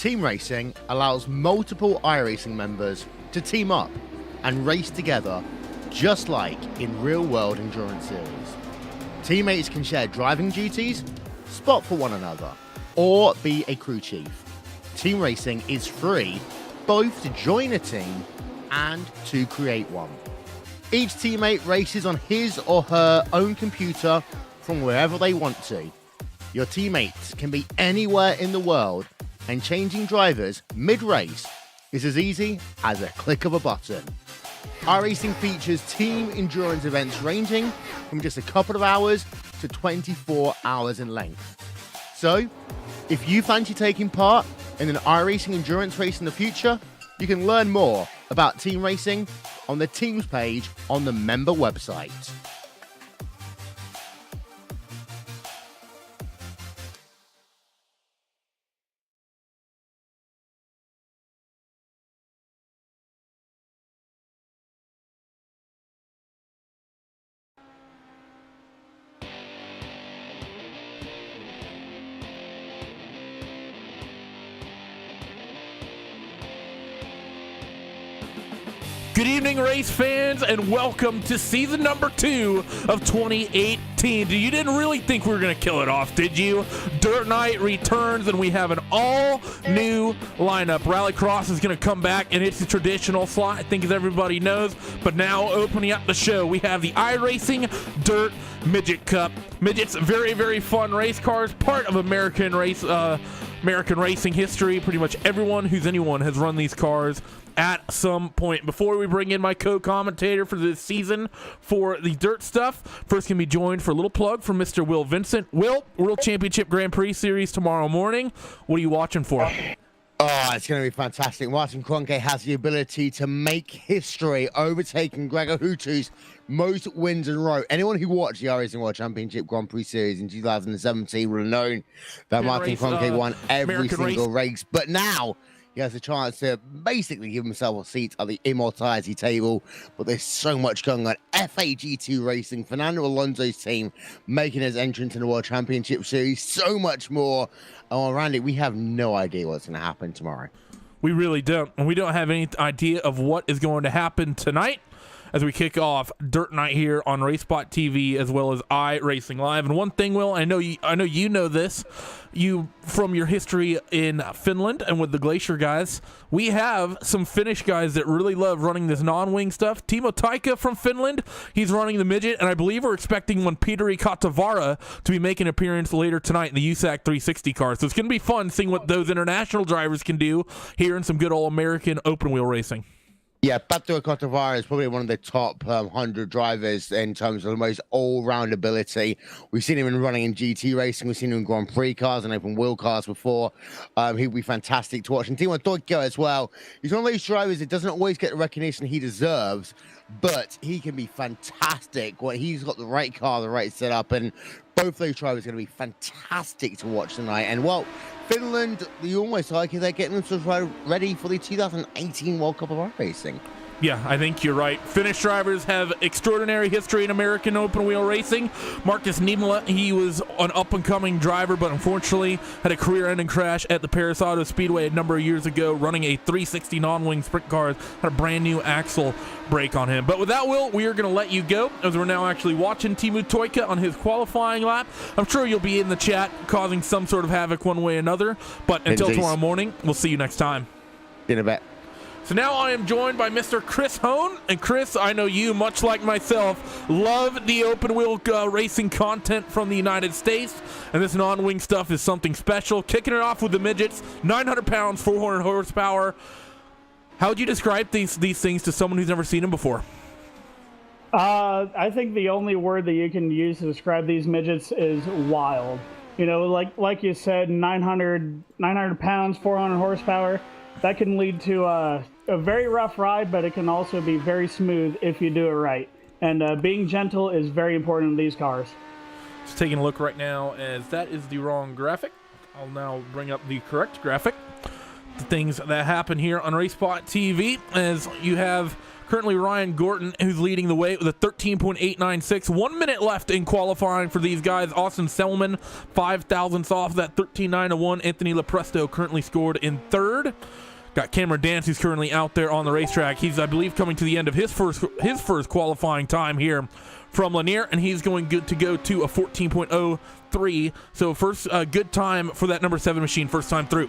Team racing allows multiple iRacing members to team up and race together, just like in real-world endurance series. Teammates can share driving duties, spot for one another, or be a crew chief. Team racing is free, both to join a team and to create one. Each teammate races on his or her own computer from wherever they want to. Your teammates can be anywhere in the world, and changing drivers mid-race is as easy as a click of a button. iRacing features team endurance events ranging from just a couple of hours to 24 hours in length. So, if you fancy taking part in an iRacing endurance race in the future, you can learn more about team racing on the teams page on the member website. Good evening, race fans, and welcome to season number 2 of 2018. You didn't really think we were going to kill it off, did you? Dirt Night returns, and we have an all-new lineup. Rallycross is going to come back, and it's a traditional slot, I think, as everybody knows. But now, opening up the show, we have the iRacing Dirt Midget Cup. Midgets, very, very fun race cars, part of American racing history. Pretty much everyone who's anyone has run these cars at some point. Before we bring in my co-commentator for this season for the dirt stuff, first can be joined for a little plug from Mr. Will Vincent. Will, World Championship Grand Prix Series tomorrow morning. What are you watching for? Oh, it's going to be fantastic. Martin Kroenke has the ability to make history, overtaking Gregor Hutu's most wins in a row. Anyone who watched the iRacing World Championship Grand Prix Series in 2017 will have known that Martin Kroenke won every American single race. But now he has a chance to basically give himself a seat at the immortality table. But there's so much going on. FAG2 Racing, Fernando Alonso's team, making his entrance in the World Championship Series. So much more. Oh, Randy, we have no idea what's going to happen tomorrow. We really don't. And we don't have any idea of what is going to happen tonight as we kick off Dirt Night here on Racespot TV as well as iRacingLive. And one thing, Will, I know you know this, you from your history in Finland and with the Glacier guys, we have some Finnish guys that really love running this non-wing stuff. Timo Taika from Finland, he's running the Midget, and I believe we're expecting one Petteri Katavara to be making an appearance later tonight in the USAC 360 car. So it's going to be fun seeing what those international drivers can do here in some good old American open wheel racing. Yeah, Petteri Katavara is probably one of the top 100 drivers in terms of the most all-round ability. We've seen him in running in GT racing. We've seen him in Grand Prix cars and open wheel cars before. He'll be fantastic to watch. And Timo Taika as well. He's one of those drivers that doesn't always get the recognition he deserves, but he can be fantastic. Well, he's got the right car, the right setup, and both those drivers are going to be fantastic to watch tonight. And, well, Finland, you almost like it, they're getting themselves ready for the 2018 World Cup of iRacing. Yeah, I think you're right. Finnish drivers have extraordinary history in American open wheel racing. Markus Niemela, he was an up-and-coming driver, but unfortunately had a career-ending crash at the Paris Auto Speedway a number of years ago, running a 360 non-wing sprint car, had a brand new axle break on him. But with that, Will, we are going to let you go, as we're now actually watching Timo Taika on his qualifying lap. I'm sure you'll be in the chat causing some sort of havoc one way or another, but until tomorrow morning, we'll see you next time. In a bit. So now I am joined by Mr. Kris Hohn. And Chris, I know you, much like myself, love the open wheel racing content from the United States. And this non-wing stuff is something special. Kicking it off with the Midgets, 900 pounds, 400 horsepower. How would you describe these things to someone who's never seen them before? I think the only word that you can use to describe these midgets is wild. You know, like you said, 900 pounds, 400 horsepower. That can lead to a very rough ride, but it can also be very smooth if you do it right. And being gentle is very important in these cars. Just taking a look right now, as that is the wrong graphic. I'll now bring up the correct graphic. the things that happen here on RaceSpot TV, as you have currently Ryan Gordon, who's leading the way with a 13.896. 1 minute left in qualifying for these guys. Austin Selman, 5 thousandths off that 13.901. Anthony Lepresto currently scored in third. Got Cameron Dance, who's currently out there on the racetrack. He's, I believe, coming to the end of his first qualifying time here from Lanier, and he's going good to go to a 14.03. So first good time for that number 7 machine, first time through.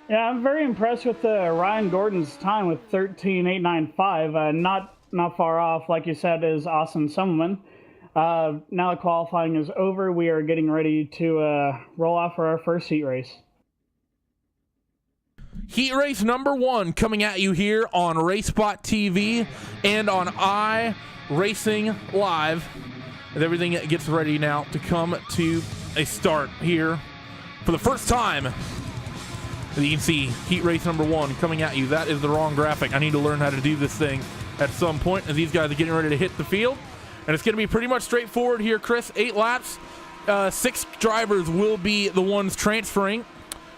Yeah, I'm very impressed with Ryan Gordon's time with 13.895. Not far off, like you said, is Austin Summerman. Now the qualifying is over. We are getting ready to roll off for our first heat race. Heat race number 1 coming at you here on Racespot TV and on iRacingLive. As everything gets ready now to come to a start here for the first time. You can see heat race number 1 coming at you. That is the wrong graphic. I need to learn how to do this thing at some point as these guys are getting ready to hit the field. And it's going to be pretty much straightforward here, Chris. 8 laps. 6 drivers will be the ones transferring.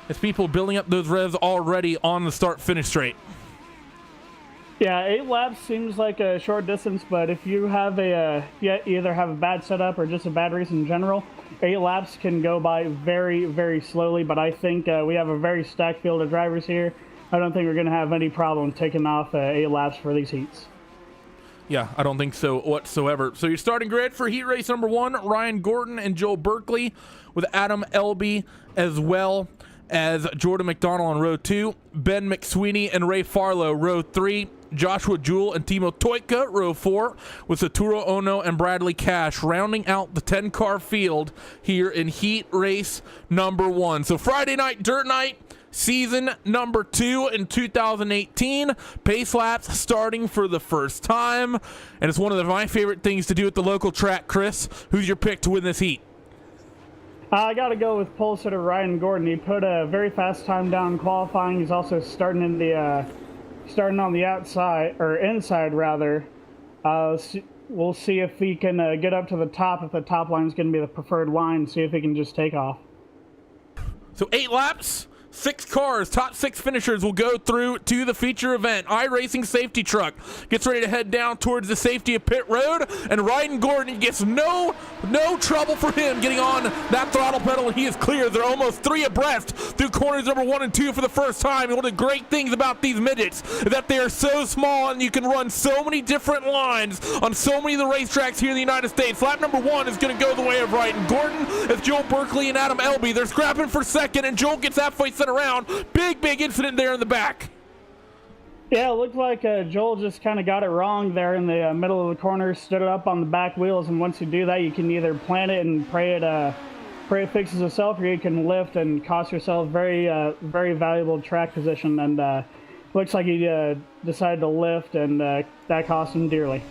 As people building up those revs already on the start-finish straight. Yeah, 8 laps seems like a short distance, but if you have you either have a bad setup or just a bad race in general, 8 laps can go by very, very slowly. But I think we have a very stacked field of drivers here. I don't think we're going to have any problem taking off 8 laps for these heats. Yeah, I don't think so whatsoever. So your starting grid for heat race number 1, Ryan Gordon and Joel Berkeley, with Adam Elby as well as Jordan McDonald on row 2, Ben McSweeney and Ray Farlow row 3, Joshua Jewell and Timo Toika row 4, with Satoru Ono and Bradley Cash rounding out the 10-car field here in heat race number 1. So Friday night, dirt night, season number 2 in 2018. Pace laps starting for the first time, and it's one of my favorite things to do at the local track. Chris, who's your pick to win this heat? I got to go with pole sitter Ryan Gordon. He put a very fast time down in qualifying. He's also starting on the outside, or inside rather. We'll see if he can get up to the top, if the top line is going to be the preferred line, see if he can just take off. So 8 laps. 6 cars, top 6 finishers will go through to the feature event. iRacing safety truck gets ready to head down towards the safety of pit road, and Ryan Gordon gets no trouble for him getting on that throttle pedal, and he is clear. They're almost 3 abreast through corners number 1 and 2 for the first time. And one of the great things about these midgets is that they are so small and you can run so many different lines on so many of the racetracks here in the United States. Lap number 1 is going to go the way of Ryan Gordon as Joel Berkeley and Adam Elby. They're scrapping for second, and Joel gets halfway around. Big incident there in the back. Yeah, it looked like Joel just kind of got it wrong there in the middle of the corner, stood it up on the back wheels, and once you do that, you can either plant it and pray it fixes itself, or you can lift and cost yourself very valuable track position. And looks like he decided to lift, and that cost him dearly.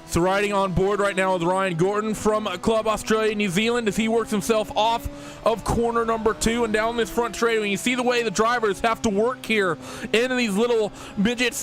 So riding on board right now with Ryan Gordon from Club Australia, New Zealand, as he works himself off of corner number 2 and down this front straight. When you see the way the drivers have to work here into these little midgets,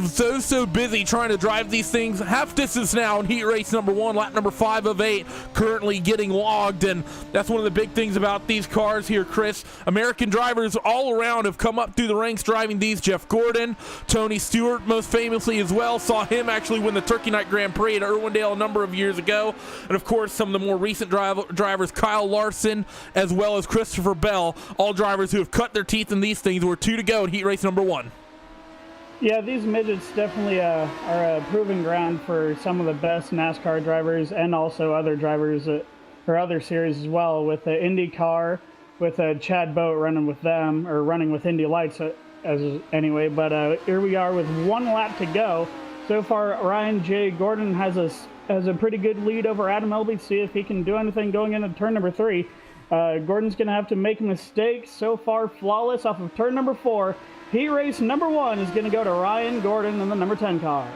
so busy trying to drive these things half distance now in heat race number 1, lap number 5 of 8, currently getting logged. And that's one of the big things about these cars here, Chris. American drivers all around have come up through the ranks driving these. Jeff Gordon, Tony Stewart most famously as well. Saw him actually win the Turkey Night Grand Prix at Irwindale a number of years ago. And of course, some of the more recent drivers, Kyle Larson as well as Christopher Bell, all drivers who have cut their teeth in these things. We're 2 to go in heat race number 1. Yeah, these midgets definitely are a proving ground for some of the best NASCAR drivers, and also other drivers or other series as well, with the IndyCar, with Chad Boat running with them, or running with Indy Lights anyway. But here we are with 1 lap to go. So far, Ryan J. Gordon has a pretty good lead over Adam Elby. See if he can do anything going into turn number 3. Gordon's going to have to make a mistake. So far, flawless off of turn number 4. Heat race number 1 is going to go to Ryan Gordon in the number 10 car.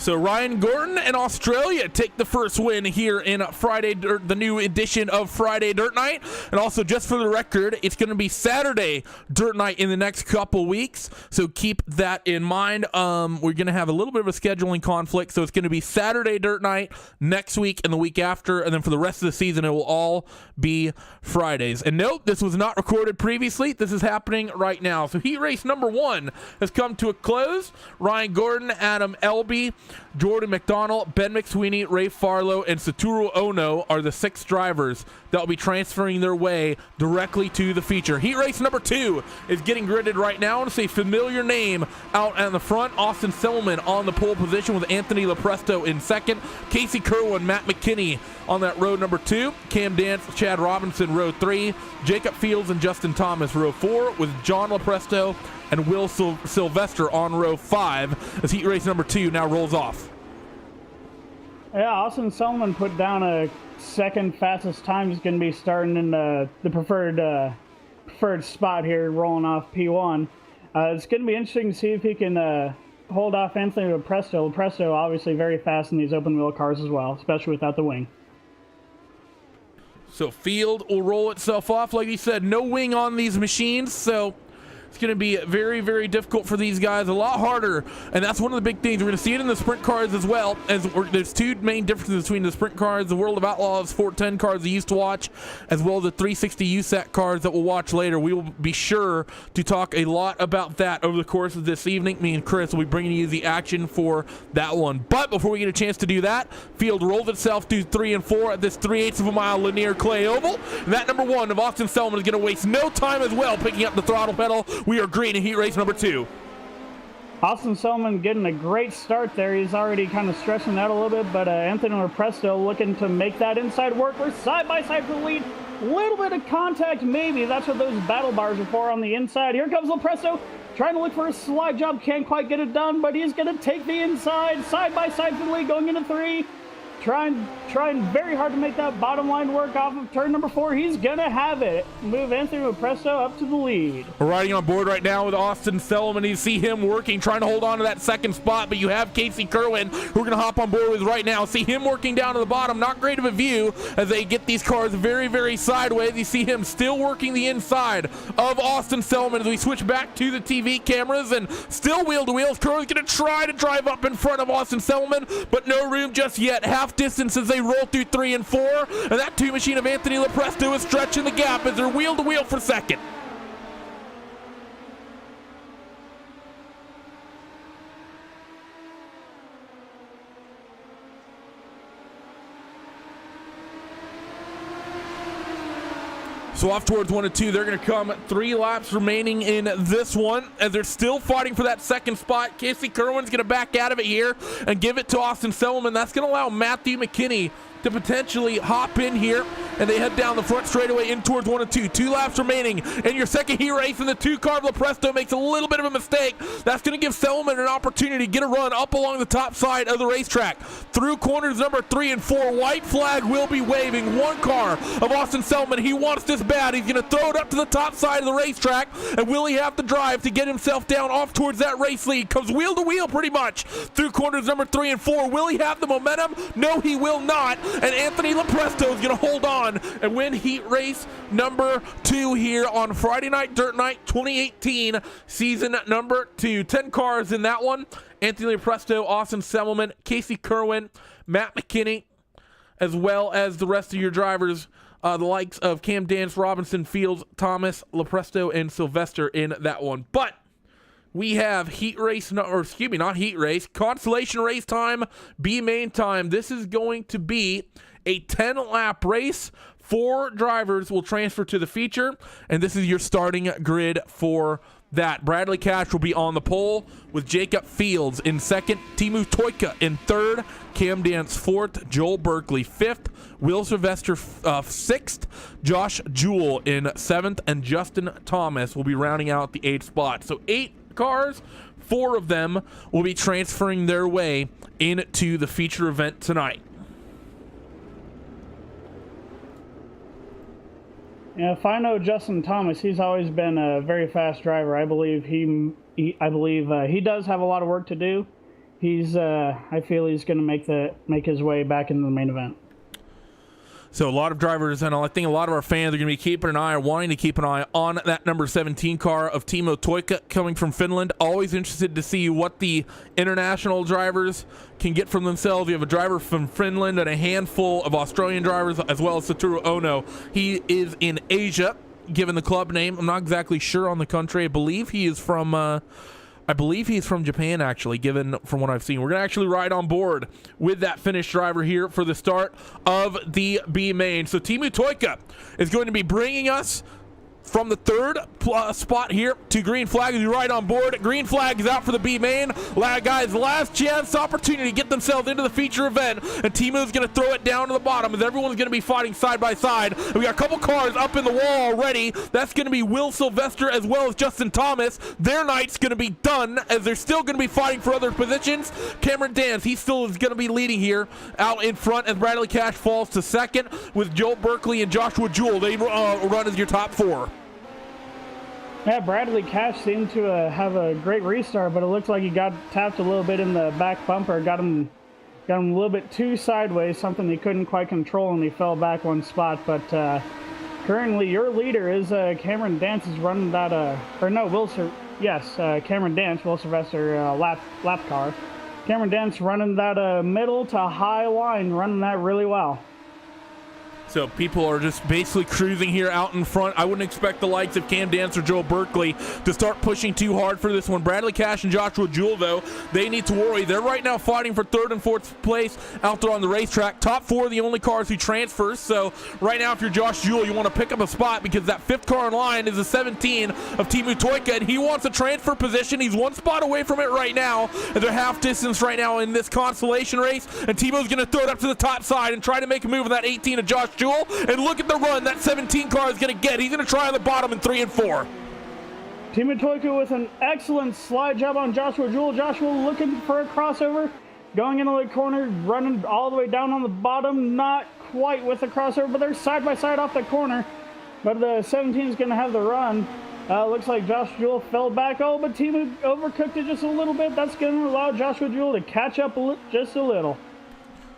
So Ryan Gordon and Australia take the first win here in Friday, the new edition of Friday Dirt Night. And also, just for the record, it's going to be Saturday Dirt Night in the next couple weeks. So keep that in mind. We're going to have a little bit of a scheduling conflict. So it's going to be Saturday Dirt Night next week and the week after. And then for the rest of the season, it will all be Fridays. And note, this was not recorded previously. This is happening right now. So heat race number 1 has come to a close. Ryan Gordon, Adam Elby, Jordan McDonald, Ben McSweeney, Ray Farlow, and Satoru Ono are the 6 drivers that will be transferring their way directly to the feature. Heat race number 2 is getting gridded right now, and it's a familiar name out on the front. Austin Selman on the pole position with Anthony Lopresto in second. Casey Kerwin, Matt McKinney on that row number 2. Cam Dance, Chad Robinson, row 3. Jacob Fields and Justin Thomas, row 4, with John Lopresto and Will Sylvester on row 5 as heat race number 2 now rolls off. Yeah, Austin Selman put down a second fastest time. He's going to be starting in the preferred spot here, rolling off P1. It's going to be interesting to see if he can hold off Anthony Lopresto. Lopresto obviously very fast in these open wheel cars as well, especially without the wing. So field will roll itself off. Like he said, no wing on these machines, so it's going to be very, very difficult for these guys, a lot harder, and that's one of the big things. We're going to see it in the sprint cars as well. There's 2 main differences between the sprint cars, the World of Outlaws 410 cars we used to watch, as well as the 360 USAC cars that we'll watch later. We will be sure to talk a lot about that over the course of this evening. Me and Chris will be bringing you the action for that one. But before we get a chance to do that, field rolls itself through 3 and 4 at this 3/8 of a mile Lanier clay oval. And that number 1 of Austin Selman is going to waste no time as well picking up the throttle pedal. We are green in heat race number 2. Austin Selman getting a great start there. He's already kind of stretching out a little bit, but Anthony Lopresto looking to make that inside work. We're side by side for the lead. A little bit of contact, maybe. That's what those battle bars are for on the inside. Here comes Lopresto trying to look for a slide job. Can't quite get it done, but he's going to take the inside. Side by side for the lead, going into 3. Trying very hard to make that bottom line work off of turn number 4. He's gonna have it. Move Anthony Lopresto up to the lead. We're riding on board right now with Austin Selman. You see him working, trying to hold on to that second spot, but you have Casey Kerwin, who we're gonna hop on board with right now. See him working down to the bottom. Not great of a view as they get these cars very, very sideways. You see him still working the inside of Austin Selman as we switch back to the TV cameras, and still wheel to wheel. Kerwin's gonna try to drive up in front of Austin Selman, but no room just yet. Half distance as they roll through 3 and 4, and that 2 machine of Anthony Lopresto is stretching the gap as they're wheel to wheel for second. So off towards 1 and 2, they're going to come 3 laps remaining in this one as they're still fighting for that second spot. Casey Kerwin's going to back out of it here and give it to Austin Selman. That's going to allow Matthew McKinney to potentially hop in here, and they head down the front straightaway in towards 1 and 2. 2 laps remaining in your second heat race, and the 2 car of Lopresto makes a little bit of a mistake. That's going to give Selman an opportunity to get a run up along the top side of the racetrack. Through corners number 3 and 4, white flag will be waving. 1 car of Austin Selman, he wants this bad. He's going to throw it up to the top side of the racetrack, and will he have to drive to get himself down off towards that race lead? Comes wheel to wheel pretty much through corners number 3 and 4. Will he have the momentum? No, he will not. And Anthony Lopresto is going to hold on and win heat race number 2 here on Friday Night Dirt Night 2018 season number 2. 10 cars in that one. Anthony Lopresto, Austin Selman, Casey Kerwin, Matt McKinney, as well as the rest of your drivers, the likes of Cam Dance, Robinson, Fields, Thomas, Lopresto, and Sylvester in that one. But we have consolation race time, B main time. This is going to be a 10-lap race. 4 drivers will transfer to the feature, and this is your starting grid for that. Bradley Cash will be on the pole with Jacob Fields in second, Timu Toika in third, Cam Dance fourth, Joel Berkeley fifth, Will Sylvester sixth, Josh Jewell in seventh, and Justin Thomas will be rounding out the 8th spot. So 8 cars, 4 of them will be transferring their way into the feature event tonight. Yeah, if I know Justin Thomas, he's always been a very fast driver. I believe he does have a lot of work to do. I feel he's going to make his way back into the main event. So a lot of drivers, and I think a lot of our fans are going to be keeping an eye, or wanting to keep an eye on that number 17 car of Timo Toika coming from Finland. Always interested to see what the international drivers can get from themselves. You have a driver from Finland and a handful of Australian drivers, as well as Satoru Ono. He is in Asia, given the club name. I'm not exactly sure on the country. I believe he is from Japan, actually, given from what I've seen. We're going to actually ride on board with that Finnish driver here for the start of the B main. So Timo Toika is going to be bringing us from the third spot here to green flag as we ride on board. Green flag is out for the B main. Guys, last chance opportunity to get themselves into the feature event, and Timo's going to throw it down to the bottom as everyone's going to be fighting side by side. And we got a couple cars up in the wall already. That's going to be Will Sylvester as well as Justin Thomas. Their night's going to be done as they're still going to be fighting for other positions. Cameron Dance, he still is going to be leading here out in front as Bradley Cash falls to second with Joel Berkeley and Joshua Jewell. They run as your top four. Yeah, Bradley Cash seemed to have a great restart, but it looks like he got tapped a little bit in the back bumper, got him a little bit too sideways, something he couldn't quite control, and he fell back one spot. But currently, your leader is Cameron Dance is running that, Cameron Dance, Will Sylvester lap car. Cameron Dance running that middle to high line, running that really well. So people are just basically cruising here out in front. I wouldn't expect the likes of Cam Dance or Joe Berkeley to start pushing too hard for this one. Bradley Cash and Joshua Jewell, though, they need to worry. They're right now fighting for third and fourth place out there on the racetrack. Top four are the only cars who transfers. So right now, if you're Josh Jewell, you want to pick up a spot because that fifth car in line is a 17 of Timo Toika, and he wants a transfer position. He's one spot away from it right now, and they're half distance right now in this consolation race. And Timo's going to throw it up to the top side and try to make a move on that 18 of Josh Jewell, and look at the run that 17 car is going to get. He's going to try on the bottom in 3 and 4. Timo Toika with an excellent slide job on Joshua Jewell. Joshua looking for a crossover, going into the corner, running all the way down on the bottom, not quite with the crossover, but they're side by side off the corner. But the 17 is going to have the run. Looks like Josh Jewell fell back. But Timo overcooked it just a little bit. That's going to allow Joshua Jewell to catch up just a little.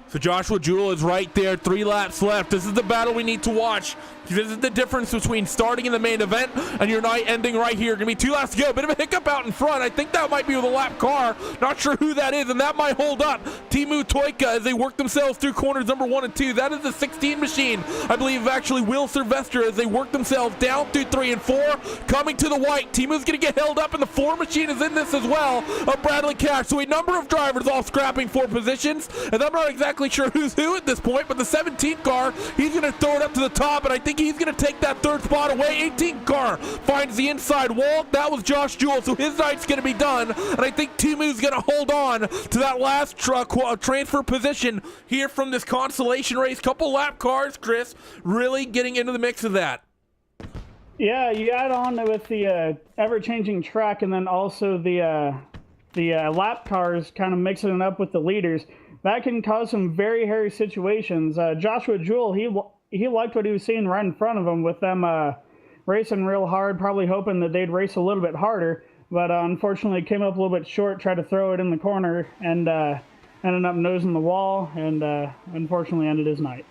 So Joshua Jewell is right there, 3 laps left. This is the battle we need to watch. This is the difference between starting in the main event and your night ending right here. Gonna be 2 laps to go. Bit of a hiccup out in front. I think that might be with a lap car. Not sure who that is, and that might hold up Timo Toika as they work themselves through corners number 1 and 2. That is the 16 machine, I believe, actually Will Sylvester, as they work themselves down through 3 and 4. Coming to the white. Timo's gonna get held up, and the 4 machine is in this as well of Bradley Cash. So a number of drivers all scrapping for positions, and I'm not exactly sure who's who at this point, but the 17 car, he's gonna throw it up to the top, and I think he's gonna take that third spot away. 18 car finds the inside wall. That was Josh Jewell, so his night's gonna be done, and I think Timo's gonna hold on to that last transfer position here from this consolation race. Couple lap cars, Chris, really getting into the mix of that. Yeah, you add on with the ever-changing track, and then also the lap cars kind of mixing it up with the leaders. That can cause some very hairy situations. Joshua Jewell, he liked what he was seeing right in front of him with them racing real hard, probably hoping that they'd race a little bit harder, but unfortunately came up a little bit short, tried to throw it in the corner, and ended up nosing the wall, and unfortunately ended his night.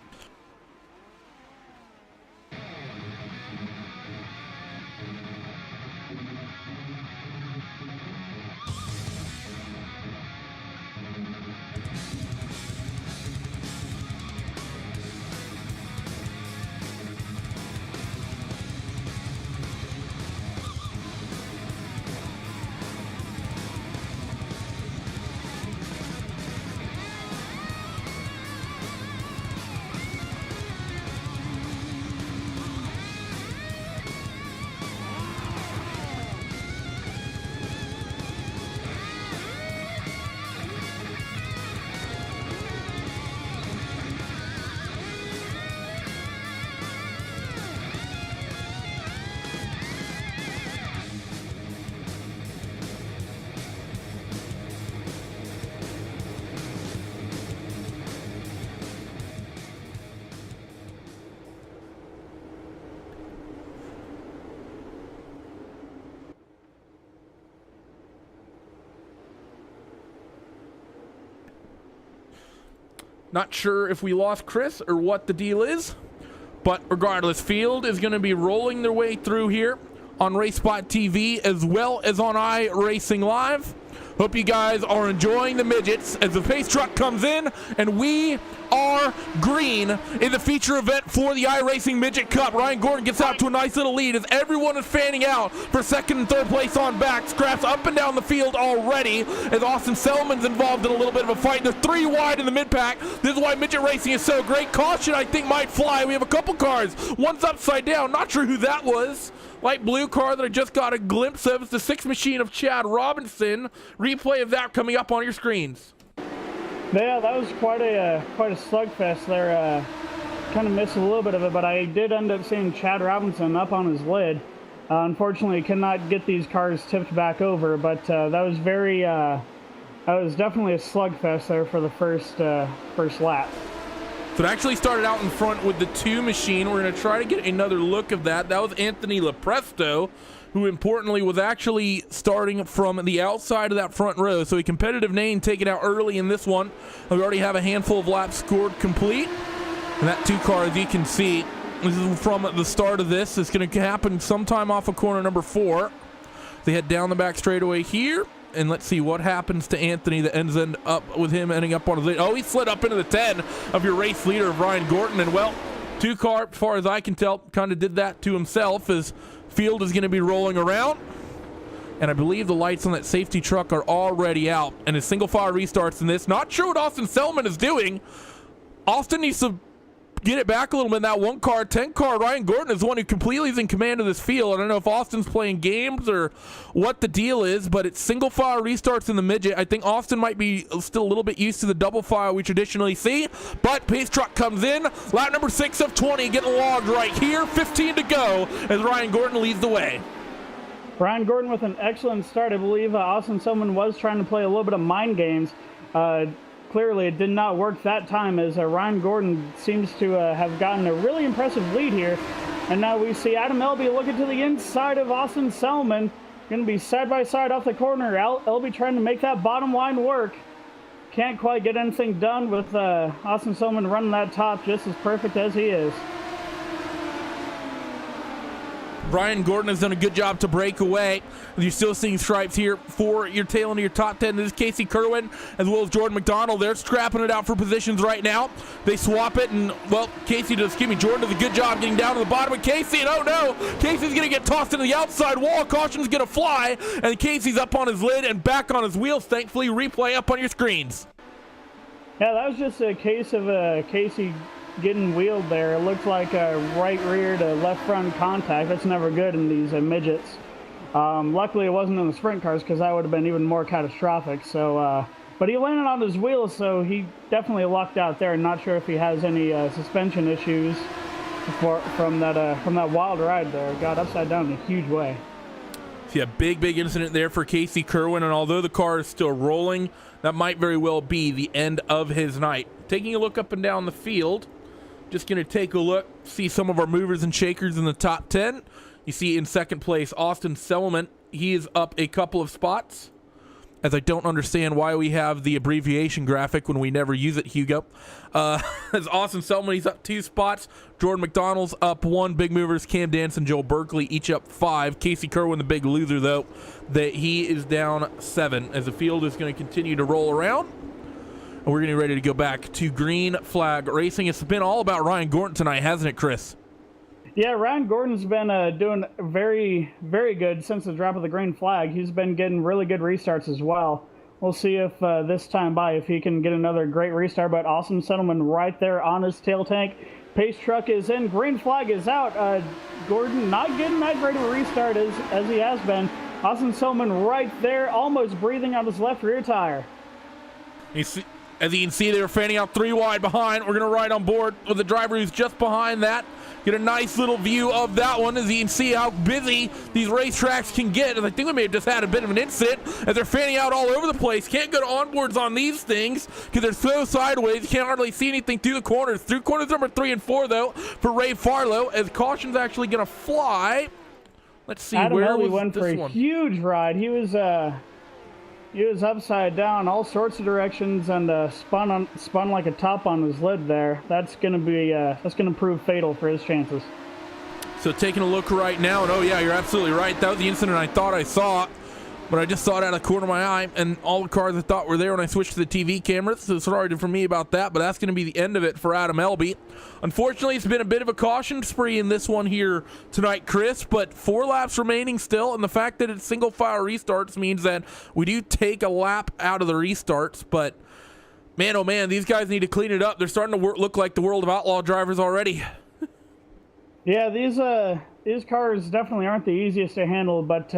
Not sure if we lost Kris or what the deal is, but regardless, field is going to be rolling their way through here on RaceSpot TV as well as on iRacingLive. Hope you guys are enjoying the midgets as the pace truck comes in, and we are green in the feature event for the iRacing Midget Cup. Ryan Gordon gets out to a nice little lead as everyone is fanning out for second and third place on back. Scraps up and down the field already as Austin Selman's involved in a little bit of a fight. They're 3 wide in the mid-pack. This is why midget racing is so great. Caution, I think, might fly. We have a couple cars. One's upside down. Not sure who that was. Light blue car that I just got a glimpse of. It's the 6 machine of Chad Robinson. Replay of that coming up on your screens. Yeah, that was quite a slugfest there. Kind of missed a little bit of it, but I did end up seeing Chad Robinson up on his lid. Unfortunately, could not get these cars tipped back over, but that was definitely a slugfest there for the first lap. So it actually started out in front with the 2 machine. We're going to try to get another look of that. That was Anthony Lepresto, who importantly was actually starting from the outside of that front row. So a competitive name taken out early in this one. We already have a handful of laps scored complete. And that 2 car, as you can see, this is from the start of this. It's going to happen sometime off of corner number 4. They head down the back straightaway here. And let's see what happens to Anthony that ends up with him ending up on his lead. Oh, he slid up into the 10 of your race leader of Ryan Gordon. And, well, 2 car, as far as I can tell, kind of did that to himself as field is going to be rolling around. And I believe the lights on that safety truck are already out. And a single file restarts in this. Not sure what Austin Selman is doing. Austin needs to get it back a little bit in that 1 car, 10 car. Ryan Gordon is the one who completely is in command of this field. I don't know if Austin's playing games or what the deal is, but it's single file restarts in the midget. I think Austin might be still a little bit used to the double file we traditionally see, but pace truck comes in. Lap number 6 of 20 getting logged right here. 15 to go as Ryan Gordon leads the way. Ryan Gordon with an excellent start. I believe Austin Selman was trying to play a little bit of mind games. Clearly, it did not work that time as Ryan Gordon seems to have gotten a really impressive lead here. And now we see Adam Elby looking to the inside of Austin Selman. Going to be side by side off the corner. Elby trying to make that bottom line work. Can't quite get anything done with Austin Selman running that top just as perfect as he is. Ryan Gordon has done a good job to break away. You're still seeing stripes here for your tail into your top 10. This is Casey Kerwin as well as Jordan McDonald. They're scrapping it out for positions right now. They swap it, and, well, Jordan does a good job getting down to the bottom of Casey, and oh no, Casey's going to get tossed into the outside wall. Caution's going to fly, and Casey's up on his lid and back on his wheels, thankfully. Replay up on your screens. Yeah, that was just a case of Casey getting wheeled there. It looked like a right rear to left front contact. That's never good in these midgets. Luckily, it wasn't in the sprint cars because that would have been even more catastrophic. So, but he landed on his wheels, so he definitely lucked out there. Not sure if he has any suspension issues from that wild ride there. Got upside down in a huge way. So yeah, big incident there for Casey Kerwin, and although the car is still rolling, that might very well be the end of his night. Taking a look up and down the field, just going to take a look, see some of our movers and shakers in the top 10. You see in second place, Austin Selman. He is up a couple of spots, as I don't understand why we have the abbreviation graphic when we never use it, Hugo. As Austin Selman, he's up 2 spots. Jordan McDonald's up 1. Big movers, Cam Danson, Joel Berkeley, each up 5. Casey Kerwin, the big loser, though, that he is down 7, as the field is going to continue to roll around. And we're getting ready to go back to green flag racing. It's been all about Ryan Gordon tonight, hasn't it, Kris? Yeah, Ryan Gordon's been doing very, very good since the drop of the green flag. He's been getting really good restarts as well. We'll see if this time by, if he can get another great restart. But Austin Selman right there on his tail tank. Pace truck is in. Green flag is out. Gordon not getting that great of a restart as he has been. Austin Selman right there, almost breathing on his left rear tire. As you can see, they're fanning out 3 wide behind. We're going to ride on board with the driver who's just behind that. Get a nice little view of that one as you can see how busy these racetracks can get. And I think we may have just had a bit of an incident as they're fanning out all over the place. Can't go to onboards on these things because they're so sideways. You can't hardly see anything through the corners. Through corners number 3 and 4, though, for Ray Farlow, as caution's actually going to fly. Let's see, Adam where Elby was went this for a one? huge ride. He was He was upside down, all sorts of directions, and spun like a top on his lid there. That's gonna prove fatal for his chances. So taking a look right now, and oh yeah, you're absolutely right. That was the incident I thought I saw, but I just saw it out of the corner of my eye, and all the cars I thought were there when I switched to the TV cameras. So sorry for me about that, but that's going to be the end of it for Adam Elby. Unfortunately, it's been a bit of a caution spree in this one here tonight, Chris, but 4 laps remaining still, and the fact that it's single file restarts means that we do take a lap out of the restarts, but man, oh man, these guys need to clean it up. They're starting to look like the World of Outlaw drivers already. Yeah, these cars definitely aren't the easiest to handle, but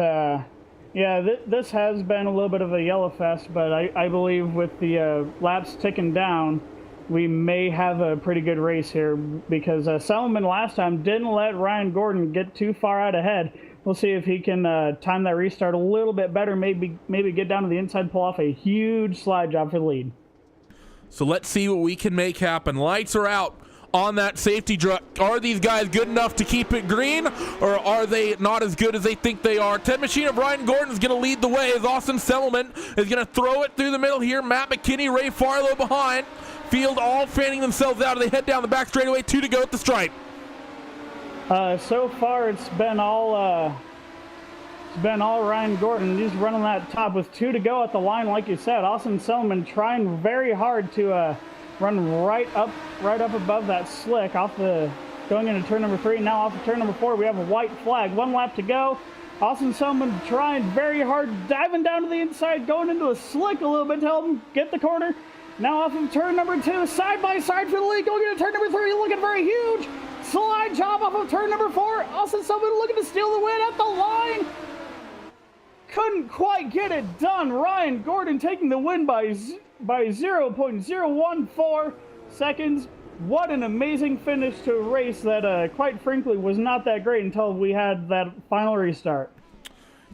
yeah, this has been a little bit of a yellow fest, but I believe with the laps ticking down, we may have a pretty good race here, because Selman last time didn't let Ryan Gordon get too far out ahead. We'll see if he can time that restart a little bit better, maybe get down to the inside, pull off a huge slide job for the lead. So let's see what we can make happen. Lights are out on that safety truck. Are these guys good enough to keep it green, or are they not as good as they think they are? 10 machine of Ryan Gordon is going to lead the way as Austin Selman is going to throw it through the middle here. Matt McKinney, Ray Farlow behind. Field all fanning themselves out as they head down the back straightaway. 2 to go at the stripe. So far it's been all Ryan Gordon. He's running that top with 2 to go at the line, like you said. Austin Selman trying very hard to run right up above that slick going into turn number 3. Now off of turn number 4, we have a white flag. 1 lap to go. Austin Selman trying very hard, diving down to the inside, going into a slick a little bit to help him get the corner. Now off of turn number 2, side by side for the lead, going into turn number 3, looking very huge. Slide job off of turn number 4. Austin Selman looking to steal the win at the line. Couldn't quite get it done. Ryan Gordon taking the win by 0.014 seconds. What an amazing finish to a race that, quite frankly, was not that great until we had that final restart.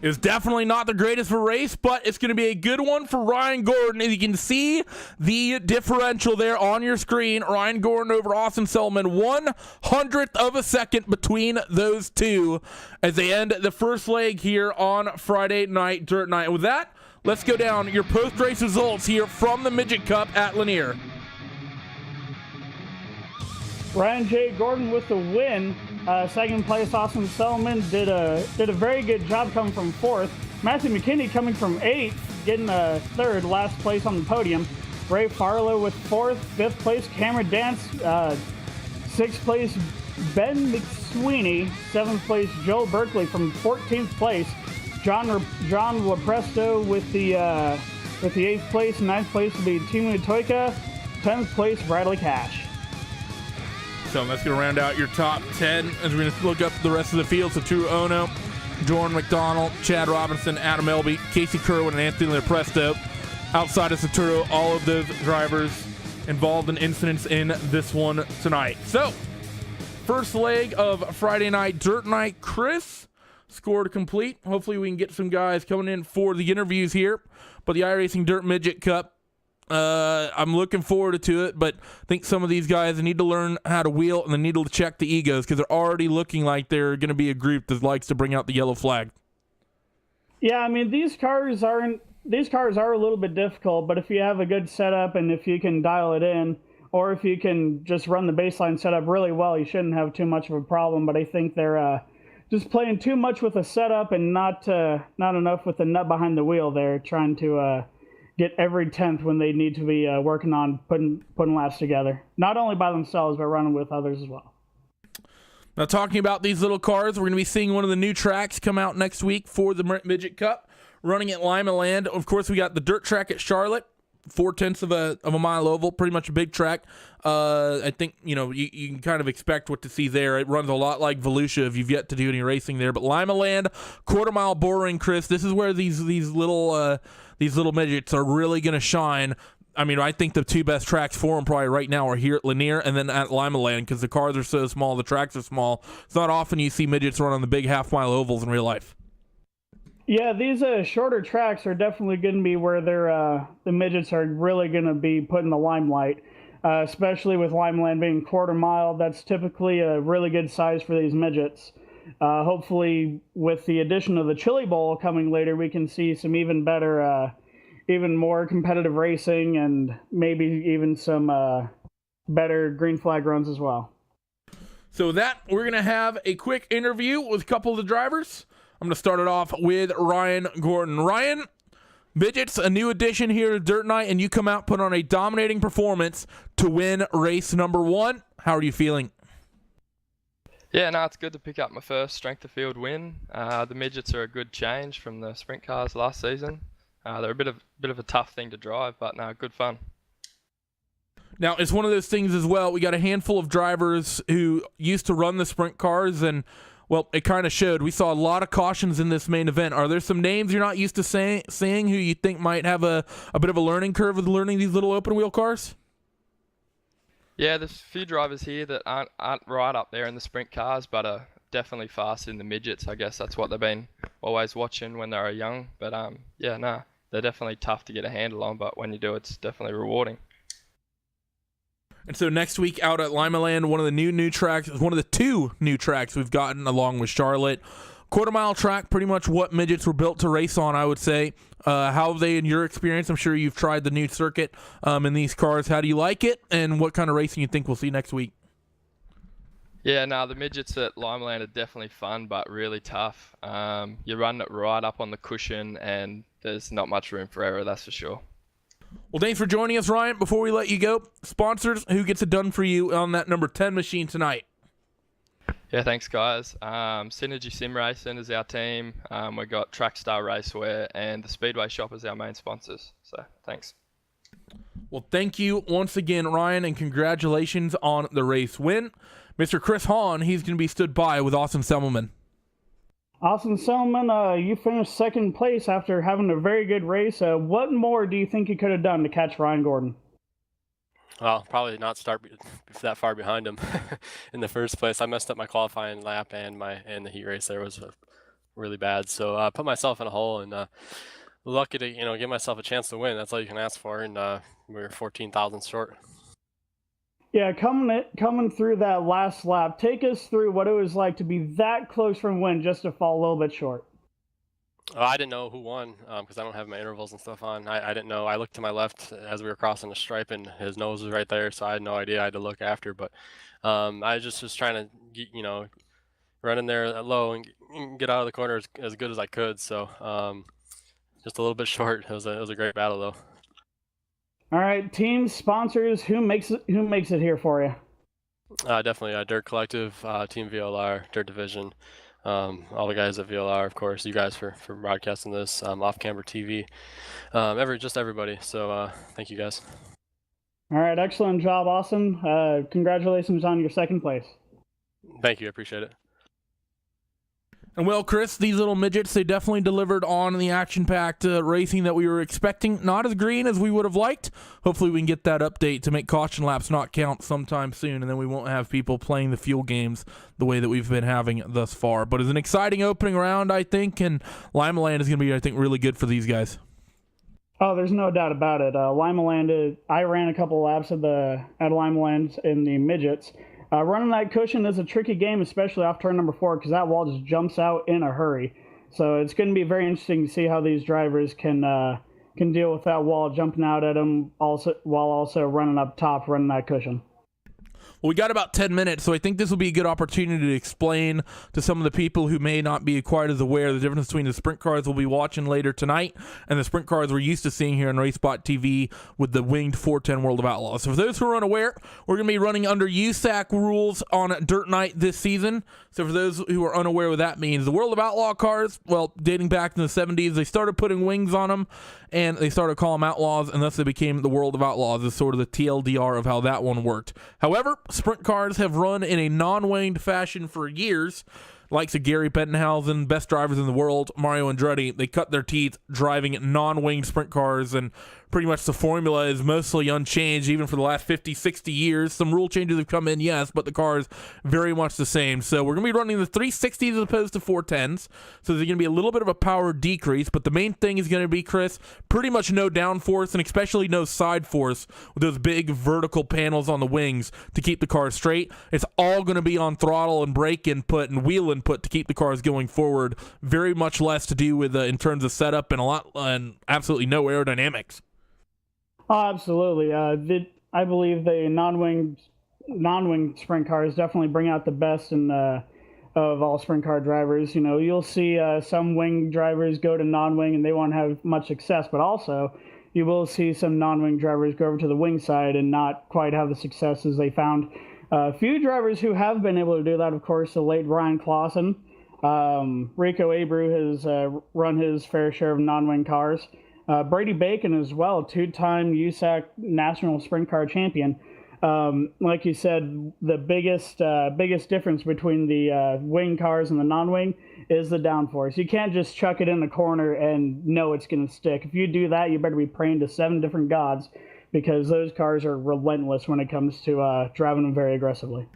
It was definitely not the greatest of a race, but it's going to be a good one for Ryan Gordon. As you can see the differential there on your screen, Ryan Gordon over Austin Selman, 1/100th of a second between those two as they end the first leg here on Friday night, Dirt Night. And with that, let's go down your post-race results here from the Midget Cup at Lanier. Ryan J. Gordon with the win. Second place, Austin Selman did a very good job coming from 4th. Matthew McKinney coming from 8th, getting a 3rd, last place on the podium. Ray Farlow with 4th. 5th place, Cameron Dance. 6th place, Ben McSweeney. 7th place, Joel Berkeley from 14th place. John Lepresto with the 8th place. 9th place will be Timu Toika. 10th place, Bradley Cash. So that's going to round out your top 10 as we're going to look up the rest of the field. So Satoru Ono, Jordan McDonald, Chad Robinson, Adam Elby, Casey Kerwin, and Anthony Lepresto. Outside of Satoru, all of those drivers involved in incidents in this one tonight. So, first leg of Friday night Dirt Night. Chris, scored complete. Hopefully we can get some guys coming in for the interviews here. But the iRacing Dirt Midget Cup, I'm looking forward to it, but I think some of these guys need to learn how to wheel and they need to check the egos because they're already looking like they're going to be a group that likes to bring out the yellow flag. Yeah, I mean, these cars are a little bit difficult, but if you have a good setup and if you can dial it in, or if you can just run the baseline setup really well, you shouldn't have too much of a problem. But I think they're just playing too much with the setup and not enough with the nut behind the wheel. They're trying to get every 10th when they need to be working on putting laps together, not only by themselves but running with others as well. Now, talking about these little cars, we're going to be seeing one of the new tracks come out next week for the Midget Cup, running at Lima Land. Of course, we got the dirt track at Charlotte, 4/10 of a mile oval, pretty much a big track. I think you can kind of expect what to see there. It runs a lot like Volusia if you've yet to do any racing there. But Lima Land, quarter-mile boring, Chris. This is where these little midgets are really going to shine. I mean, I think the two best tracks for them probably right now are here at Lanier and then at Lima Land because the cars are so small, the tracks are small. It's not often you see midgets run on the big half-mile ovals in real life. Yeah, these shorter tracks are definitely going to be where the midgets are really going to be put in the limelight, especially with Lima Land being quarter mile. That's typically a really good size for these midgets. Hopefully, with the addition of the Chili Bowl coming later, we can see some even better even more competitive racing and maybe even some better green flag runs as well. So with that, we're going to have a quick interview with a couple of the drivers. I'm going to start it off with Ryan Gordon. Ryan, Midgets, a new addition here to Dirt Night, and you come out, put on a dominating performance to win race number 1. How are you feeling? Yeah, no, it's good to pick up my first strength of field win. The Midgets are a good change from the sprint cars last season. They're a bit of a tough thing to drive, but no, good fun. Now, it's one of those things as well. We got a handful of drivers who used to run the sprint cars, and, well, it kind of showed. We saw a lot of cautions in this main event. Are there some names you're not used to seeing who you think might have a bit of a learning curve with learning these little open-wheel cars? Yeah, there's a few drivers here that aren't right up there in the sprint cars, but are definitely fast in the midgets. I guess that's what they've been always watching when they were young. But, yeah, no, they're definitely tough to get a handle on, but when you do, it's definitely rewarding. And so next week out at Limaland, one of the new tracks, one of the 2 new tracks we've gotten along with Charlotte. Quarter-mile track, pretty much what Midgets were built to race on, I would say. How have they, in your experience? I'm sure you've tried the new circuit in these cars. How do you like it, and what kind of racing you think we'll see next week? Yeah, no, the midgets at Limaland are definitely fun, but really tough. You run it right up on the cushion, and there's not much room for error, that's for sure. Well, thanks for joining us, Ryan. Before we let you go, sponsors, who gets it done for you on that number 10 machine tonight? Yeah, thanks, guys. Synergy Sim Racing is our team. We've got Trackstar Racewear and the Speedway Shop as our main sponsors. So, thanks. Well, thank you once again, Ryan, and congratulations on the race win. Mr. Kris Hohn, he's going to be stood by with Austin Semmelman. Austin Selman, you finished second place after having a very good race. What more do you think you could have done to catch Ryan Gordon? Well, probably not start that far behind him in the first place. I messed up my qualifying lap and the heat race there was really bad. So I put myself in a hole, and lucky to give myself a chance to win. That's all you can ask for, and we were 14,000 short. Yeah, coming through that last lap, take us through what it was like to be that close from win just to fall a little bit short. I didn't know who won because I don't have my intervals and stuff on. I didn't know. I looked to my left as we were crossing the stripe, and his nose was right there, so I had no idea. I had to look after, but I just was trying to run in there low and get out of the corner as good as I could. So just a little bit short. It was a great battle though. All right, team sponsors, who makes it here for you? Definitely Dirt Collective, Team VLR, Dirt Division, all the guys at VLR, of course, you guys for broadcasting this, off-camera TV, just everybody. So thank you guys. All right, excellent job, Austin. Congratulations on your second place. Thank you, I appreciate it. And well, Kris, these little midgets, they definitely delivered on the action-packed racing that we were expecting. Not as green as we would have liked. Hopefully we can get that update to make caution laps not count sometime soon, and then we won't have people playing the fuel games the way that we've been having thus far. But it's an exciting opening round, I think, and Limaland is going to be, I think, really good for these guys. Oh, there's no doubt about it. Limaland, I ran a couple laps at Limaland in the midgets. Running that cushion is a tricky game, especially off turn number 4, because that wall just jumps out in a hurry. So it's going to be very interesting to see how these drivers can deal with that wall jumping out at them, while also running up top, running that cushion. Well, we got about 10 minutes, so I think this will be a good opportunity to explain to some of the people who may not be quite as aware the difference between the sprint cars we'll be watching later tonight and the sprint cars we're used to seeing here on RaceSpot TV with the winged 410 World of Outlaws. So for those who are unaware, we're going to be running under USAC rules on Dirt Night this season. So for those who are unaware what that means, the World of Outlaw cars, well, dating back in the 70s, they started putting wings on them, and they started calling them Outlaws, and thus they became the World of Outlaws, is sort of the TLDR of how that one worked. However, sprint cars have run in a non-winged fashion for years. Likes of Gary Bettenhausen, best drivers in the world, Mario Andretti, they cut their teeth driving non-winged sprint cars, and pretty much the formula is mostly unchanged even for the last 50, 60 years. Some rule changes have come in, yes, but the car is very much the same. So we're going to be running the 360s as opposed to 410s. So there's going to be a little bit of a power decrease, but the main thing is going to be, Kris, pretty much no downforce and especially no side force with those big vertical panels on the wings to keep the car straight. It's all going to be on throttle and brake input and wheel input input to keep the cars going forward. Very much less to do with in terms of setup and absolutely no aerodynamics. Oh, absolutely. I believe the non-wing sprint cars definitely bring out the best of all sprint car drivers. You know, you'll see some wing drivers go to non-wing and they won't have much success, but also you will see some non-wing drivers go over to the wing side and not quite have the successes they found. A few drivers who have been able to do that, of course, the late Brian Clausen. Rico Abreu has run his fair share of non-wing cars. Brady Bacon as well, two-time USAC national sprint car champion. Like you said, the biggest difference between the wing cars and the non-wing is the downforce. You can't just chuck it in the corner and know it's going to stick. If you do that, you better be praying to 7 different gods, because those cars are relentless when it comes to driving them very aggressively.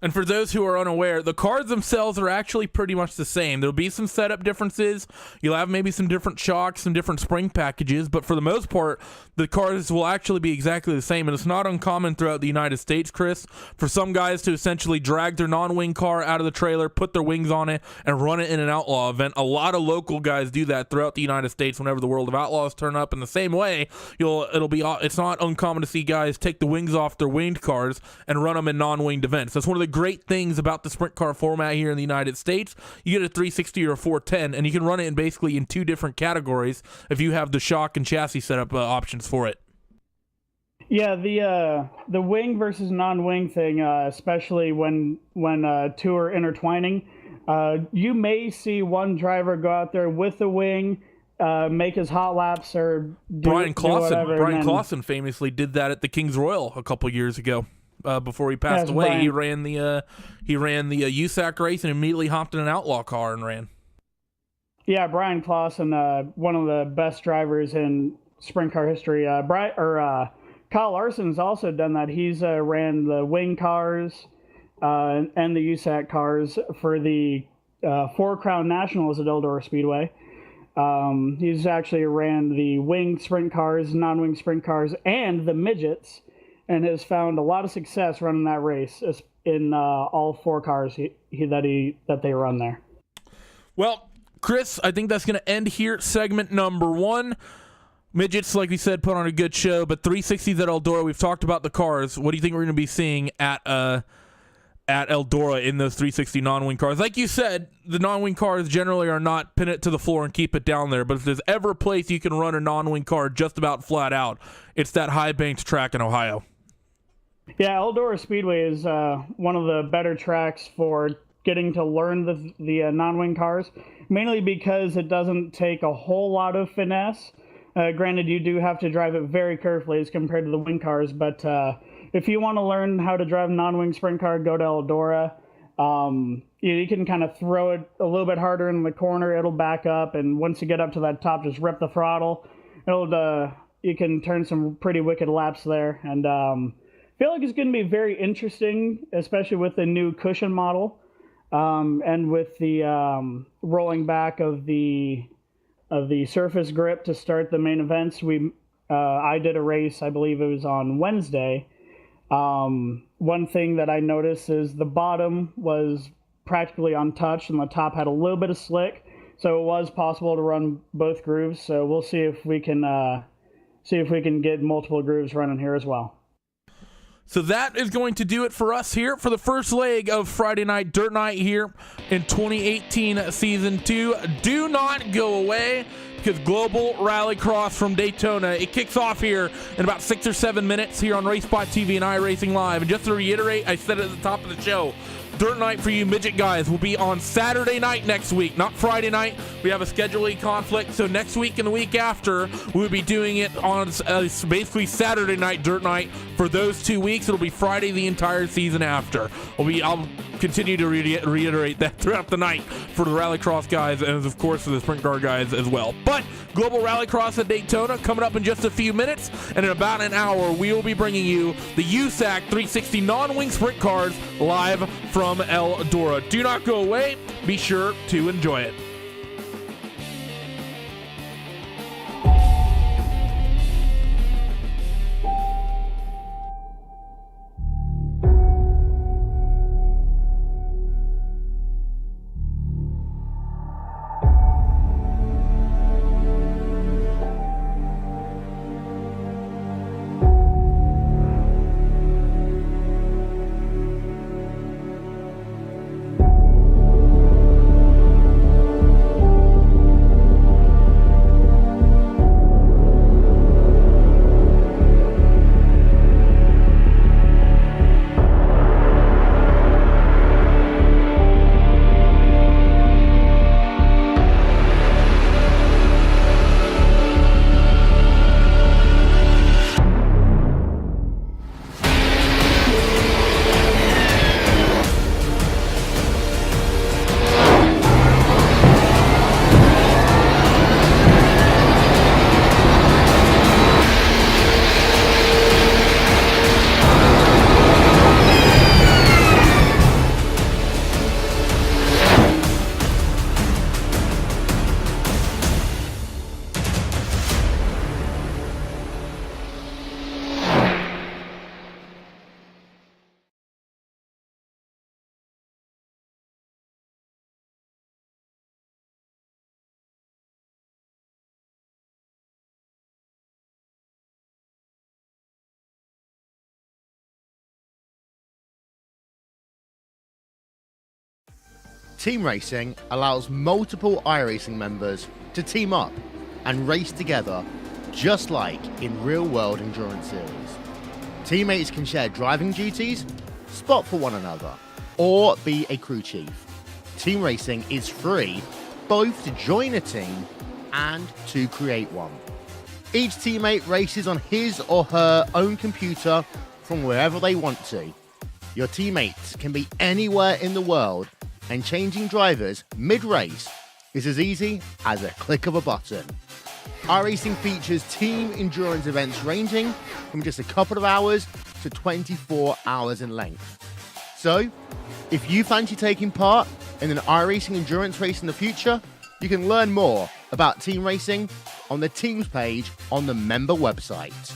And for those who are unaware, the cars themselves are actually pretty much the same. There'll be some setup differences. You'll have maybe some different shocks, some different spring packages, but for the most part, the cars will actually be exactly the same. And it's not uncommon throughout the United States, Chris, for some guys to essentially drag their non-wing car out of the trailer, put their wings on it, and run it in an outlaw event. A lot of local guys do that throughout the United States whenever the World of Outlaws turn up. In the same way, it's not uncommon to see guys take the wings off their winged cars and run them in non-winged events. That's one of the great things about the sprint car format here in the United States. You get a 360 or a 410, and you can run it in 2 different categories if you have the shock and chassis setup options for it. Yeah, the wing versus non-wing thing, especially when two are intertwining, you may see one driver go out there with the wing, make his hot laps, or Brian Clausen famously did that at the King's Royal a couple years ago. Before he passed away, Brian. he ran the USAC race and immediately hopped in an outlaw car and ran. Yeah, Brian Clausen, one of the best drivers in sprint car history. Kyle Larson's also done that. He's ran the wing cars and the USAC cars for the Four Crown Nationals at Eldora Speedway. He's actually ran the wing sprint cars, non-wing sprint cars, and the midgets, and has found a lot of success running that race in all 4 cars that they run there. Well, Chris, I think that's going to end here. Segment number 1. Midgets, like we said, put on a good show, but 360s at Eldora, we've talked about the cars. What do you think we're going to be seeing at Eldora in those 360 non-wing cars? Like you said, the non-wing cars generally are not pin it to the floor and keep it down there, but if there's ever a place you can run a non-wing car just about flat out, it's that high banked track in Ohio. Yeah, Eldora Speedway is one of the better tracks for getting to learn the non-wing cars, mainly because it doesn't take a whole lot of finesse. Granted, you do have to drive it very carefully as compared to the wing cars, but if you want to learn how to drive a non-wing sprint car, go to Eldora. You can kind of throw it a little bit harder in the corner, it'll back up, and once you get up to that top, just rip the throttle. You can turn some pretty wicked laps there, and I feel like it's going to be very interesting, especially with the new cushion model, and with the rolling back of the surface grip to start the main events. I did a race, I believe it was on Wednesday. One thing that I noticed is the bottom was practically untouched and the top had a little bit of slick, so it was possible to run both grooves. So we'll see if we can get multiple grooves running here as well. So that is going to do it for us here for the first leg of Friday Night Dirt Night here in 2018 Season 2. Do not go away, because Global Rallycross from Daytona, it kicks off here in about 6 or 7 minutes here on RaceSpot TV and iRacingLive. And just to reiterate, I said it at the top of the show, Dirt Night for you midget guys will be on Saturday night next week, not Friday night. We have a scheduling conflict, so next week and the week after, we'll be doing it on basically Saturday night Dirt Night for those 2 weeks. It'll be Friday the entire season after. I'll continue to reiterate that throughout the night for the Rallycross guys and, of course, for the sprint car guys as well. But Global Rallycross at Daytona coming up in just a few minutes, and in about an hour, we will be bringing you the USAC 360 non-wing sprint cars live from Eldora. Do not go away. Be sure to enjoy it. Team racing allows multiple iRacing members to team up and race together just like in real-world endurance series. Teammates can share driving duties, spot for one another, or be a crew chief. Team racing is free both to join a team and to create one. Each teammate races on his or her own computer from wherever they want to. Your teammates can be anywhere in the world, and changing drivers mid-race is as easy as a click of a button. iRacing features team endurance events ranging from just a couple of hours to 24 hours in length. So, if you fancy taking part in an iRacing endurance race in the future, you can learn more about team racing on the teams page on the member website.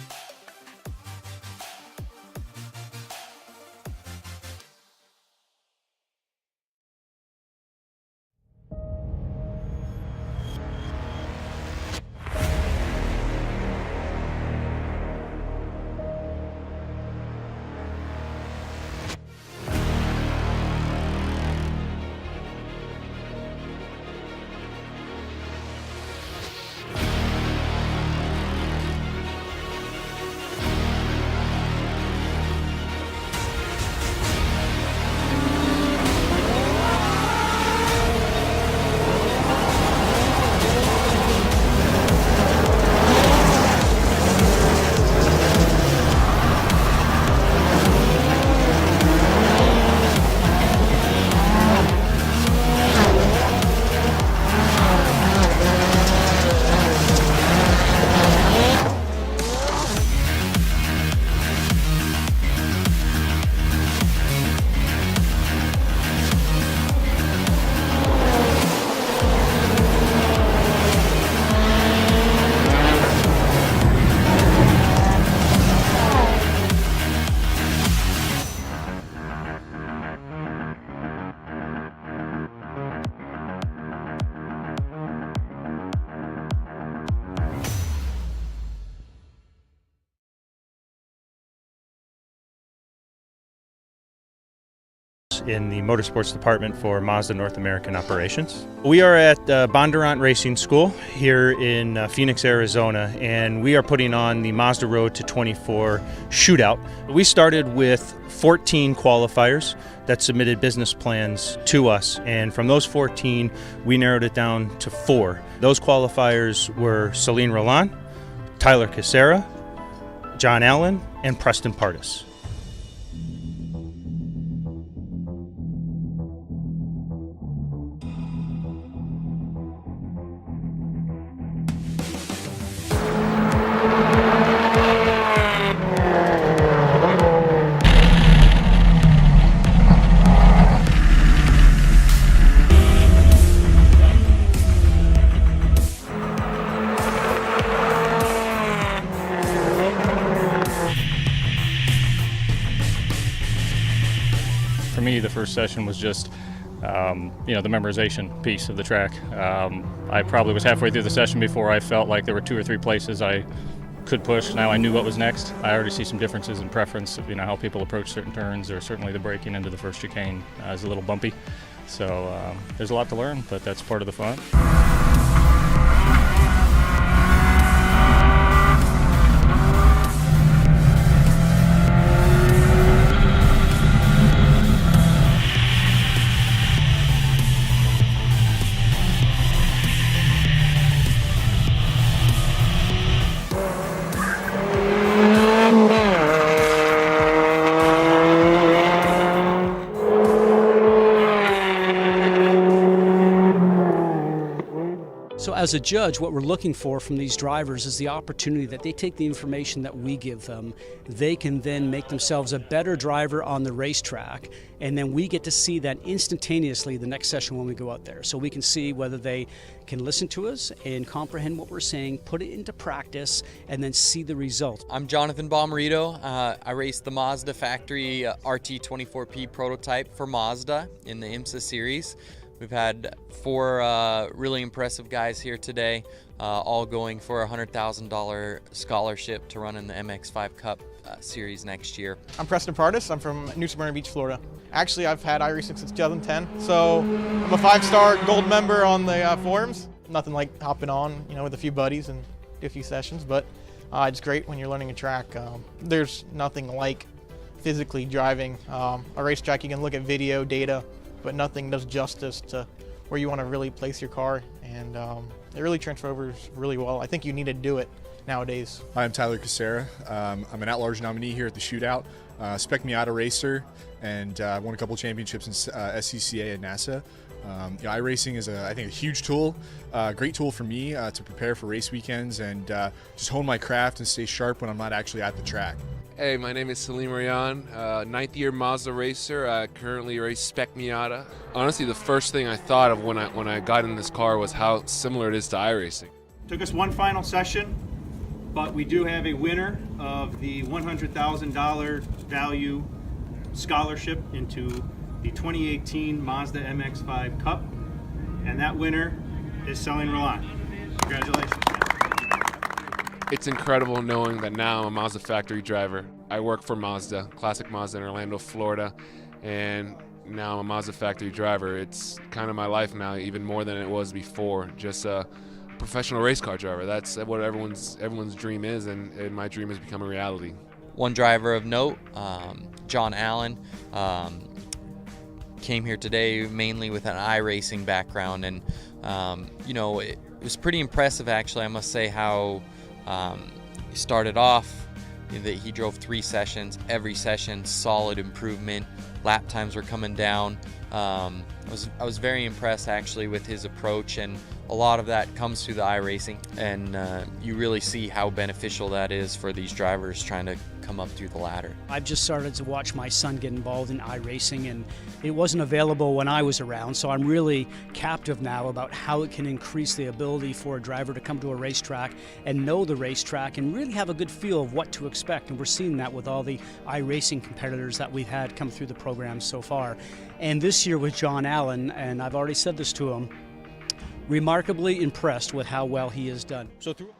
In the motorsports department for Mazda North American operations. We are at Bondurant Racing School here in Phoenix, Arizona, and we are putting on the Mazda Road to 24 shootout. We started with 14 qualifiers that submitted business plans to us, and from those 14 we narrowed it down to 4. Those qualifiers were Celine Roland, Tyler Casera, John Allen, and Preston Pardis. For me, the first session was just, the memorization piece of the track. I probably was halfway through the session before I felt like there were 2 or 3 places I could push. Now I knew what was next. I already see some differences in preference of, how people approach certain turns, or certainly the braking into the first chicane is a little bumpy. So there's a lot to learn, but that's part of the fun. So as a judge, what we're looking for from these drivers is the opportunity that they take the information that we give them. They can then make themselves a better driver on the racetrack, and then we get to see that instantaneously the next session when we go out there. So we can see whether they can listen to us and comprehend what we're saying, put it into practice, and then see the result. I'm Jonathan Bomarito. I race the Mazda factory RT24P prototype for Mazda in the IMSA series. We've had 4 really impressive guys here today, all going for a $100,000 scholarship to run in the MX5 Cup series next year. I'm Preston Pardis. I'm from New Smyrna Beach, Florida. Actually, I've had iRacing since 2010, so I'm a 5-star gold member on the forums. Nothing like hopping on, with a few buddies and do a few sessions, but it's great when you're learning a track. There's nothing like physically driving a racetrack. You can look at video data, but nothing does justice to where you want to really place your car, and it really transfers really well. I think you need to do it nowadays. Hi, I'm Tyler Casera. I'm an at-large nominee here at the shootout, Spec Miata racer, and won a couple championships in SCCA and NASA. iRacing is, I think, a huge tool, great tool for me to prepare for race weekends and just hone my craft and stay sharp when I'm not actually at the track. Hey, my name is Salim Rayan, 9th year Mazda racer. I currently race Spec Miata. Honestly, the first thing I thought of when I got in this car was how similar it is to iRacing. Took us one final session, but we do have a winner of the $100,000 value scholarship into the 2018 Mazda MX-5 Cup, and that winner is Salim Rayan. Congratulations. It's incredible knowing that now I'm a Mazda factory driver. I work for Mazda, Classic Mazda in Orlando, Florida, and now I'm a Mazda factory driver. It's kind of my life now, even more than it was before. Just a professional race car driver. That's what everyone's dream is, and my dream has become a reality. One driver of note, John Allen, came here today mainly with an iRacing background, and it was pretty impressive, actually, I must say, how he started off. That he drove 3 sessions, every session solid improvement, lap times were coming down. I was very impressed, actually, with his approach, and a lot of that comes through the iRacing, and you really see how beneficial that is for these drivers trying to come up through the ladder. I've just started to watch my son get involved in iRacing, and it wasn't available when I was around, so I'm really captive now about how it can increase the ability for a driver to come to a racetrack and know the racetrack and really have a good feel of what to expect, and we're seeing that with all the iRacing competitors that we've had come through the program so far. And this year with John Allen, and I've already said this to him, remarkably impressed with how well he has done. So through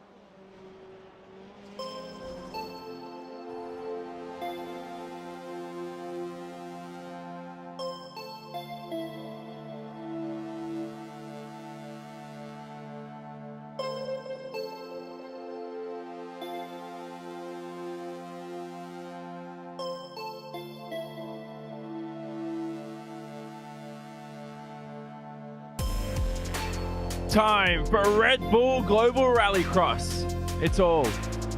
time for Red Bull Global Rallycross. It's all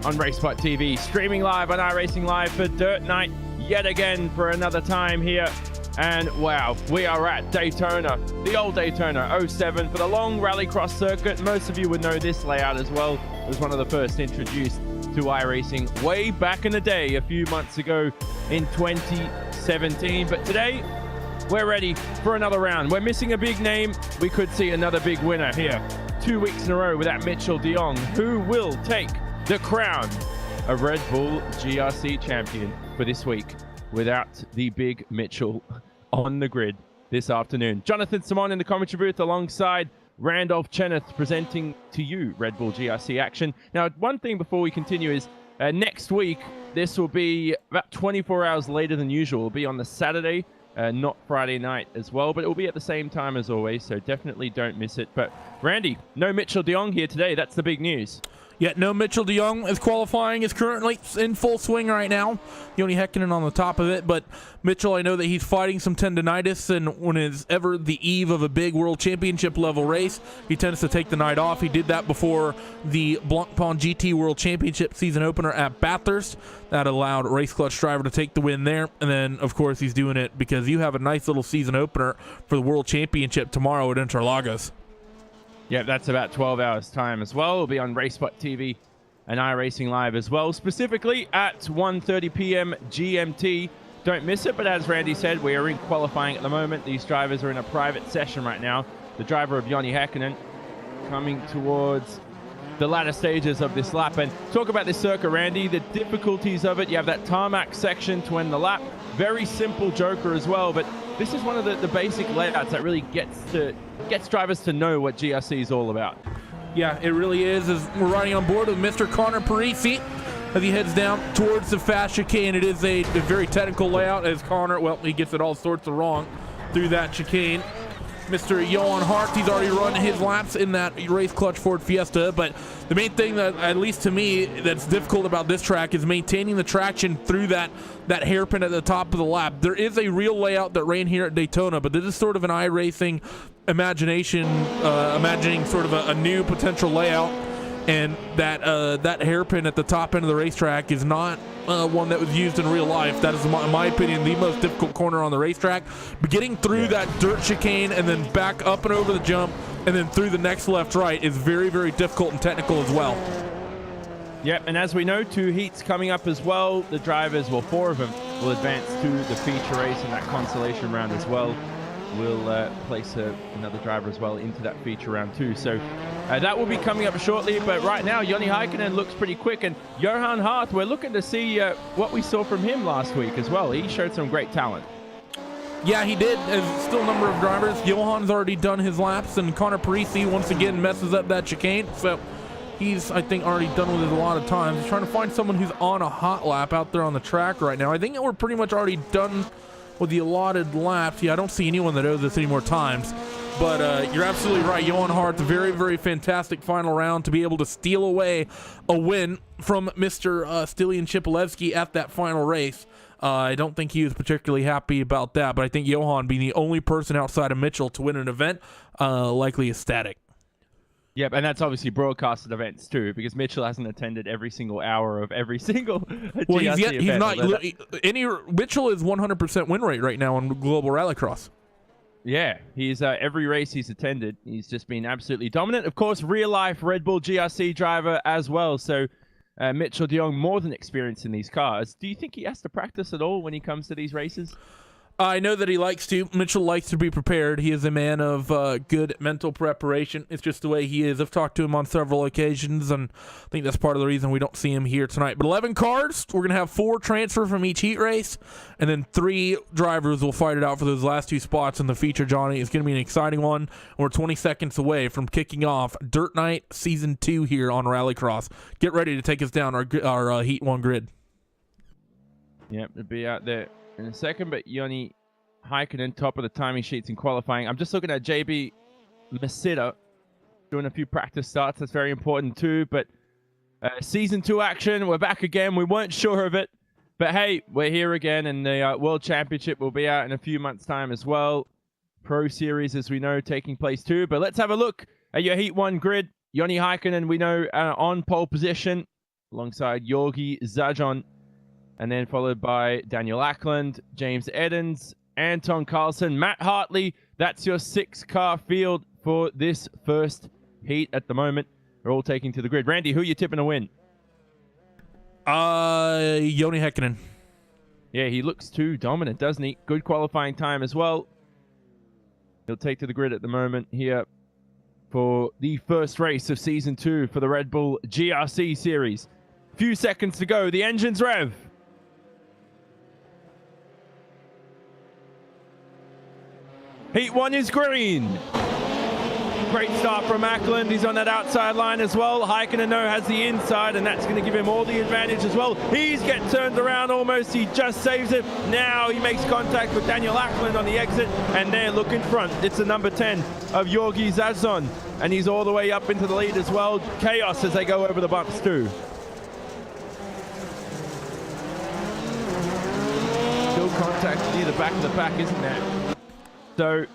on RaceSpot TV, streaming live on iRacingLive for Dirt Night yet again for another time here. And wow, we are at Daytona, the old Daytona 07 for the long Rallycross circuit. Most of you would know this layout as well. It was one of the first introduced to iRacing way back in the day, a few months ago in 2017. But today, we're ready for another round. We're missing a big name. We could see another big winner here. 2 weeks in a row without Mitchell de Jong, who will take the crown of Red Bull GRC champion for this week without the big Mitchell on the grid this afternoon. Jonathan Simon in the commentary booth alongside Randolph Chenowth presenting to you Red Bull GRC action. Now, one thing before we continue is next week, this will be about 24 hours later than usual. It'll be on the Saturday, not Friday night as well, but it will be at the same time as always, so definitely don't miss it. But Randy, no Mitchell de Jong here today. That's the big news. Yeah, no Mitchell de Jong. His qualifying is currently in full swing right now. Yoni Häkkinen on the top of it, but Mitchell, I know that he's fighting some tendonitis, and when it's ever the eve of a big world championship level race, he tends to take the night off. He did that before the Blancpain GT World Championship season opener at Bathurst. That allowed Race Clutch driver to take the win there, and then, of course, he's doing it because you have a nice little season opener for the World Championship tomorrow at Interlagos. Yeah, that's about 12 hours time as well. It'll be on Racespot TV and iRacingLive as well, specifically at 1:30 p.m. GMT. Don't miss it, but as Randy said, we are in qualifying at the moment. These drivers are in a private session right now. The driver of Joni Häkkinen coming towards the latter stages of this lap. And talk about this circuit, Randy, the difficulties of it. You have that tarmac section to end the lap. Very simple joker as well, but this is one of the basic layouts that really gets drivers to know what GRC is all about. Yeah, it really is. As we're riding on board with Mr. Connor Parisi as he heads down towards the fast chicane. It is a very technical layout as Connor, well, he gets it all sorts of wrong through that chicane. Mr. Johan Hart, he's already run his laps in that race clutch Ford Fiesta, but the main thing that, at least to me, that's difficult about this track is maintaining the traction through that hairpin at the top of the lap. There is a real layout that ran here at Daytona, but this is sort of an iRacing imagining sort of a new potential layout, and that hairpin at the top end of the racetrack is not one that was used in real life. That is, in my opinion, the most difficult corner on the racetrack. But getting through that dirt chicane and then back up and over the jump and then through the next left-right is very, very difficult and technical as well. Yep, and as we know, 2 heats coming up as well. The drivers, well, 4 of them will advance to the feature race in that consolation round as well. We'll place another driver as well into that feature round too. So that will be coming up shortly, but right now Joni Heikkinen looks pretty quick, and Johan Hart, we're looking to see what we saw from him last week as well. He showed some great talent. Yeah, he did. There's still a number of drivers. Johan's already done his laps, and Connor Parisi once again messes up that chicane. So he's, I think, already done with it a lot of times. He's trying to find someone who's on a hot lap out there on the track right now. I think that we're pretty much already done with the allotted laps. Yeah, I don't see anyone that owes us any more times. But you're absolutely right. Johan Hart's very, very fantastic final round to be able to steal away a win from Mr. Stilian Chipolewski at that final race. I don't think he was particularly happy about that, but I think Johan being the only person outside of Mitchell to win an event likely ecstatic. Yep, and that's obviously broadcasted events too, because Mitchell hasn't attended every single hour of every single well, GRC he's event. not. Mitchell is 100% win rate right now on Global Rallycross. Yeah, he's every race he's attended, he's just been absolutely dominant. Of course, real life Red Bull GRC driver as well. So Mitchell de Jong more than experienced in these cars. Do you think he has to practice at all when he comes to these races? I know that he likes to. Mitchell likes to be prepared. He is a man of good mental preparation. It's just the way he is. I've talked to him on several occasions, and I think that's part of the reason we don't see him here tonight. But 11 cars. We're going to have 4 transfer from each heat race, and then 3 drivers will fight it out for those last 2 spots in the feature, Johnny. It's going to be an exciting one. And we're 20 seconds away from kicking off Dirt Night Season 2 here on Rallycross. Get ready to take us down our Heat 1 grid. Yep, it'll be out there in a second, but Joni Heikkinen, top of the timing sheets in qualifying. I'm just looking at JB Masita doing a few practice starts. That's very important too. But Season 2 action, we're back again. We weren't sure of it, but hey, we're here again, and the World Championship will be out in a few months' time as well. Pro Series, as we know, taking place too. But let's have a look at your Heat 1 grid. Joni Heikkinen, we know, on pole position alongside Georgi Zajon, and then followed by Daniel Ackland, James Edens, Anton Carlson, Matt Hartley. That's your 6-car field for this first heat at the moment. They're all taking to the grid. Randy, who are you tipping to win? Joni Heikkinen. Yeah, he looks too dominant, doesn't he? Good qualifying time as well. He'll take to the grid at the moment here for the first race of Season 2 for the Red Bull GRC Series. Few seconds to go. The engines rev. Heat 1 is green. Great start from Ackland. He's on that outside line as well. Heikkinen has the inside, and that's going to give him all the advantage as well. He's getting turned around almost. He just saves it. Now he makes contact with Daniel Ackland on the exit, and there, look in front. It's the number 10 of Georgi Zajon, and he's all the way up into the lead as well. Chaos as they go over the bumps too. Still contact near the back of the pack, isn't there? So,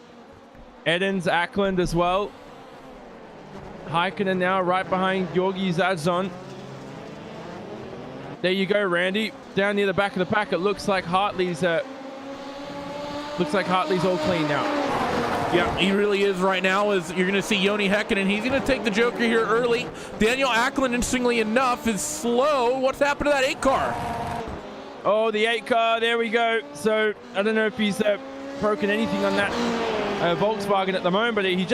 Edens, Ackland as well. Heikkinen now right behind Georgi Zajon. There you go, Randy. Down near the back of the pack, it looks like Hartley's all clean now. Yeah, he really is right now. As you're going to see Joni Heikkinen, he's going to take the Joker here early. Daniel Ackland, interestingly enough, is slow. What's happened to that 8-car? Oh, the 8-car, there we go. So, I don't know if he's broken anything on that Volkswagen at the moment, but you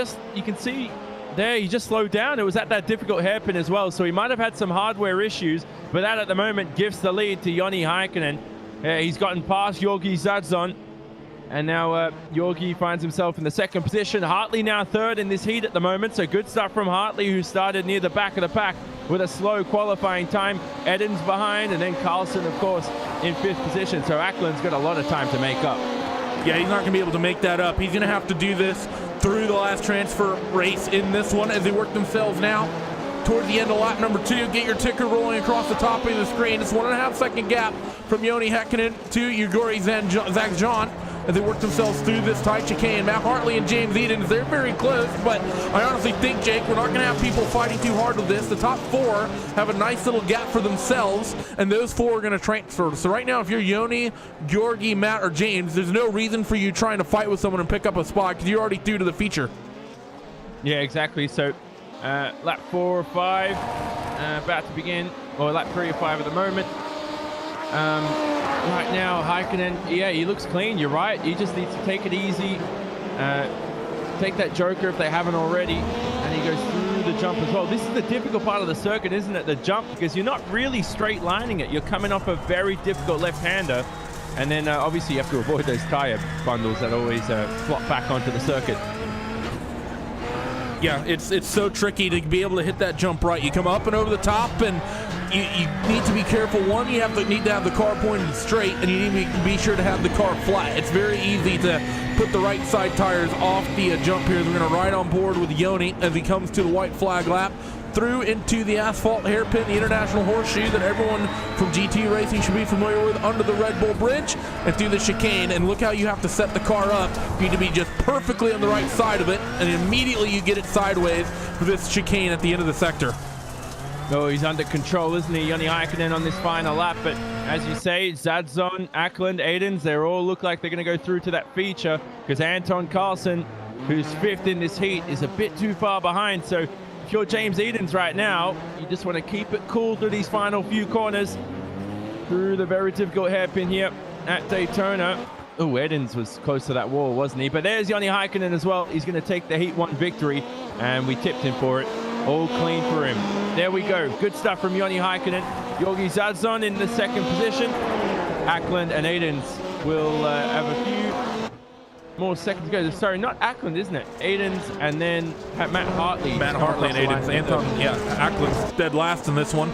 can see there, he just slowed down. It was at that difficult hairpin as well, so he might have had some hardware issues, but that at the moment gives the lead to Joni Heikkinen. He's gotten past Georgi Zajon, And now Yorgi finds himself in the second position. Hartley now third in this heat at the moment. So good stuff from Hartley, who started near the back of the pack with a slow qualifying time. Edens behind, and then Carlson, of course, in fifth position. So Ackland's got a lot of time to make up. Yeah, he's not going to be able to make that up. He's going to have to do this through the last transfer race in this one as they work themselves now toward the end of lap number 2. Get your ticker rolling across the top of the screen. It's 1.5 second gap from Joni Häkkinen to Yegori Zach John as they work themselves through this tight chicane. Matt Hartley and James Edens, they're very close, but I honestly think, Jake, we're not going to have people fighting too hard with this. The top 4 have a nice little gap for themselves, and those 4 are going to transfer. So right now, if you're Joni, Georgi, Matt, or James, there's no reason for you trying to fight with someone and pick up a spot because you're already through to the feature. Yeah, exactly. So lap 4 or 5 about to begin, or lap 3 or 5 at the moment. Right now, Häkkinen, yeah, he looks clean. You're right. He just needs to take it easy. Take that joker if they haven't already. And he goes through the jump as well. This is the difficult part of the circuit, isn't it? The jump, because you're not really straight lining it. You're coming off a very difficult left-hander. And then obviously you have to avoid those tire bundles that always flop back onto the circuit. Yeah, it's so tricky to be able to hit that jump right. You come up and over the top, and you need to be careful. One, you need to have the car pointed straight, and you need to be sure to have the car flat. It's very easy to put the right side tires off the jump here. We're going to ride on board with Joni as he comes to the white flag lap through into the asphalt hairpin, the international horseshoe that everyone from GT Racing should be familiar with, under the Red Bull Bridge and through the chicane. And look how you have to set the car up. You need to be just perfectly on the right side of it, and immediately you get it sideways for this chicane at the end of the sector. Oh, he's under control, isn't he? Joni Häkkinen on this final lap. But as you say, Zadzon, Ackland, Edens, they all look like they're going to go through to that feature, because Anton Carlson, who's 5th in this heat, is a bit too far behind. So if you're James Edens right now, you just want to keep it cool through these final few corners, through the very difficult hairpin here at Daytona. Oh, Edens was close to that wall, wasn't he? But there's Joni Häkkinen as well. He's going to take the Heat 1 victory, and we tipped him for it. All clean for him. There we go. Good stuff from Joni Häkkinen. Yorgi Zadzon in the second position. Ackland and Edens will have a few more seconds to go. Sorry, not Ackland, isn't it? Edens and then Matt Hartley. Matt Hartley and Edens. Anton, yeah, Ackland's dead last in this one.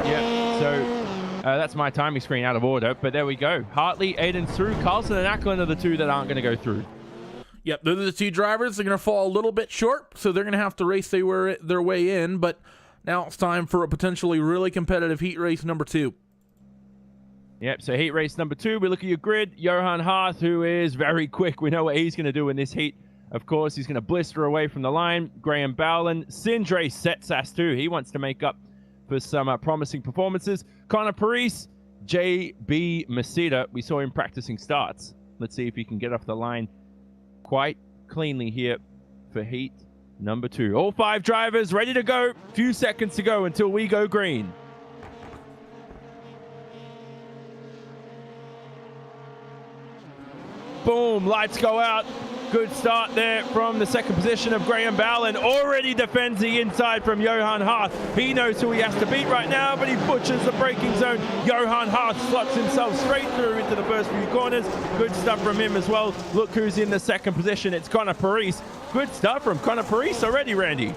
Yeah, so that's my timing screen out of order, but there we go. Hartley, Edens through. Carlson and Ackland are the 2 that aren't going to go through. Yep, those are the 2 drivers. They're going to fall a little bit short, so they're going to have to race their way in. But now it's time for a potentially really competitive heat race number 2. Yep, so heat race number 2, we look at your grid. Johan Harth, who is very quick. We know what he's going to do in this heat. Of course, he's going to blister away from the line. Graham Bowland, Sindre Setsas too. He wants to make up for some promising performances. Connor Parise, J.B. Masita. We saw him practicing starts. Let's see if he can get off the line quite cleanly here for heat number 2. All 5 drivers ready to go. Few seconds to go until we go green. Boom, lights go out. Good start there from the second position of Graham Bowland. Already defends the inside from Johan Harth. He knows who he has to beat right now, but he butchers the braking zone. Johan Harth slots himself straight through into the first few corners. Good stuff from him as well. Look who's in the second position. It's Connor Parise. Good stuff from Connor Parise already, Randy.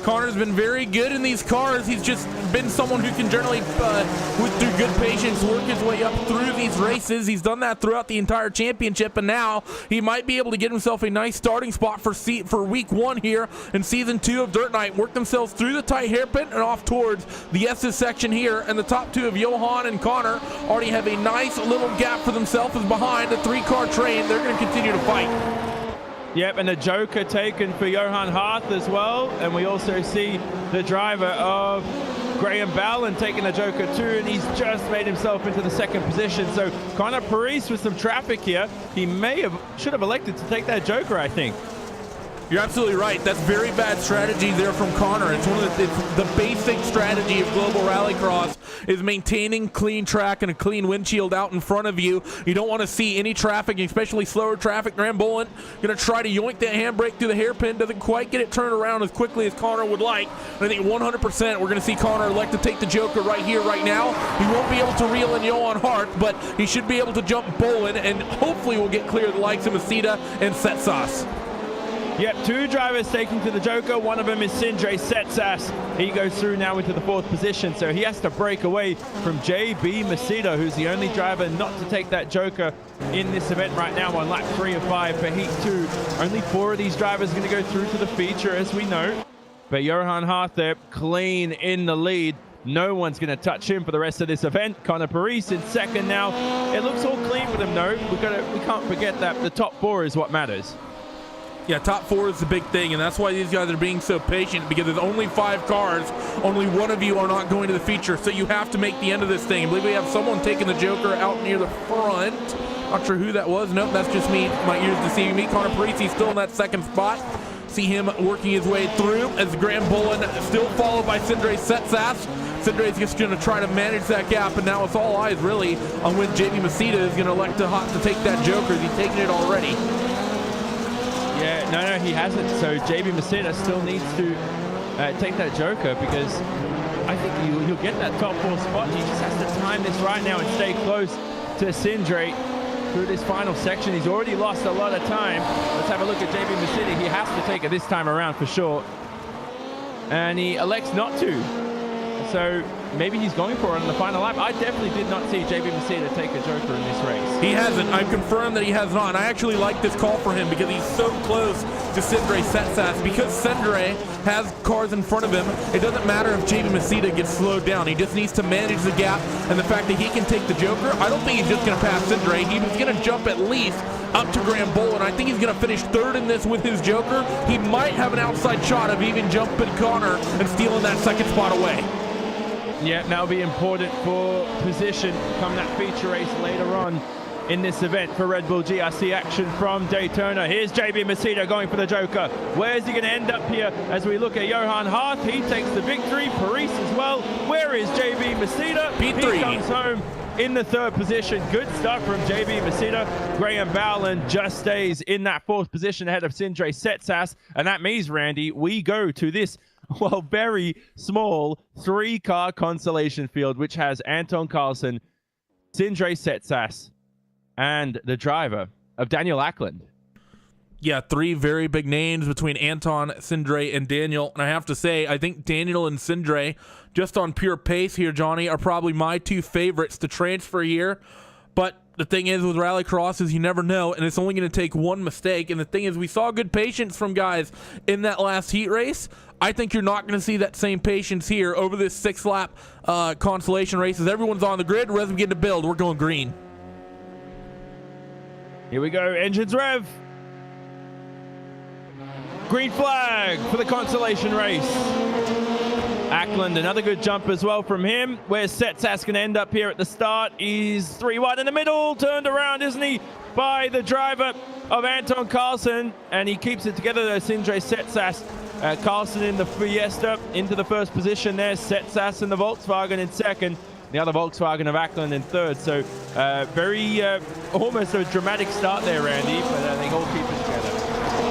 Connor's been very good in these cars. He's just been someone who can generally, through good patience, work his way up through these races. He's done that throughout the entire championship, and now he might be able to get himself a nice starting spot for week 1 here in season 2 of Dirt Night. Work themselves through the tight hairpin and off towards the S's section here, and the top 2 of Johan and Connor already have a nice little gap for themselves as behind the 3-car train. They're going to continue to fight. Yep, and the joker taken for Johan Harth as well. And we also see the driver of Graham Bowland taking the joker too, and he's just made himself into the second position. So Connor Parise with some traffic here. He should have elected to take that joker, I think. You're absolutely right. That's very bad strategy there from Connor. It's the basic strategy of global rallycross is maintaining clean track and a clean windshield out in front of you. You don't want to see any traffic, especially slower traffic. Rambolin going to try to yoink that handbrake through the hairpin. Doesn't quite get it turned around as quickly as Connor would like. And I think 100% we're going to see Connor elect to take the Joker right here, right now. He won't be able to reel in Johan Hart, but he should be able to jump Bolin, and hopefully we'll get clear of the likes of Masita and Setsas. Yep, 2 drivers taking to the Joker. One of them is Sindre Setsas. He goes through now into the 4th position, so he has to break away from JB Masita, who's the only driver not to take that Joker in this event right now on lap 3 of 5 for Heat 2. Only 4 of these drivers are going to go through to the feature, as we know. But Johan Hart there, clean in the lead. No one's going to touch him for the rest of this event. Connor Paris in second now. It looks all clean with him, though. We can't forget that the top 4 is what matters. Yeah, top 4 is the big thing, and that's why these guys are being so patient, because there's only 5 cars. Only one of you are not going to the feature, so you have to make the end of this thing. I believe we have someone taking the Joker out near the front. Not sure who that was. Nope, that's just me. My ears deceiving me. Connor Parisi still in that 2nd spot. See him working his way through as Graham Bolin still followed by Sindre Setsas. Sindre's just going to try to manage that gap, and now it's all eyes really on when JB Masita is going to elect to take that Joker. He's taken it already. Yeah, no, he hasn't. So JB Masita still needs to take that Joker, because I think he'll get that top 4 spot. He just has to time this right now and stay close to Sindre through this final section. He's already lost a lot of time. Let's have a look at JB Masita. He has to take it this time around for sure. And he elects not to. So maybe he's going for it on the final lap. I definitely did not see JB Masita take a Joker in this race. He hasn't. I've confirmed that he has not. I actually like this call for him because he's so close to Sindre Setsas. Because Sindre has cars in front of him, it doesn't matter if JB Masita gets slowed down. He just needs to manage the gap, and the fact that he can take the Joker, I don't think he's just going to pass Sindre. He's going to jump at least up to Graham Bolin. I think he's going to finish 3rd in this with his Joker. He might have an outside shot of even jumping Connor and stealing that 2nd spot away. Yeah, that'll be important for position come that feature race later on in this event for Red Bull GRC action from Daytona. Here's JB Masita going for the Joker. Where's he going to end up here as we look at Johan Hart? He takes the victory. Paris as well. Where is JB Masita? P3. He comes home in the 3rd position. Good stuff from JB Masita. Graham Bowland just stays in that 4th position ahead of Sindre Setsas. And that means, Randy, we go to this very small 3-car consolation field, which has Anton Carlson, Sindre Setsas, and the driver of Daniel Ackland. Yeah, 3 very big names between Anton, Sindre, and Daniel. And I have to say, I think Daniel and Sindre, just on pure pace here, Johnny, are probably my 2 favorites to transfer here. But the thing is with Rallycross is you never know, and it's only going to take 1 mistake. And the thing is, we saw good patience from guys in that last heat race. I think you're not going to see that same patience here over this 6-lap consolation race. As everyone's on the grid, we're begin to build. We're going green. Here we go. Engines rev. Green flag for the consolation race. Ackland, another good jump as well from him. Where's Setsas going to end up here at the start? He's 3 wide in the middle. Turned around, isn't he, by the driver of Anton Carlson. And he keeps it together there, Sindre Setsas. Carlson in the Fiesta into the 1st position there. Setsas in the Volkswagen in 2nd. The other Volkswagen of Ackland in 3rd. So very almost a dramatic start there, Randy. But they all keep it together.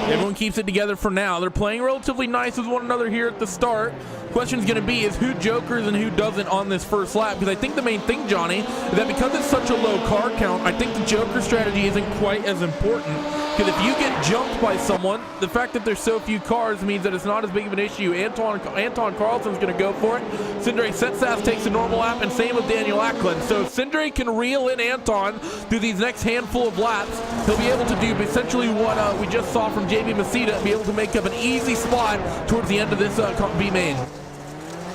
Everyone keeps it together for now. They're playing relatively nice with one another here at the start. Question's going to be is who jokers and who doesn't on this 1st lap, because I think the main thing, Johnny, is that because it's such a low car count, I think the joker strategy isn't quite as important, because if you get jumped by someone, the fact that there's so few cars means that it's not as big of an issue. Anton Carlson's going to go for it. Sindre Setsas takes a normal lap, and same with Daniel Ackland. So if Sindre can reel in Anton through these next handful of laps, he'll be able to do essentially what we just saw from JB Masita, be able to make up an easy spot towards the end of this B main.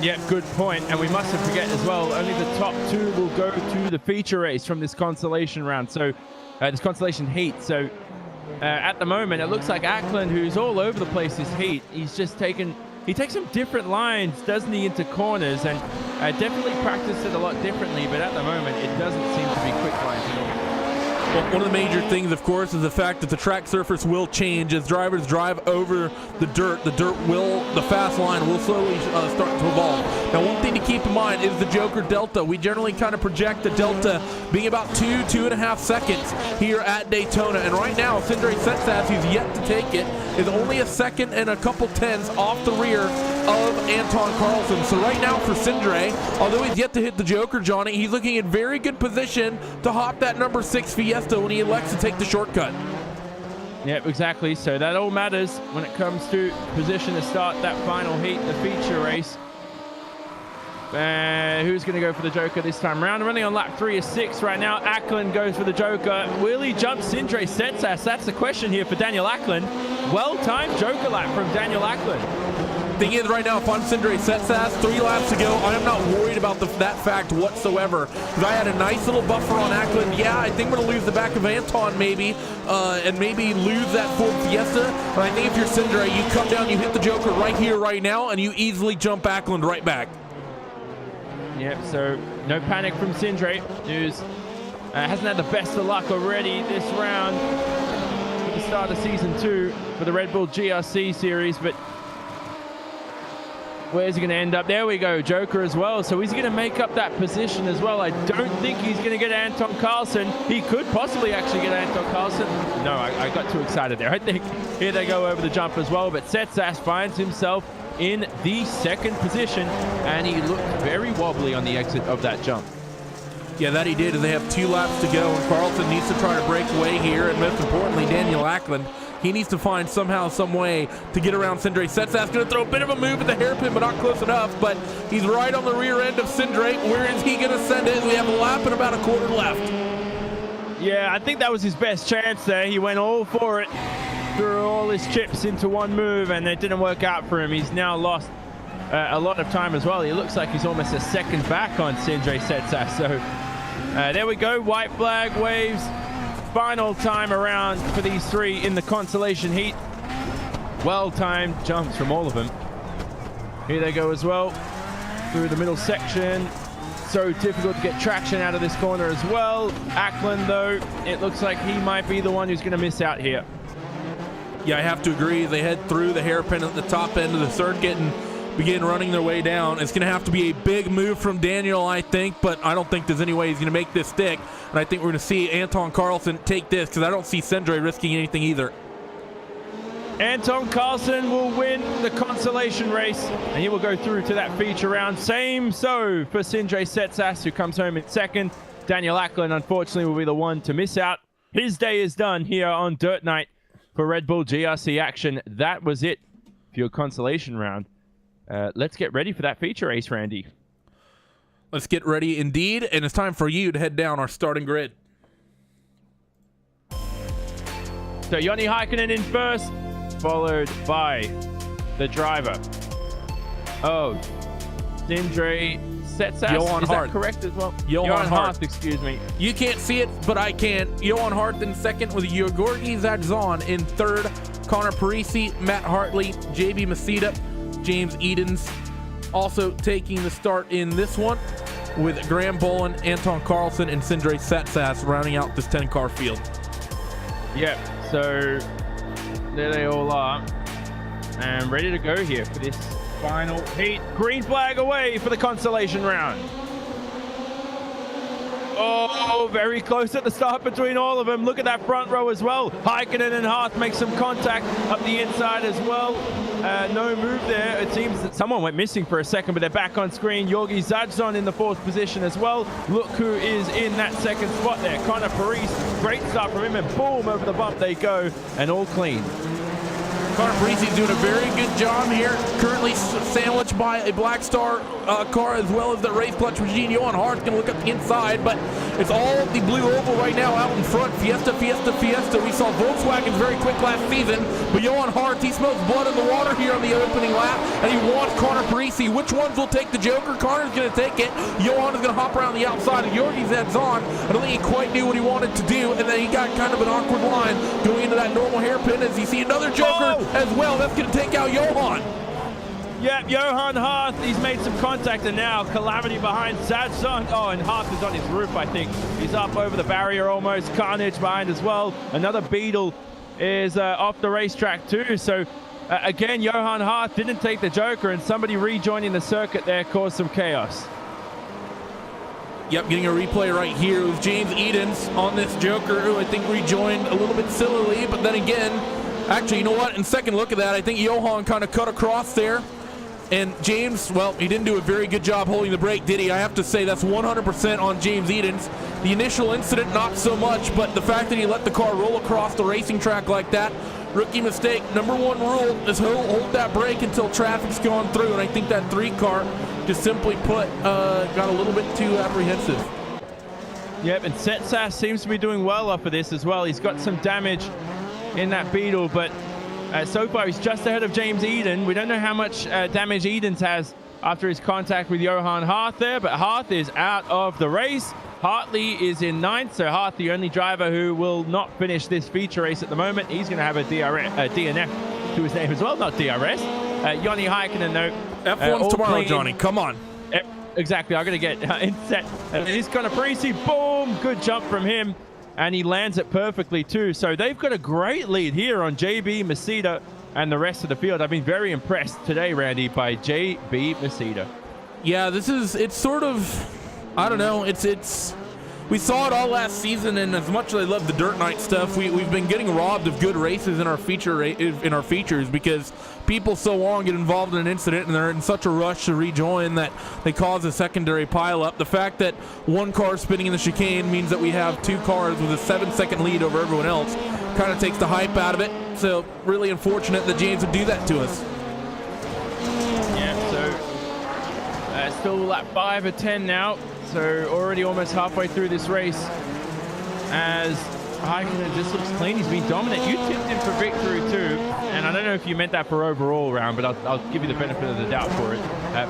Yeah, good point. And we mustn't forget as well, only the top 2 will go to the feature race from this consolation round. So this consolation heat. So at the moment, it looks like Ackland, who's all over the place this heat, he takes some different lines, doesn't he, into corners, and definitely practiced it a lot differently, but at the moment, it doesn't seem to be quick lines at all. Well, one of the major things, of course, is the fact that the track surface will change as drivers drive over the dirt. The fast line will slowly start to evolve. Now, one thing to keep in mind is the Joker Delta. We generally kind of project the Delta being about 2.5 seconds here at Daytona. And right now, Sindre Setsas, who's yet to take it, is only a second and a couple tenths off the rear of Anton Carlson. So right now for Sindre, although he's yet to hit the Joker, Johnny, he's looking in very good position to hop that number 6 Fiesta when he elects to take the shortcut. Yep, exactly. So that all matters when it comes to position to start that final heat, the feature race. Who's going to go for the Joker this time around? Running on lap 3 of 6 right now. Ackland goes for the Joker. Will he jump Sindre Setsas? That's the question here for Daniel Ackland. Well-timed Joker lap from Daniel Ackland. Thing is, right now, if I'm Sindre Setsas, 3 laps to go, I am not worried about that fact whatsoever. Because I had a nice little buffer on Ackland. Yeah, I think I'm going to lose the back of Anton maybe, and maybe lose that Ford Fiesta. But I think if you're Sindre, you come down, you hit the Joker right here, right now, and you easily jump Ackland right back. Yep, so no panic from Sindre, who's hasn't had the best of luck already this round at the start of Season 2 for the Red Bull GRC series, but where's he going to end up? There we go, Joker as well. So he's going to make up that position as well. I don't think he's going to get Anton Carlson. He could possibly actually get Anton Carlson. No, I got too excited there. I think here they go over the jump as well, but Setsas finds himself in the second position, and he looked very wobbly on the exit of that jump. Yeah, that he did, and they have 2 laps to go, and Carlson needs to try to break away here, and most importantly, Daniel Ackland, he needs to find somehow, some way to get around Sindre Setsas. Going to throw a bit of a move at the hairpin, but not close enough, but he's right on the rear end of Sindre. Where is he going to send it? We have a lap and about a quarter left. Yeah, I think that was his best chance there. He went all for it, threw all his chips into one move, and it didn't work out for him. He's now lost a lot of time as well. He looks like he's almost a second back on Sindre Setsas. So there we go, white flag waves. Final time around for these 3 in the consolation heat. Well-timed jumps from all of them. Here they go as well, through the middle section. So difficult to get traction out of this corner as well. Ackland, though, it looks like he might be the one who's going to miss out here. Yeah, I have to agree. They head through the hairpin at the top end of the circuit and begin running their way down. It's going to have to be a big move from Daniel, I think, but I don't think there's any way he's going to make this stick. And I think we're going to see Anton Carlson take this, because I don't see Sindre risking anything either. Anton Carlson will win the consolation race, and he will go through to that feature round. Same so for Sindre Setsas, who comes home in second. Daniel Ackland, unfortunately, will be the one to miss out. His day is done here on Dirt Night for Red Bull GRC action. That was it for your consolation round. Let's get ready for that feature race, Randy. Let's get ready indeed, and it's time for you to head down our starting grid. So Joni Heikkinen in first, followed by the driver. Oh, Sindre Setsas. Johan Is Hart. that correct as well? Johan Hart, excuse me. You can't see it, but I can. Johan Hart in second, with Georgi Zadzon in third. Connor Parisi, Matt Hartley, JB Masita, James Edens also taking the start in this one, with Graham Bolin, Anton Carlson, and Sindre Setsas rounding out this 10-car field. Yep, so there they all are, and ready to go here for this final heat. Green flag away for the consolation round. Oh, very close at the start between all of them. Look at that front row as well. Heikkinen and Hart make some contact up the inside as well. No move there. It seems that someone went missing for a second, but they're back on screen. Georgi Zadzon in the 4th position as well. Look who is in that second spot there. Connor Paris. Great start from him, and boom, over the bump they go, and all clean. Connor Parisi is doing a very good job here. Currently sandwiched by a Black Star car, as well as the race clutch machine. Johan Hart's going to look up the inside, but it's all the blue oval right now out in front. Fiesta, Fiesta, Fiesta. We saw Volkswagen's very quick last season, but Johan Hart, he smells blood in the water here on the opening lap, and he wants Connor Parisi. Which ones will take the Joker? Connor's going to take it. Johan is going to hop around the outside, and Georgi Zadzon, I don't think he quite knew what he wanted to do, and then he got kind of an awkward line going into that normal hairpin as you see another Joker as well. That's going to take out Johan. Yep, Johan Hart, he's made some contact, and now calamity behind Zadzon. Oh, and Hart is on his roof, I think. He's up over the barrier almost. Carnage behind as well. Another Beetle is off the racetrack too. So again, Johan Hart didn't take the Joker, and somebody rejoining the circuit there caused some chaos. Yep, getting a replay right here with James Edens on this Joker, who I think rejoined a little bit sillily, but then again, actually, you know what? In second look at that, I think Johan kind of cut across there. And James, well, he didn't do a very good job holding the brake, did he? I have to say that's 100% on James Edens. The initial incident, not so much, but the fact that he let the car roll across the racing track like that, rookie mistake. Number one rule is hold that brake until traffic's gone through, and I think that 3 car just simply put got a little bit too apprehensive. Yep, and Setsas seems to be doing well off of this as well. He's got some damage in that Beetle, but so far he's just ahead of James Eden. We don't know how much damage Edens has after his contact with Johan Hart there, but Hart is out of the race. Hartley is in 9th, so Hart, the only driver who will not finish this feature race at the moment. He's going to have a DNF to his name as well, not DRS. Joni Heikkinen, though. F1's tomorrow, clean. Johnny, come on. Exactly, I'm going to get in set. And he's going to Parisi, boom, good jump from him. And he lands it perfectly too. So they've got a great lead here on JB, Masita, and the rest of the field. I've been very impressed today, Randy, by JB Masita. Yeah, it's sort of, I don't know, we saw it all last season, and as much as I love the Dirt Night stuff, we've been getting robbed of good races in our features because people so long get involved in an incident and they're in such a rush to rejoin that they cause a secondary pileup. The fact that 1 car spinning in the chicane means that we have 2 cars with a 7-second lead over everyone else. Kind of takes the hype out of it. So really unfortunate that James would do that to us. Yeah, so still lap 5 of 10 now. So already almost halfway through this race as Heikkinen just looks clean. He's been dominant. You tipped him for victory too, and I don't know if you meant that for overall round, but I'll give you the benefit of the doubt for it.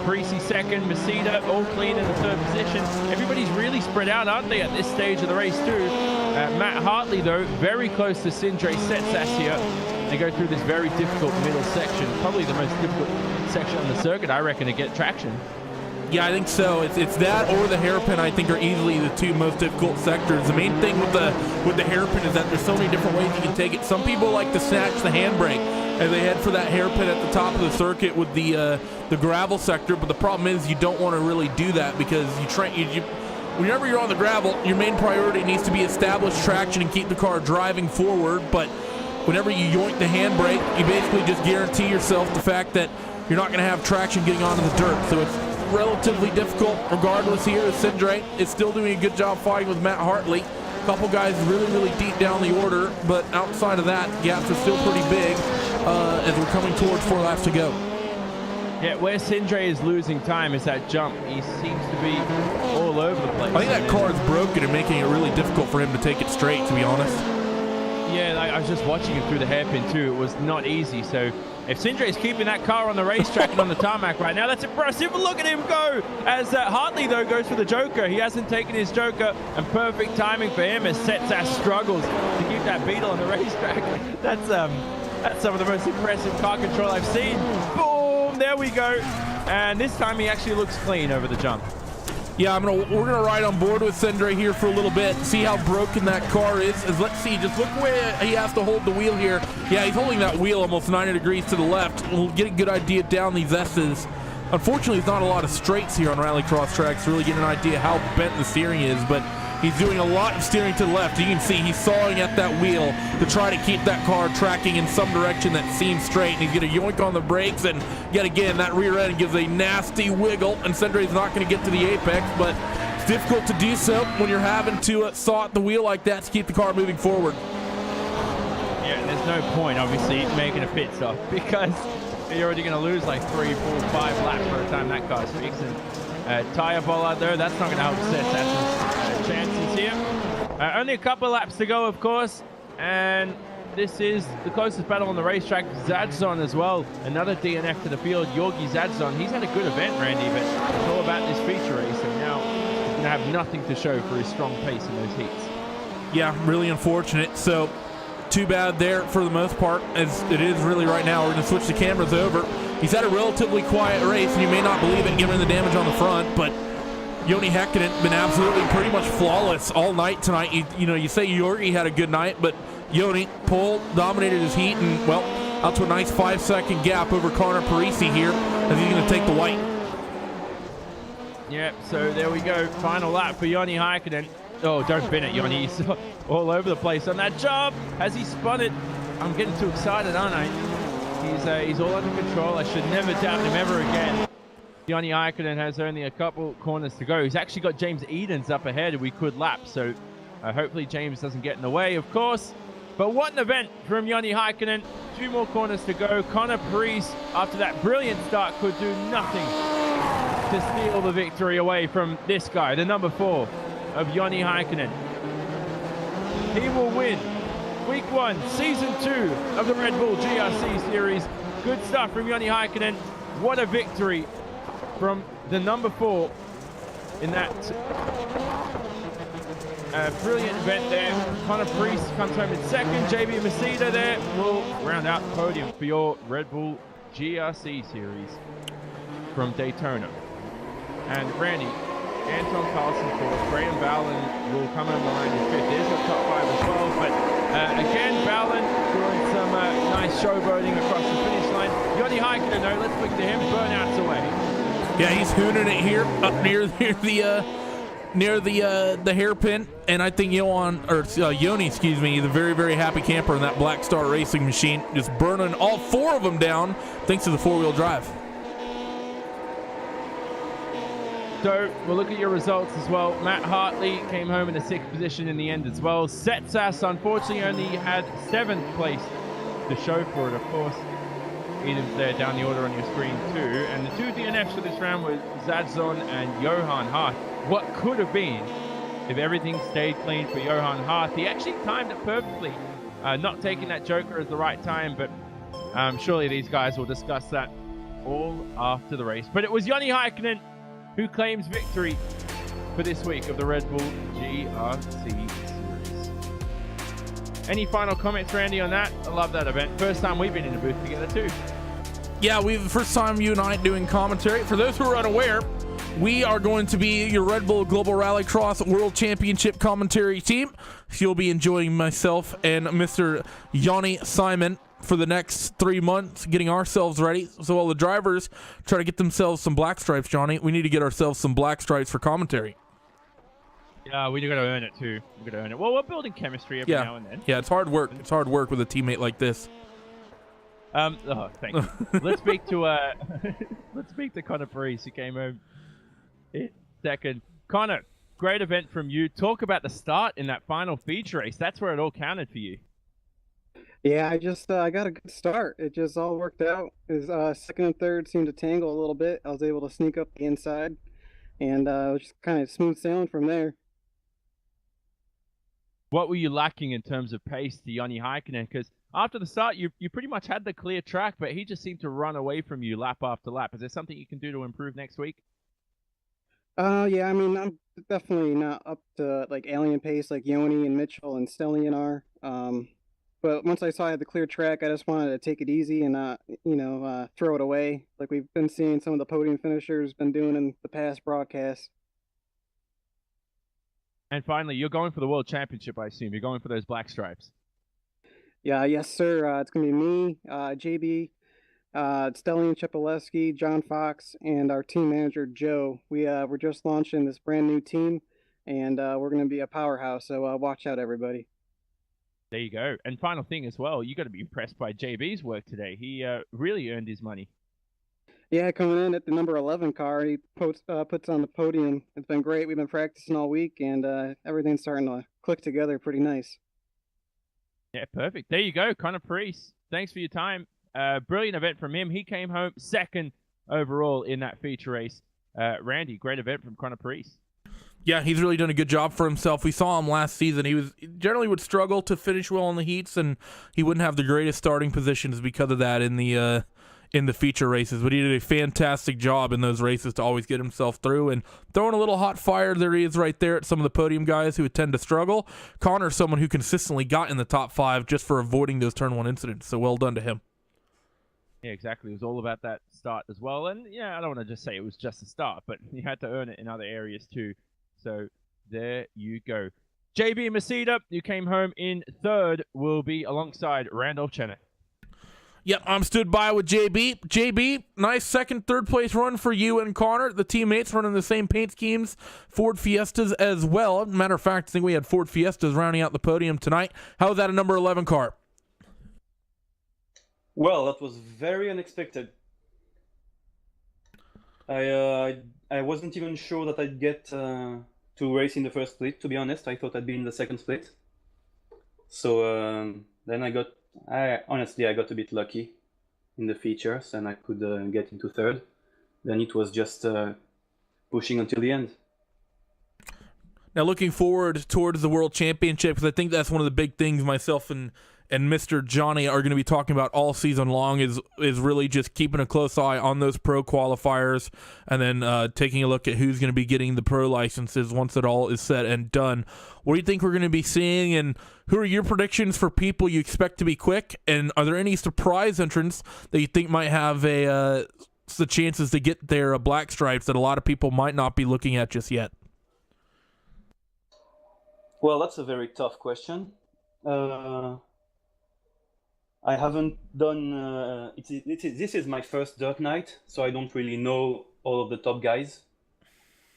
Parisi 2nd, Masita all clean in the 3rd position. Everybody's really spread out, aren't they, at this stage of the race too? Matt Hartley, though, very close to Sindre Setsas here. They go through this very difficult middle section, probably the most difficult section on the circuit, I reckon, to get traction. Yeah, I think so. It's that or the hairpin, I think, are easily the 2 most difficult sectors. The main thing with the hairpin is that there's so many different ways you can take it. Some people like to snatch the handbrake as they head for that hairpin at the top of the circuit with the gravel sector, but the problem is you don't want to really do that because whenever you're on the gravel, your main priority needs to be establish traction and keep the car driving forward, but whenever you yoink the handbrake, you basically just guarantee yourself the fact that you're not going to have traction getting onto the dirt. So it's relatively difficult regardless here. Sindre is still doing a good job fighting with Matt Hartley. A couple guys really deep down the order, but outside of that, gaps are still pretty big as we're coming towards 4 laps to go. Yeah, where Sindre is losing time is that jump. He seems to be all over the place. I think that car is broken and making it really difficult for him to take it straight, to be honest. Yeah, I was just watching him through the hairpin too. It was not easy. So if Sindre is keeping that car on the racetrack and on the tarmac right now, that's impressive. Look at him go. As Hartley, though, goes for the Joker. He hasn't taken his Joker, and perfect timing for him as Setsas struggles to keep that Beetle on the racetrack. That's some of the most impressive car control I've seen. Boom, there we go. And this time he actually looks clean over the jump. Yeah, we're gonna ride on board with Sindre here for a little bit, see how broken that car is. Let's see, just look where he has to hold the wheel here. Yeah, he's holding that wheel almost 90 degrees to the left. We'll get a good idea down these S's. Unfortunately, there's not a lot of straights here on Rallycross tracks to really get an idea how bent the steering is, but he's doing a lot of steering to the left. You can see he's sawing at that wheel to try to keep that car tracking in some direction that seems straight. And he's going to yoink on the brakes, and yet again, that rear end gives a nasty wiggle, and Sindre's not going to get to the apex, but it's difficult to do so when you're having to saw at the wheel like that to keep the car moving forward. Yeah, and there's no point, obviously, making a pit stop because you're already going to lose like 3, 4, 5 laps by the time that car's fixed. Tire bollard there, that's not going to help Setsas' chances here. Only a couple of laps to go, of course, and this is the closest battle on the racetrack. Zadzon as well, another DNF to the field. Georgi Zadzon, he's had a good event, Randy, but it's all about this feature race, and now he's going to have nothing to show for his strong pace in those heats. Yeah, really unfortunate. So too bad there for the most part, as it is really right now. We're going to switch the cameras over He's had a relatively quiet race, and you may not believe it given the damage on the front, but Joni Häkkinen been absolutely pretty much flawless all night tonight. You say Jorgi had a good night, but Joni dominated his heat, and, well, out to a nice 5-second gap over Connor Parisi here as he's going to take the white. Yep, so there we go. Final lap for Joni Häkkinen. Oh, don't bin it, Joni. He's all over the place on that job. Has he spun it? I'm getting too excited, aren't I? He's all under control. I should never doubt him ever again. Joni Häkkinen has only a couple corners to go. He's actually got James Edens up ahead and we could lap, so hopefully James doesn't get in the way, of course. But what an event from Joni Häkkinen. 2 more corners to go. Connor Parisi, after that brilliant start, could do nothing to steal the victory away from this guy, the number 4 of Joni Häkkinen. He will win Week 1, Season 2 of the Red Bull GRC Series. Good stuff from Joni Häkkinen. What a victory from the number 4 in that brilliant event there. Connor Parisi comes home in second. JB Masida there will round out the podium for your Red Bull GRC Series from Daytona. And Randy, Anton Carlson fourth. Graham Bowlen will come on the line in 5th. There's your top 5 as well. But again, Bowlen doing some nice showboating across the finish line. Joni Häkkinen, though, let's look to him. Burnouts away. Yeah, he's hooning it here up near the hairpin, and I think Joni, excuse me, the very, very happy camper in that Black Star Racing machine, just burning all 4 of them down thanks to the 4-wheel drive. So we'll look at your results as well. Matt Hartley came home in the 6th position in the end as well. Setsas unfortunately only had 7th place to show for it, of course. Edens there down the order on your screen too. And the 2 DNFs for this round were Zadzon and Johan Hart. What could have been if everything stayed clean for Johan Hart. He actually timed it perfectly, not taking that joker at the right time, but surely these guys will discuss that all after the race. But it was Joni Häkkinen who claims victory for this week of the Red Bull GRC Series. Any final comments, Randy, on that? I love that event. First time we've been in the booth together too. Yeah, first time you and I doing commentary. For those who are unaware, we are going to be your Red Bull Global Rallycross World Championship commentary team. So you'll be enjoying myself and Mr. Yanni Simon for the next 3 months, getting ourselves ready. So while the drivers try to get themselves some black stripes, Johnny, we need to get ourselves some black stripes for commentary. Yeah, we got to earn it too. We got to earn it. Well, we're building chemistry every now and then. Yeah, it's hard work. It's hard work with a teammate like this. Oh, thank you. Let's speak to Connor Parisi, who came home in second. Connor, great event from you. Talk about the start in that final feature race. That's where it all counted for you. Yeah, I got a good start. It just all worked out. His second and third seemed to tangle a little bit. I was able to sneak up the inside, and it was just kind of smooth sailing from there. What were you lacking in terms of pace to Joni Häkkinen? Because after the start, you pretty much had the clear track, but he just seemed to run away from you lap after lap. Is there something you can do to improve next week? Yeah, I mean, I'm definitely not up to like alien pace like Joni and Mitchell and Stellian are. But once I saw I had the clear track, I just wanted to take it easy and not, throw it away like we've been seeing some of the podium finishers been doing in the past broadcasts. And finally, you're going for the World Championship, I assume. You're going for those black stripes. Yeah, yes, sir. It's going to be me, JB, Stellian Chepolewski, John Fox, and our team manager, Joe. We're just launching this brand new team, and we're going to be a powerhouse, so watch out, everybody. There you go. And final thing as well, you got to be impressed by JB's work today. He really earned his money. Yeah, coming in at the number 11 car, he puts on the podium. It's been great. We've been practicing all week, and everything's starting to click together pretty nice. Yeah, perfect. There you go, Connor Parisi. Thanks for your time. Brilliant event from him. He came home second overall in that feature race. Randy, great event from Connor Parisi. Yeah, he's really done a good job for himself. We saw him last season. He generally would struggle to finish well in the heats, and he wouldn't have the greatest starting positions because of that in the feature races. But he did a fantastic job in those races to always get himself through, and throwing a little hot fire. There he is right there at some of the podium guys who would tend to struggle. Connor's someone who consistently got in the top 5 just for avoiding those turn 1 incidents. So well done to him. Yeah, exactly. It was all about that start as well. And yeah, I don't want to just say it was just a start, but you had to earn it in other areas too. So there you go. JB Masida, you came home in third, will be alongside Randolph Chenowth. Yep, I'm stood by with JB. JB, nice second, third place run for you and Connor. The teammates running the same paint schemes, Ford Fiestas as well. Matter of fact, I think we had Ford Fiestas rounding out the podium tonight. How was that a number 11 car? Well, that was very unexpected. I wasn't even sure that I'd get to race in the first split, to be honest. I thought I'd be in the second split. So then I got a bit lucky in the features and I could get into third. Then it was just pushing until the end. Now looking forward towards the World Championship, because I think that's one of the big things myself and Mr. Johnny are going to be talking about all season long is really just keeping a close eye on those pro qualifiers and then taking a look at who's going to be getting the pro licenses once it all is said and done. What do you think we're going to be seeing, and who are your predictions for people you expect to be quick, and are there any surprise entrants that you think might have the chances to get their black stripes that a lot of people might not be looking at just yet? Well, that's a very tough question. I haven't done. This is my first dirt night, so I don't really know all of the top guys.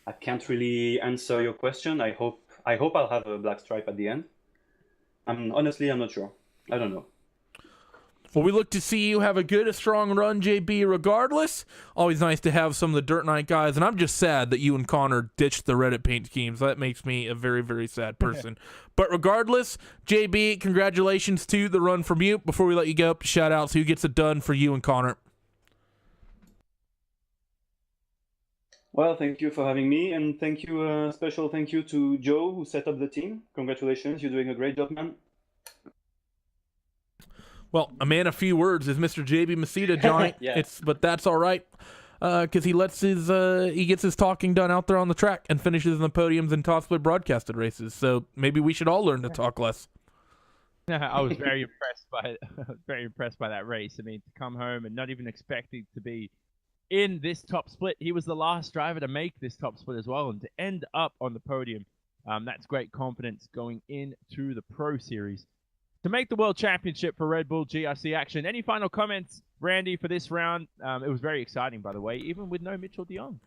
I can't really answer your question. I hope I'll have a black stripe at the end. Honestly, I'm not sure. I don't know. Well, we look to see you have a good, strong run, JB, regardless. Always nice to have some of the Dirt Night guys, and I'm just sad that you and Connor ditched the Reddit paint schemes. That makes me a very, very sad person. But regardless, JB, congratulations to the run from you. Before we let you go, shout out to who gets it done for you and Connor. Well, thank you for having me, and special thank you to Joe, who set up the team. Congratulations, you're doing a great job, man. Well, a man of few words is Mr. JB Masida, Johnny. Yeah. But that's all right, because he gets his talking done out there on the track and finishes in the podiums and top-split broadcasted races. So maybe we should all learn to talk less. I was very impressed by that race. I mean, to come home and not even expecting to be in this top split. He was the last driver to make this top split as well, and to end up on the podium, that's great confidence going into the Pro Series. To make the World Championship for Red Bull GRC action. Any final comments, Randy, for this round? It was very exciting, by the way, even with no Mitchell de Jong.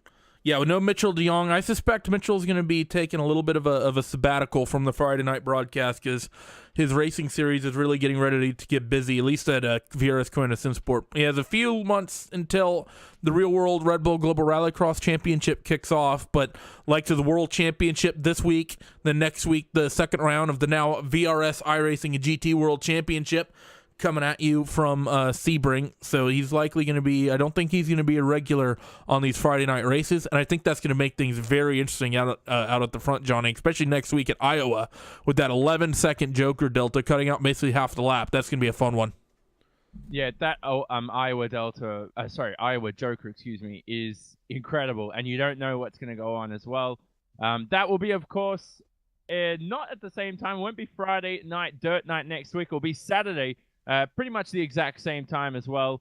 Yeah, with no Mitchell de Jong, I suspect Mitchell's going to be taking a little bit of a sabbatical from the Friday night broadcast because his racing series is really getting ready to get busy, at least at VRS Quintessence Sport. He has a few months until the Real World Red Bull Global Rallycross Championship kicks off, but like to the World Championship this week, then next week, the second round of the now VRS iRacing and GT World Championship coming at you from Sebring. So he's likely going to be, I don't think he's going to be a regular on these Friday night races, and I think that's going to make things very interesting out at the front, Johnny, especially next week at Iowa with that 11-second Joker Delta cutting out basically half the lap. That's going to be a fun one. Yeah, that Iowa Joker, is incredible, and you don't know what's going to go on as well. That will be, of course, not at the same time. It won't be Friday night, Dirt Night next week. It'll be Saturday, pretty much the exact same time as well.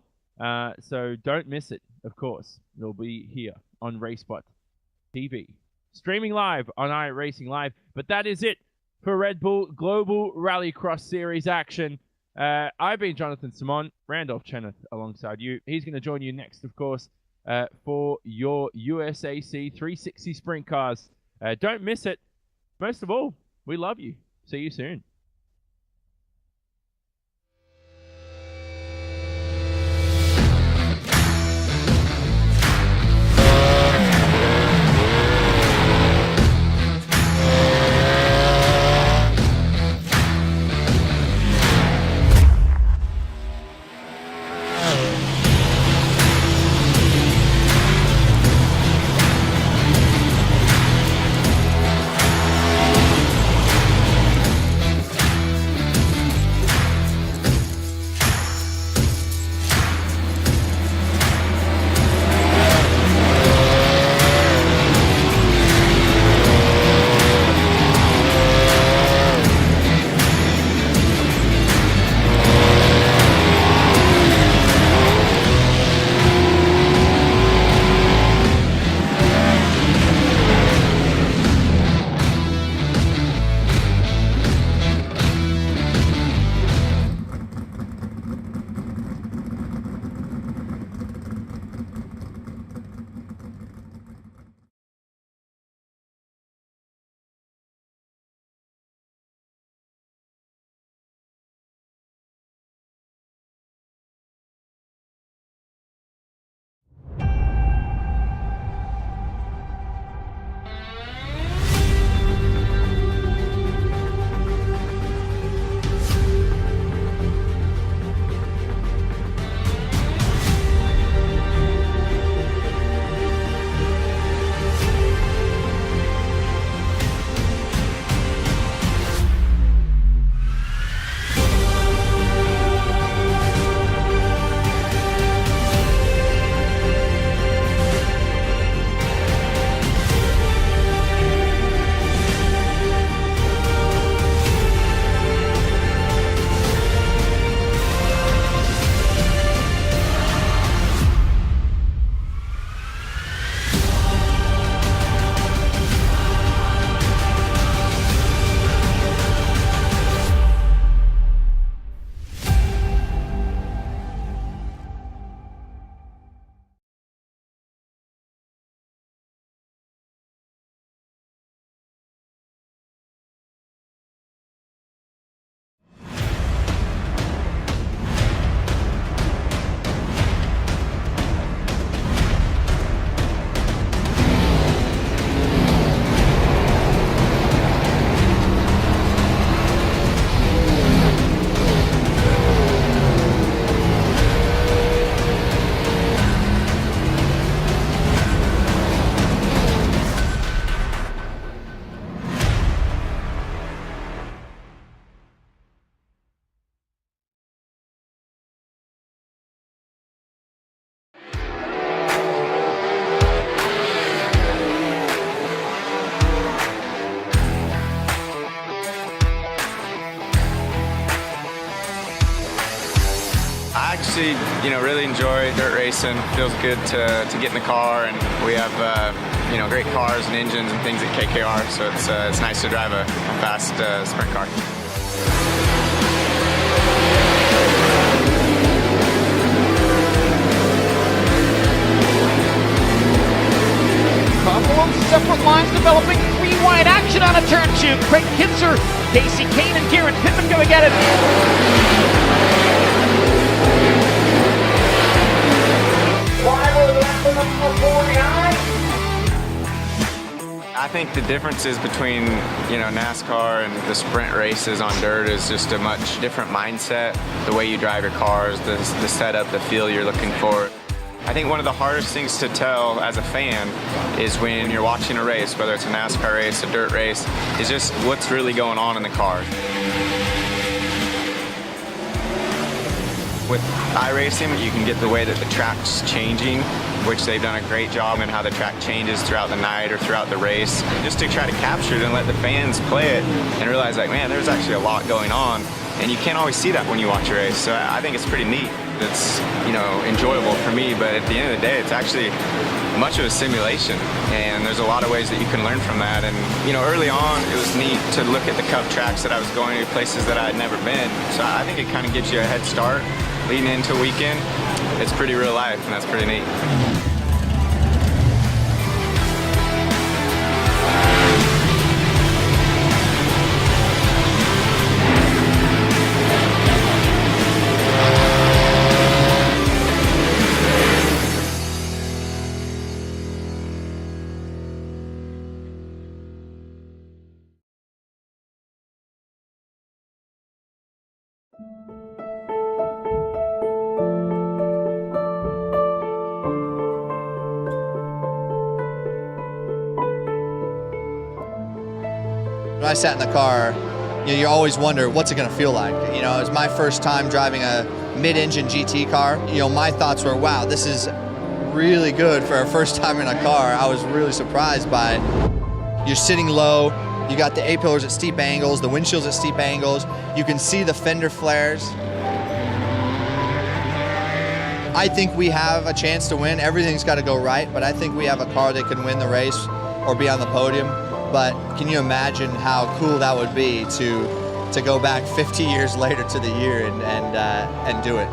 So don't miss it, of course. It'll be here on RaceSpot TV, streaming live on iRacingLive. But that is it for Red Bull Global Rallycross Series action. I've been Jonathan Simon, Randolph Chenowth alongside you. He's going to join you next, of course, for your USAC 360 sprint cars. Don't miss it. Most of all, we love you. See you soon. I actually, really enjoy dirt racing. Feels good to get in the car, and we have, great cars and engines and things at KKR, so it's nice to drive a fast sprint car. Couple of separate lines developing, three wide action on a turn two. Craig Kitzer, Casey Kane, and Kieran Pittman going at it. I think the differences between, NASCAR and the sprint races on dirt is just a much different mindset. The way you drive your cars, the setup, the feel you're looking for. I think one of the hardest things to tell as a fan is when you're watching a race, whether it's a NASCAR race, a dirt race, is just what's really going on in the car. With iRacing, you can get the way that the track's changing, which they've done a great job in how the track changes throughout the night or throughout the race, just to try to capture it and let the fans play it and realize, like, man, there's actually a lot going on, and you can't always see that when you watch a race. So I think it's pretty neat. It's, enjoyable for me, but at the end of the day, it's actually much of a simulation, and there's a lot of ways that you can learn from that. And, early on, it was neat to look at the Cup tracks that I was going to, places that I had never been. So I think it kind of gives you a head start leading into a weekend. It's pretty real life, and that's pretty neat. When I sat in the car, you always wonder, what's it going to feel like? It was my first time driving a mid-engine GT car. My thoughts were, wow, this is really good for our first time in a car. I was really surprised by it. You're sitting low, you got the A-pillars at steep angles, the windshield's at steep angles, you can see the fender flares. I think we have a chance to win. Everything's got to go right, but I think we have a car that can win the race or be on the podium. But can you imagine how cool that would be to go back 50 years later to the year and do it?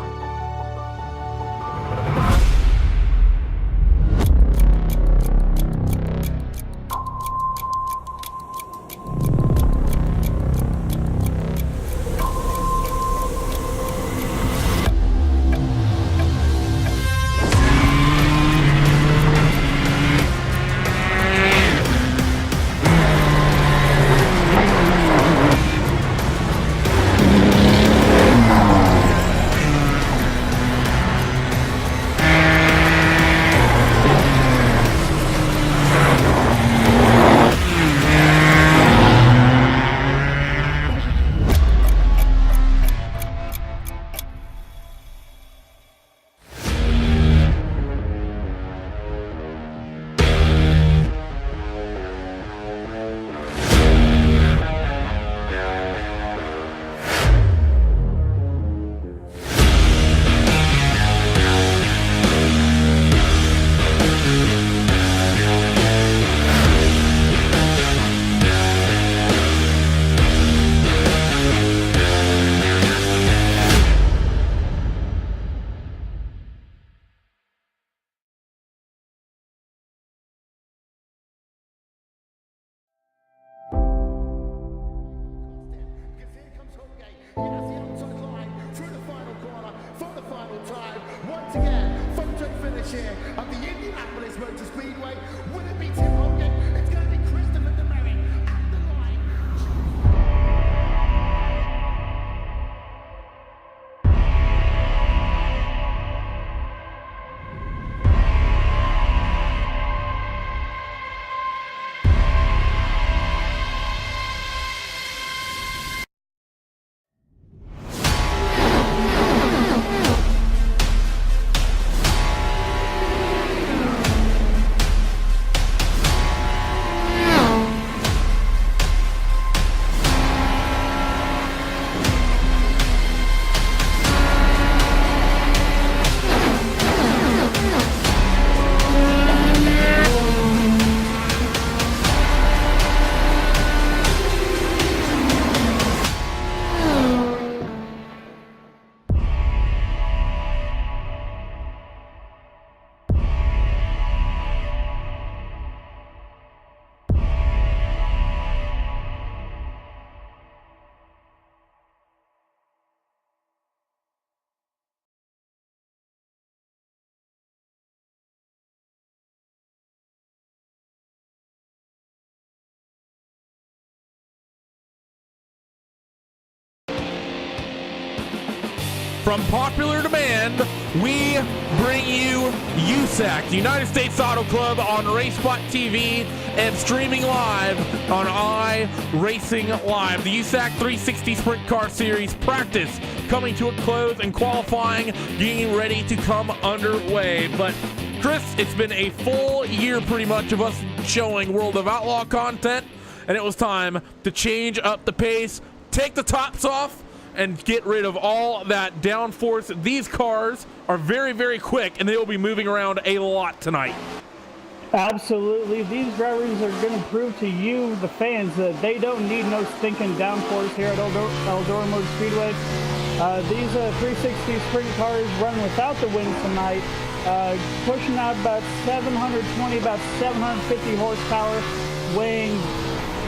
from popular demand, we bring you USAC, the United States Auto Club, on Racespot TV and streaming live on iRacingLive. The USAC 360 Sprint Car Series practice coming to a close and qualifying getting ready to come underway. But Kris, it's been a full year pretty much of us showing World of Outlaw content, and it was time to change up the pace, take the tops off, and get rid of all that downforce. These cars are very, very quick, and they will be moving around a lot tonight. Absolutely. These drivers are going to prove to you, the fans, that they don't need no stinking downforce here at Eldora Motor Speedway. These 360 sprint cars run without the wings tonight, pushing out about 720, about 750 horsepower, weighing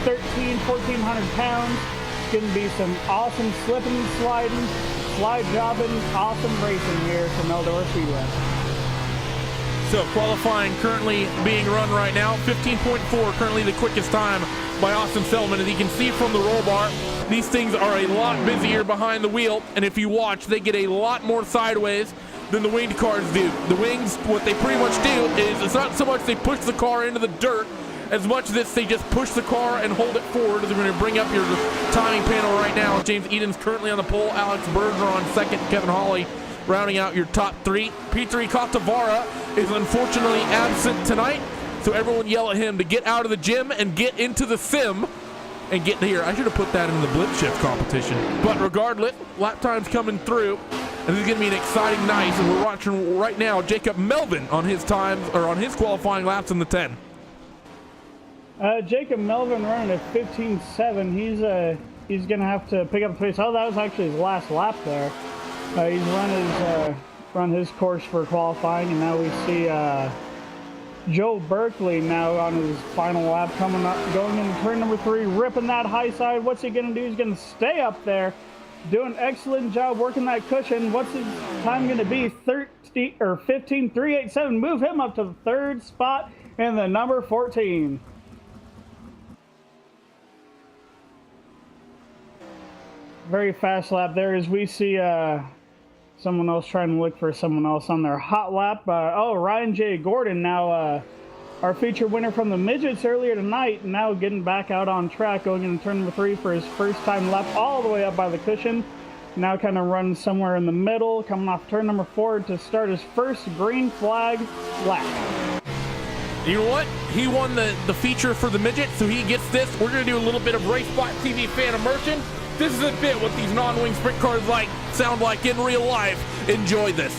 1,400 pounds. Going to be some awesome slipping and sliding, slide jobbing, awesome racing here from Eldora Speedway. So qualifying currently being run right now, 15.4 currently the quickest time by Austin Selman. As you can see from the roll bar, these things are a lot busier behind the wheel, and if you watch, they get a lot more sideways than the winged cars do. The wings, what they pretty much do is, it's not so much they push the car into the dirt, as much as they just push the car and hold it forward. They're going to bring up your timing panel right now. James Eden's currently on the pole. Alex Berger on second. Kevin Hawley rounding out your top three. Petri Katavara is unfortunately absent tonight, so everyone yell at him to get out of the gym and get into the sim and get here. I should have put that in the blip shift competition. But regardless, lap time's coming through, and this is going to be an exciting night. And we're watching right now Jacob Melvin on his times, or on his qualifying laps in the 10. Jacob Melvin running at 15.7. He's going to have to pick up the pace. Oh, that was actually his last lap there. He's run his course for qualifying, and now we see Joe Berkeley now on his final lap coming up, going into turn number 3, ripping that high side. What's he going to do? He's going to stay up there, do an excellent job working that cushion. What's his time going to be? 15.387. Move him up to the 3rd spot in the number 14. Very fast lap there as we see someone else trying to look for someone else on their hot lap. Ryan J. Gordon, now our feature winner from the Midgets earlier tonight, now getting back out on track, going into turn number 3 for his first time lap all the way up by the cushion. Now kind of running somewhere in the middle, coming off turn number 4 to start his first green flag lap. You know what? He won the feature for the Midget, so he gets this. We're going to do a little bit of Racespot TV fan immersion. This is a bit what these non-wing sprint cars sound like in real life. Enjoy this.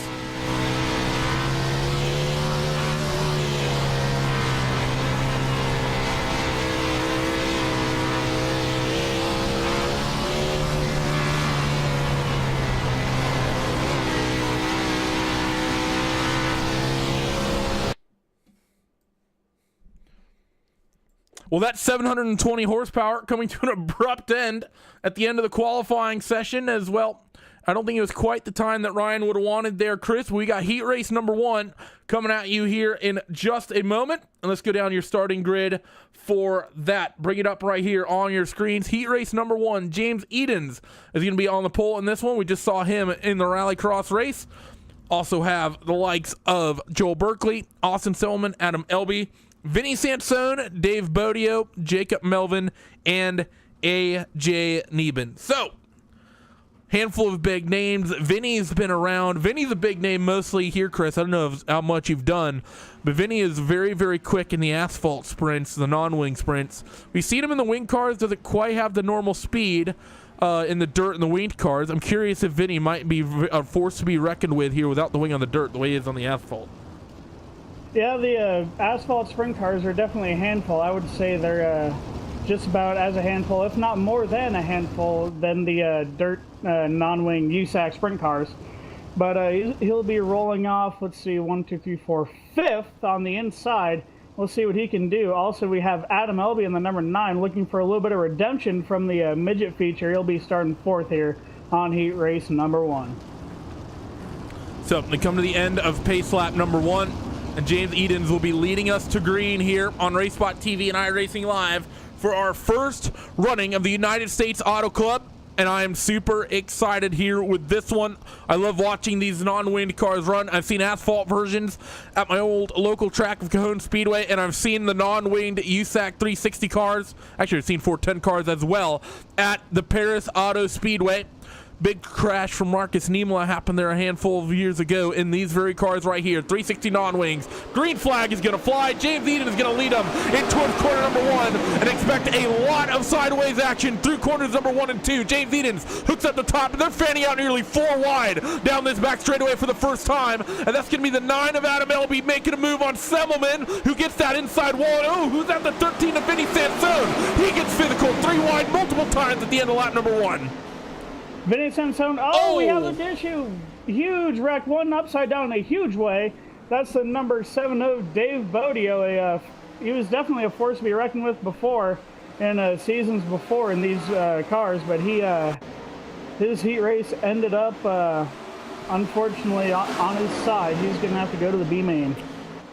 Well, that's 720 horsepower coming to an abrupt end at the end of the qualifying session as well. I don't think it was quite the time that Ryan would have wanted there, Kris. We got heat race number 1 coming at you here in just a moment. And let's go down your starting grid for that. Bring it up right here on your screens. Heat race number 1, James Edens is going to be on the pole in this one. We just saw him in the Rallycross race. Also have the likes of Joel Berkeley, Austin Selman, Adam Elby, Vinny Sansone, Dave Bodio, Jacob Melvin, and A.J. Neben. So, handful of big names. Vinny's been around. Vinny's a big name mostly here, Kris. I don't know how much you've done, but Vinny is very, very quick in the asphalt sprints, the non-wing sprints. We've seen him in the wing cars. Doesn't quite have the normal speed in the dirt and the winged cars. I'm curious if Vinny might be a force to be reckoned with here without the wing on the dirt the way he is on the asphalt. Yeah, the asphalt sprint cars are definitely a handful. I would say they're just about as a handful, if not more than a handful, than the dirt non-wing USAC sprint cars. But he'll be rolling off, let's see, 1, 2, 3, 4, 5th on the inside. We'll see what he can do. Also, we have Adam Elby in the number 9 looking for a little bit of redemption from the midget feature. He'll be starting 4th here on heat race number 1. So, we come to the end of pace lap number 1. And James Edens will be leading us to green here on Racespot TV and iRacing Live for our first running of the United States Auto Club. and I am super excited here with this one. I love watching these non-winged cars run. I've seen asphalt versions at my old local track of Cajon Speedway, and I've seen the non-winged USAC 360 cars. Actually, I've seen 410 cars as well at the Paris Auto Speedway. Big crash from Marcus Niemela happened there a handful of years ago in these very cars right here. 360 non-wings. Green flag is going to fly. James Eden is going to lead them in towards corner number 1 and expect a lot of sideways action through corners number 1 and 2. James Edens hooks up the top, and they're fanning out nearly 4 wide down this back straightaway for the first time, and that's going to be the 9 of Adam Elby making a move on Semmelman, who gets that inside wall. And oh, who's at the 13 of Vinny Sansone? He gets physical 3 wide multiple times at the end of lap number 1. Vinny Sansone, we have an issue. Huge wreck, one upside down in a huge way. That's the number 70, Dave Bodio. He was definitely a force to be reckoned with before, in seasons before in these cars, but his heat race ended up, unfortunately, on his side. He's going to have to go to the B main.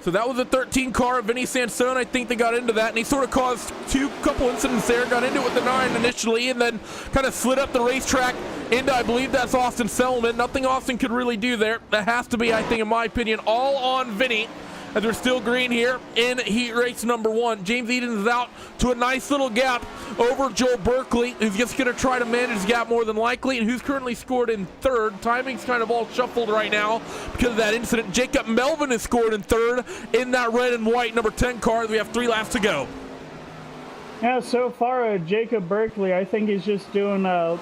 So that was a 13 car. Vinny Sansone, I think they got into that, and he sort of caused couple incidents there. Got into it with the 9 initially, and then kind of slid up the racetrack into, I believe that's Austin Selman. Nothing Austin could really do there. That has to be, I think, in my opinion, all on Vinny, as we're still green here in heat race number 1. James Eden is out to a nice little gap over Joel Berkeley, who's just going to try to manage his gap more than likely, and who's currently scored in 3rd. Timing's kind of all shuffled right now because of that incident. Jacob Melvin has scored in 3rd in that red and white number 10 car. We have 3 laps to go. Yeah, so far, Jacob Berkeley, I think he's just doing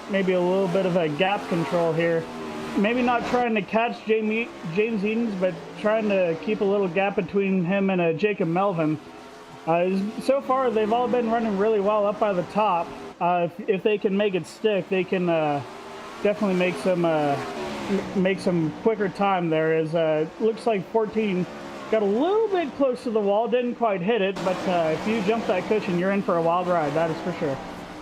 maybe a little bit of a gap control here. Maybe not trying to catch James Edens, but trying to keep a little gap between him and Jacob Melvin. So far, they've all been running really well up by the top. If they can make it stick, they can definitely make some quicker time there. As looks like 14 got a little bit close to the wall, didn't quite hit it, but if you jump that cushion, you're in for a wild ride, that is for sure.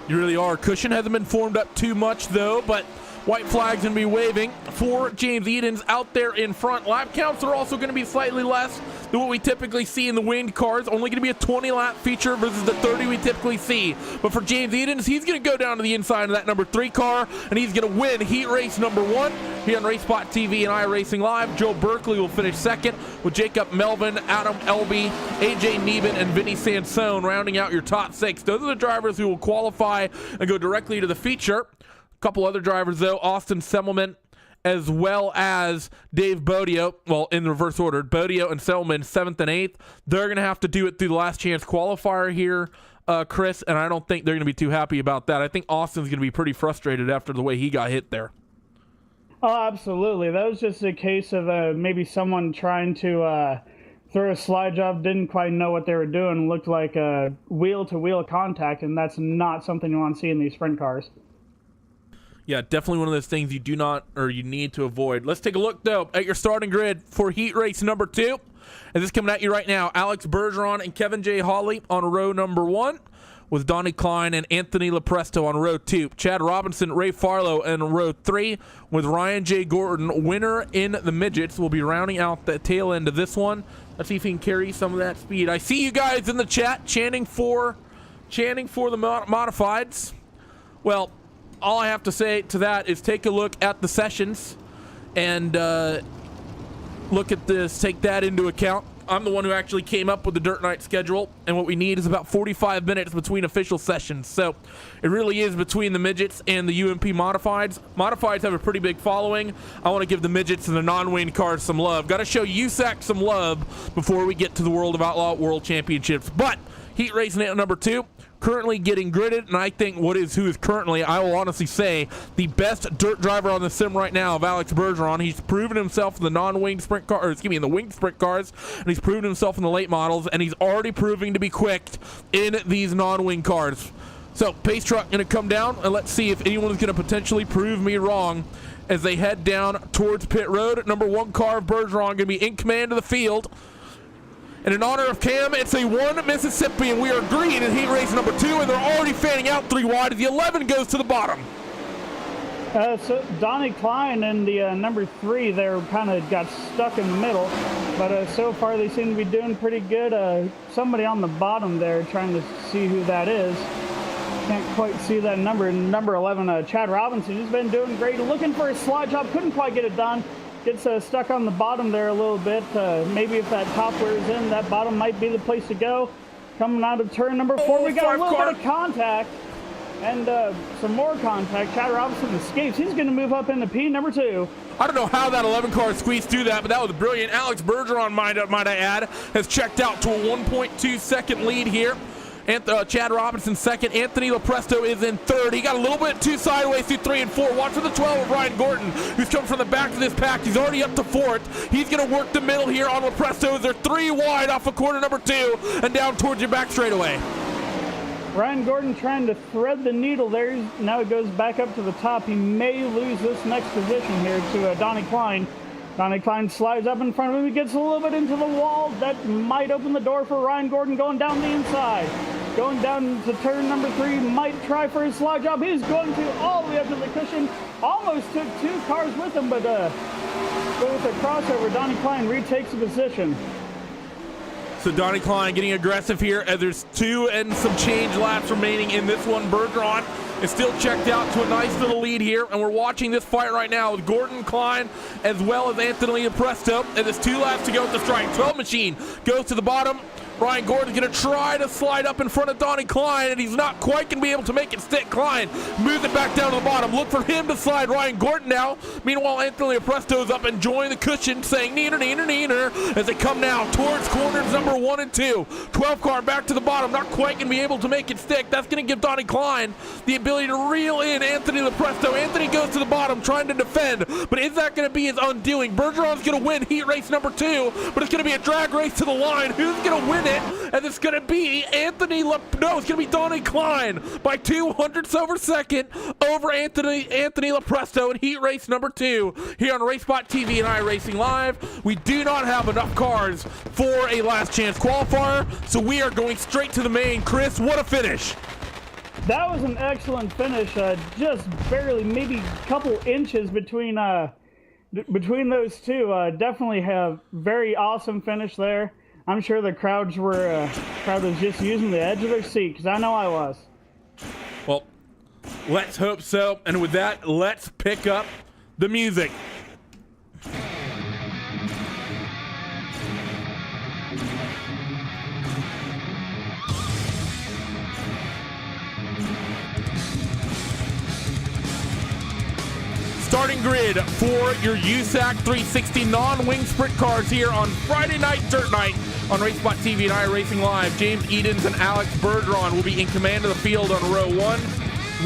You really are. Cushion hasn't been formed up too much, though, but white flag's going to be waving for James Edens out there in front. Lap counts are also going to be slightly less than what we typically see in the winged cars. Only going to be a 20-lap feature versus the 30 we typically see. But for James Edens, he's going to go down to the inside of that number 3 car, and he's going to win heat race number 1 here on Racespot TV and iRacingLive. Joe Berkeley will finish 2nd with Jacob Melvin, Adam Elby, AJ Neben, and Vinny Sansone rounding out your top 6. Those are the drivers who will qualify and go directly to the feature. Couple other drivers, though, Austin Semmelman as well as Dave Bodio, well, in reverse order, Bodio and Selman 7th and 8th. They're going to have to do it through the last chance qualifier here, Chris, and I don't think they're going to be too happy about that. I think Austin's going to be pretty frustrated after the way he got hit there. Oh, absolutely. That was just a case of maybe someone trying to throw a slide job, didn't quite know what they were doing, looked like a wheel-to-wheel contact, and that's not something you want to see in these sprint cars. Yeah, definitely one of those things you do not, or you need to avoid. Let's take a look, though, at your starting grid for heat race number 2. And this is coming at you right now. Alex Bergeron and Kevin J. Hawley on row number 1, with Donnie Klein and Anthony Lepresto on row 2. Chad Robinson, Ray Farlow in row 3, with Ryan J. Gordon, winner in the Midgets. We'll be rounding out the tail end of this one. Let's see if he can carry some of that speed. I see you guys in the chat chanting for the modifieds. Well, all I have to say to that is take a look at the sessions and look at this, take that into account. I'm the one who actually came up with the Dirt Night schedule, and what we need is about 45 minutes between official sessions. So it really is between the Midgets and the UMP Modifieds. Modifieds have a pretty big following. I want to give the Midgets and the non-winged cars some love. Got to show USAC some love before we get to the World of Outlaw World Championships. But heat race number 2, currently getting gridded, and I think who is currently, I will honestly say, the best dirt driver on the sim right now of Alex Bergeron. He's proven himself in the non-winged sprint car, in the winged sprint cars, and he's proven himself in the late models, and he's already proving to be quick in these non-winged cars. So pace truck going to come down, and let's see if anyone's going to potentially prove me wrong as they head down towards pit road. Number 1 car of Bergeron going to be in command of the field. And in honor of Cam, it's a 1 Mississippi, and we are green in heat race number 2, and they're already fanning out 3 wide as the 11 goes to the bottom. So Donnie Klein and the number 3 there kind of got stuck in the middle, but so far they seem to be doing pretty good. Somebody on the bottom there trying to see who that is. Can't quite see that number. Number 11, Chad Robinson, has been doing great. Looking for a slide job, couldn't quite get it done. Gets stuck on the bottom there a little bit. Maybe if that top wears in, that bottom might be the place to go. Coming out of turn number 4, we got a little bit of contact. And some more contact. Chad Robinson escapes. He's going to move up into P number 2. I don't know how that 11 car squeezed through that, but that was brilliant. Alex Bergeron, might I add, has checked out to a 1.2 second lead here. Chad Robinson second. Anthony Lopresto is in third. He got a little bit too sideways through 3 and 4. Watch for the 12 of Ryan Gordon, who's coming from the back of this pack. He's already up to 4th. He's going to work the middle here on Lopresto. They're 3 wide off of corner number 2 and down towards your back straightaway. Ryan Gordon trying to thread the needle there. Now it goes back up to the top. He may lose this next position here to Donnie Klein. Donnie Klein slides up in front of him. He gets a little bit into the wall. That might open the door for Ryan Gordon going down the inside. Going down to turn number 3. Might try for his slide job. He's going to all the way up to the cushion. Almost took 2 cars with him, but with a crossover, Donnie Klein retakes the position. So Donnie Klein getting aggressive here as there's 2 and some change laps remaining in this one. Bergeron is still checked out to a nice little lead here, and we're watching this fight right now with Gordon Klein as well as Anthony Presto. And there's 2 laps to go at the strike. 12 machine goes to the bottom. Ryan Gordon's going to try to slide up in front of Donnie Klein, and he's not quite going to be able to make it stick. Klein moves it back down to the bottom. Look for him to slide Ryan Gordon now. Meanwhile, Anthony Presto is up enjoying the cushion, saying neener, neener, neener, as they come now towards corners number 1 and 2. 12 car back to the bottom, not quite going to be able to make it stick. That's going to give Donnie Klein the ability to reel in Anthony Presto. Anthony goes to the bottom trying to defend, but is that going to be his undoing? Bergeron's going to win heat race number 2, but it's going to be a drag race to the line. Who's going to win it? And it's going to be it's going to be Donnie Klein by 200ths of a second over Anthony Lopresto in heat race number 2 here on RaceSpot TV and iRacing Live. We do not have enough cars for a last chance qualifier, so we are going straight to the main. Chris, what a finish. That was an excellent finish. Just barely, maybe a couple inches between those 2. Definitely have very awesome finish there. I'm sure the crowd was just using the edge of their seat, because I know I was. Well, let's hope so. And with that, let's pick up the music. Starting grid for your USAC 360 non-wing sprint cars here on Friday night, Dirt Night on RaceSpot TV and iRacing Live. James Edens and Alex Bergeron will be in command of the field on row 1.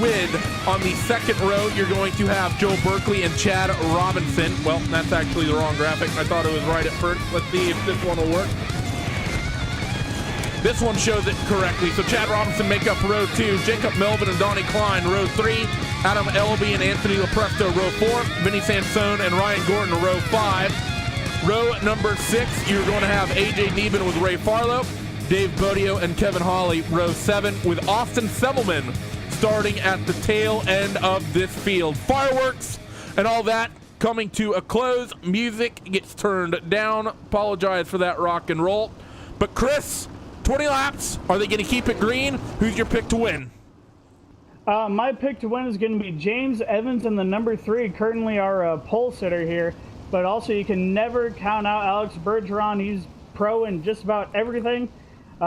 With on the second row, you're going to have Joe Berkeley and Chad Robinson. Well, that's actually the wrong graphic. I thought it was right at first. Let's see if this one will work. This one shows it correctly. So Chad Robinson make up row 2. Jacob Melvin and Donnie Klein, row 3. Adam Elby and Anthony Lopresto, row 4. Vinny Sansone and Ryan Gordon, row 5. Row number 6, you're going to have AJ Neben with Ray Farlow. Dave Bodio and Kevin Hawley, row 7, with Austin Semmelman starting at the tail end of this field. Fireworks and all that coming to a close. Music gets turned down. Apologize for that rock and roll. But Chris, 20 laps. Are they going to keep it green? Who's your pick to win? My pick to win is going to be James Evans in the number 3, currently our pole sitter here. But also, you can never count out Alex Bergeron. He's pro in just about everything.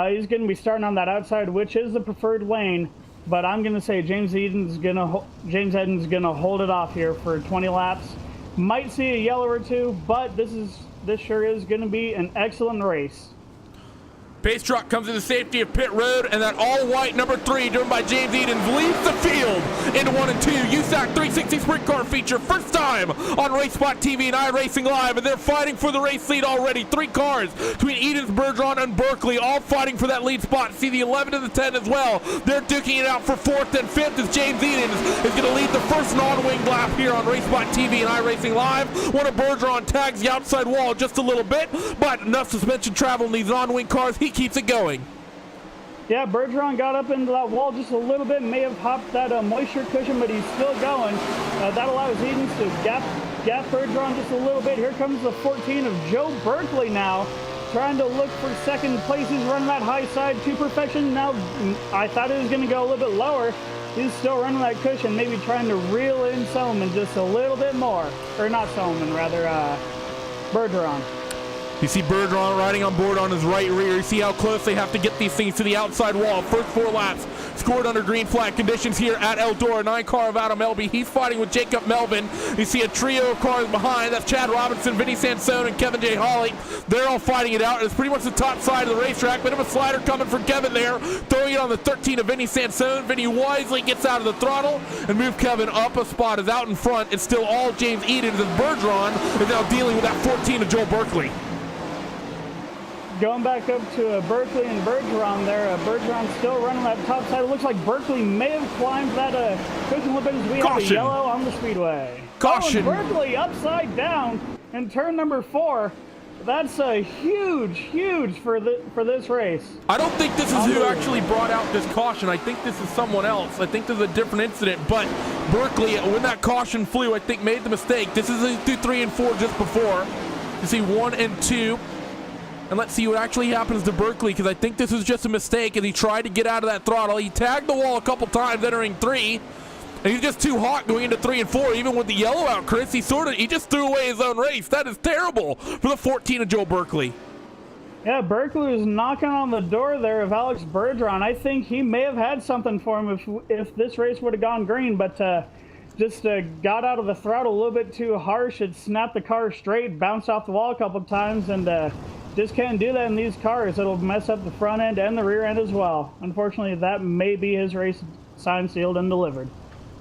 He's going to be starting on that outside, which is the preferred lane. But I'm going to say James Eden's going to hold it off here for 20 laps. Might see a yellow or 2, but this sure is going to be an excellent race. Pace truck comes in the safety of pit road, and that all-white number 3, driven by James Edens, leads the field into 1 and 2. USAC 360 sprint car feature, first time on RaceSpot TV and iRacing Live, and they're fighting for the race lead already. 3 cars between Edens, Bergeron, and Berkeley, all fighting for that lead spot. See the 11 and the 10 as well. They're duking it out for 4th and 5th as James Edens is going to lead the first non-wing lap here on RaceSpot TV and iRacing Live. One of Bergeron tags the outside wall just a little bit, but enough suspension travel in these non-wing cars. He keeps it going. Yeah, Bergeron got up into that wall just a little bit, may have hopped that moisture cushion, but he's still going. That allows Edens to gap Bergeron just a little bit. Here comes the 14 of Joe Berkeley now, trying to look for second place. He's running that high side to perfection. Now, I thought it was going to go a little bit lower. He's still running that cushion, maybe trying to reel in Selman just a little bit more. Or not Selman, rather, Bergeron. You see Bergeron riding on board on his right rear. You see how close they have to get these things to the outside wall. First 4 laps scored under green flag conditions here at Eldora. 9 car of Adam Elby. He's fighting with Jacob Melvin. You see a trio of cars behind. That's Chad Robinson, Vinny Sansone, and Kevin J. Hawley. They're all fighting it out. It's pretty much the top side of the racetrack. Bit of a slider coming for Kevin there. Throwing it on the 13 of Vinny Sansone. Vinny wisely gets out of the throttle and moves Kevin up a spot. Is out in front. It's still all James Edens, and Bergeron is now dealing with that 14 of Joel Berkeley. Going back up to Berkeley and Bergeron there. Bergeron still running that top side. It looks like Berkeley may have climbed that cushion lip as we have a yellow on the speedway. Caution! Oh, and Berkeley upside down in turn number 4. That's a huge for this race. I don't think this is who actually brought out this caution. I think this is someone else. I think there's a different incident. But Berkeley, when that caution flew, I think made the mistake. This is 2, 3, and 4 just before. You see 1 and 2. And let's see what actually happens to Berkeley, because I think this was just a mistake as he tried to get out of that throttle. He tagged the wall a couple times entering 3, and he's just too hot going into 3 and 4. Even with the yellow out, Chris, he just threw away his own race. That is terrible for the 14 of Joe Berkeley. Yeah, Berkeley was knocking on the door there of Alex Bergeron. I think he may have had something for him if this race would have gone green, but just got out of the throttle a little bit too harsh. It snapped the car straight, bounced off the wall a couple times, and just can't do that in these cars. It'll mess up the front end and the rear end as well. Unfortunately, that may be his race signed, sealed, and delivered.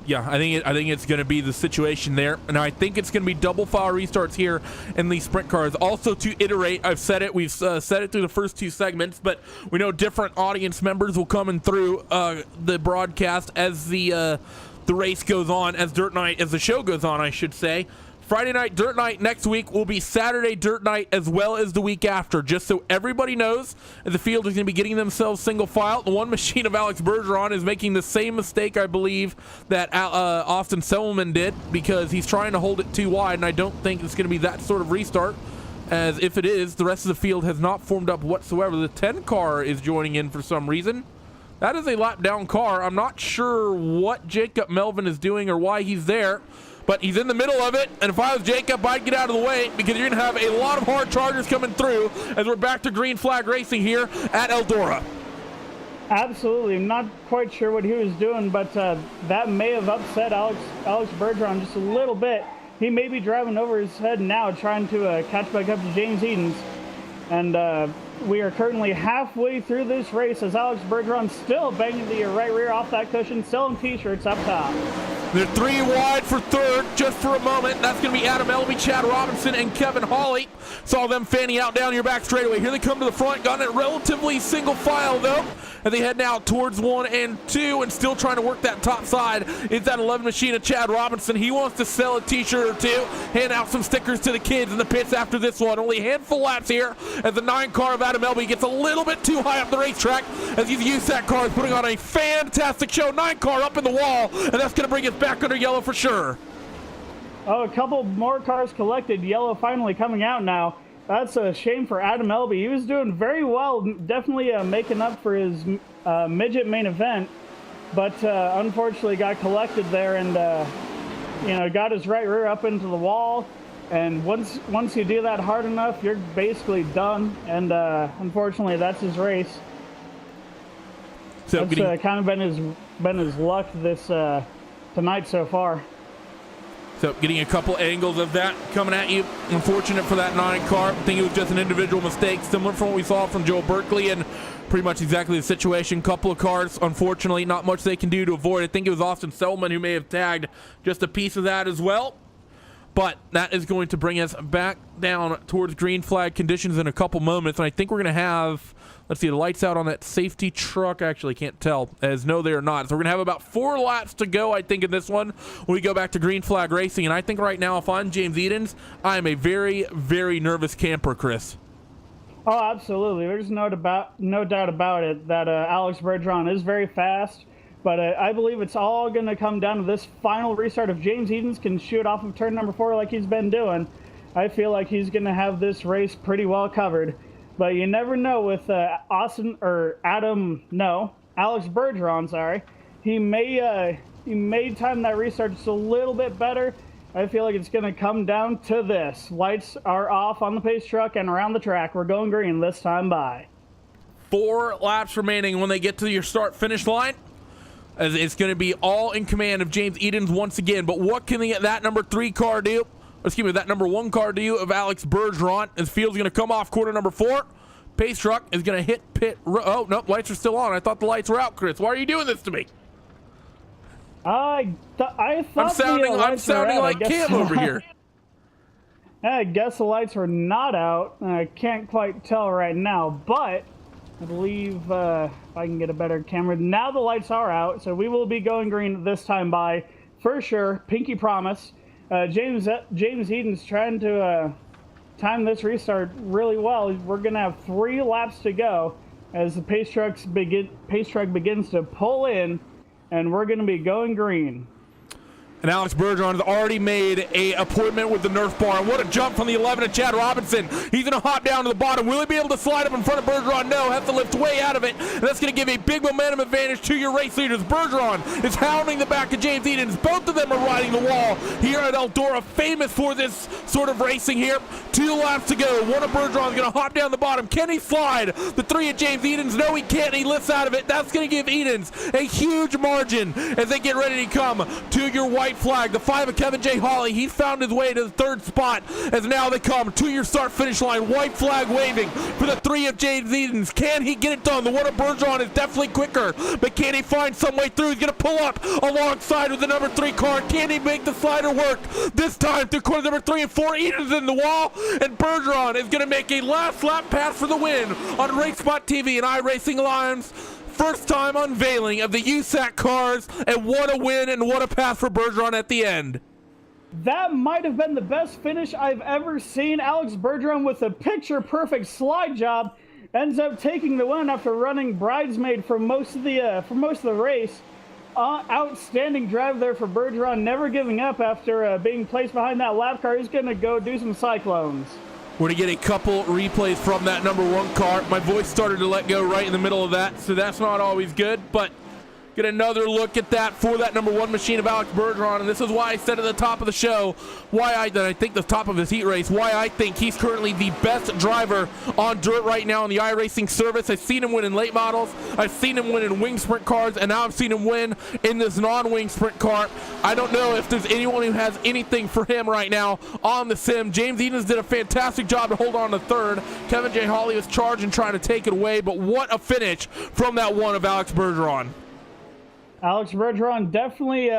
Yeah, I think it's going to be the situation there. And I think it's going to be double file restarts here in these sprint cars. Also, to iterate, I've said it. We've said it through the first 2 segments, but we know different audience members will come in through the broadcast as the race goes on, as the show goes on, I should say. Friday night Dirt Night next week will be Saturday Dirt Night as well as the week after, just so everybody knows. The field is going to be getting themselves single file. The one machine of Alex Bergeron is making the same mistake, I believe, that Austin Selman did, because he's trying to hold it too wide, and I don't think it's going to be that sort of restart, as if it is, the rest of the field has not formed up whatsoever. The 10 car is joining in for some reason. That is a lap down car. I'm not sure what Jacob Melvin is doing or why he's there, but he's in the middle of it, and if I was Jacob, I'd get out of the way, because you're going to have a lot of hard chargers coming through as we're back to green flag racing here at Eldora. Absolutely. I'm not quite sure what he was doing, but that may have upset Alex Bergeron just a little bit. He may be driving over his head now, trying to catch back up to James Edens. And we are currently halfway through this race as Alex Bergeron still banging the right rear off that cushion, selling t-shirts up top. They're 3 wide for third just for a moment. That's going to be Adam Elby, Chad Robinson, and Kevin Hawley. Saw them fanning out down your back straightaway. Here they come to the front. Got it relatively single file, though. And they head now towards 1 and 2 and still trying to work that top side. It's that 11 machine of Chad Robinson. He wants to sell a t-shirt or 2, hand out some stickers to the kids in the pits after this one. Only a handful laps here as the 9 car of Adam Elby gets a little bit too high up the racetrack as these USAC cars putting on a fantastic show. 9 car up in the wall, and that's going to bring us back under yellow for sure. Oh, a couple more cars collected. Yellow finally coming out now. That's a shame for Adam Elby. He was doing very well, definitely making up for his midget main event, but unfortunately got collected there and got his right rear up into the wall. And once you do that hard enough, you're basically done. And unfortunately, that's his race. So that's kind of been his luck this tonight so far. So getting a couple angles of that coming at you. Unfortunate for that 9 car. I think it was just an individual mistake, similar from what we saw from Joel Berkeley, and pretty much exactly the situation. Couple of cars, unfortunately, not much they can do to avoid. I think it was Austin Selman who may have tagged just a piece of that as well. But that is going to bring us back down towards green flag conditions in a couple moments. And I think we're going to have, let's see, the lights out on that safety truck. Actually, can't tell, as no, they are not. So we're going to have about 4 laps to go, I think, in this one when we go back to green flag racing. And I think right now, if I'm James Edens, I am a very, very nervous camper, Chris. Oh, absolutely. There's no doubt about it that Alex Bergeron is very fast. But I believe it's all going to come down to this final restart. If James Edens can shoot off of turn number 4 like he's been doing, I feel like he's going to have this race pretty well covered. But you never know with Alex Bergeron, sorry. He may time that restart just a little bit better. I feel like it's going to come down to this. Lights are off on the pace truck and around the track. We're going green this time by. 4 laps remaining when they get to your start-finish line. As it's going to be all in command of James Edens once again. But what can that number 3 car do? Excuse me, that number 1 car do of Alex Bergeron? As field's going to come off corner number 4. Pace truck is going to hit pit. Oh, no, lights are still on. I thought the lights were out, Chris. Why are you doing this to me? I thought I'm sounding like Cam over here. I guess the lights are not out. I can't quite tell right now, but I believe if I can get a better camera. Now the lights are out, so we will be going green this time by for sure. Pinky promise. James Edens trying to time this restart really well. We're going to have 3 laps to go as the pace truck begins to pull in, and we're going to be going green. And Alex Bergeron has already made an appointment with the Nerf bar. And what a jump from the 11 of Chad Robinson. He's going to hop down to the bottom. Will he be able to slide up in front of Bergeron? No, has to lift way out of it. And that's going to give a big momentum advantage to your race leaders. Bergeron is hounding the back of James Edens. Both of them are riding the wall here at Eldora, famous for this sort of racing here. 2 laps to go. One of Bergeron is going to hop down the bottom. Can he slide? The 3 of James Edens. No, he can't. He lifts out of it. That's going to give Edens a huge margin as they get ready to come to your white flag. The 5 of Kevin J. Hawley, he found his way to the 3rd spot as now they come to your start finish line. White flag waving for the 3 of James Edens. Can he get it done? The 1 of Bergeron is definitely quicker, but can he find some way through? He's going to pull up alongside with the number 3 car. Can he make the slider work? This time through corner number 3 and 4. Edens in the wall, and Bergeron is going to make a last lap pass for the win on RaceSpot TV and iRacingLive's first time unveiling of the USAC cars, and what a win and what a pass for Bergeron at the end. That might have been the best finish I've ever seen. Alex Bergeron with a picture-perfect slide job ends up taking the win after running bridesmaid for most of the race. Outstanding drive there for Bergeron, never giving up after being placed behind that lap car. He's going to go do some cyclones. We're going to get a couple replays from that number 1 car. My voice started to let go right in the middle of that, so that's not always good, but get another look at that for that number 1 machine of Alex Bergeron. And this is why I said at the top of the show, I think the top of his heat race, why I think he's currently the best driver on dirt right now in the iRacing service. I've seen him win in late models, I've seen him win in wing sprint cars, and now I've seen him win in this non-wing sprint car. I don't know if there's anyone who has anything for him right now on the sim. James Edens did a fantastic job to hold on to 3rd. Kevin J. Hawley was charging, trying to take it away, but what a finish from that 1 of Alex Bergeron. Alex Bergeron definitely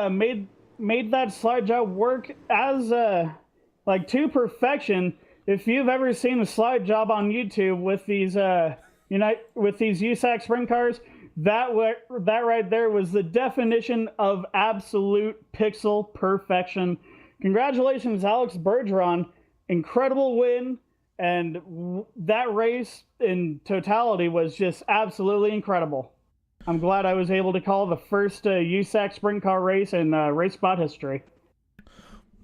made that slide job work as to perfection. If you've ever seen a slide job on YouTube with these USAC sprint cars, that right there was the definition of absolute pixel perfection. Congratulations, Alex Bergeron. Incredible win, and that race in totality was just absolutely incredible. I'm glad I was able to call the first USAC sprint car race in RaceSpot history.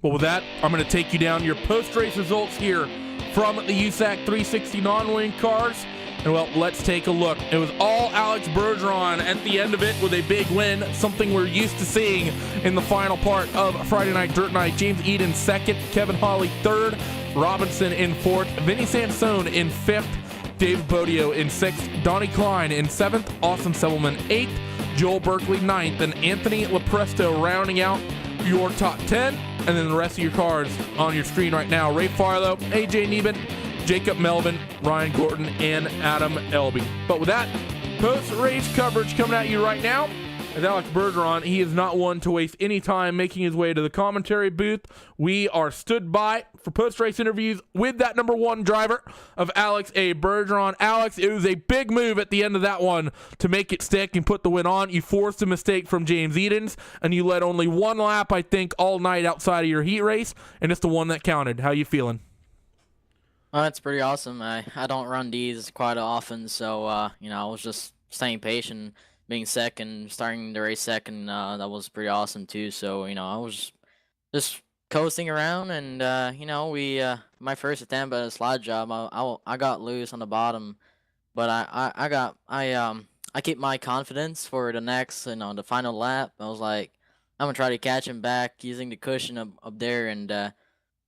Well, with that, I'm going to take you down your post-race results here from the USAC 360 non-wing cars. And, well, let's take a look. It was all Alex Bergeron at the end of it with a big win, something we're used to seeing in the final part of Friday Night Dirt Night. James Edens 2nd, Kevin Hawley 3rd, Robinson in 4th, Vinny Sansone in 5th, David Bodio in 6th, Donnie Klein in 7th, Austin Sebelman 8th, Joel Berkeley 9th, and Anthony Lepresto rounding out your top 10. And then the rest of your cars on your screen right now: Ray Farlow, AJ Neben, Jacob Melvin, Ryan Gorton, and Adam Elby. But with that post-race coverage coming at you right now, as Alex Bergeron, he is not one to waste any time making his way to the commentary booth. We are stood by for post-race interviews with that number 1 driver of Alex A. Bergeron. Alex, it was a big move at the end of that one to make it stick and put the win on. You forced a mistake from James Edens, and you led only 1 lap, I think, all night outside of your heat race, and it's the one that counted. How you feeling? It's pretty awesome. I don't run Ds quite often, so I was just staying patient. Being second, starting the race second, that was pretty awesome too. So, I was just coasting around, and you know, we my first attempt at a slide job, I got loose on the bottom, but I keep my confidence for the next, you know, the final lap. I was like, I'm gonna try to catch him back using the cushion up there, and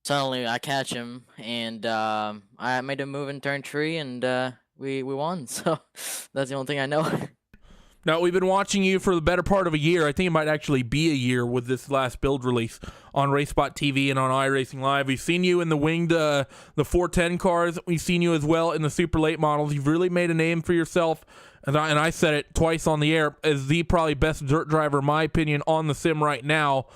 suddenly I catch him, and I made a move in turn 3, and we won. So that's the only thing I know. Now, we've been watching you for the better part of a year. I think it might actually be a year with this last build release on RaceSpot TV and on iRacingLive. We've seen you in the winged, the 410 cars. We've seen you as well in the super late models. You've really made a name for yourself, and I said it twice on the air, as the probably best dirt driver, in my opinion, on the sim right now.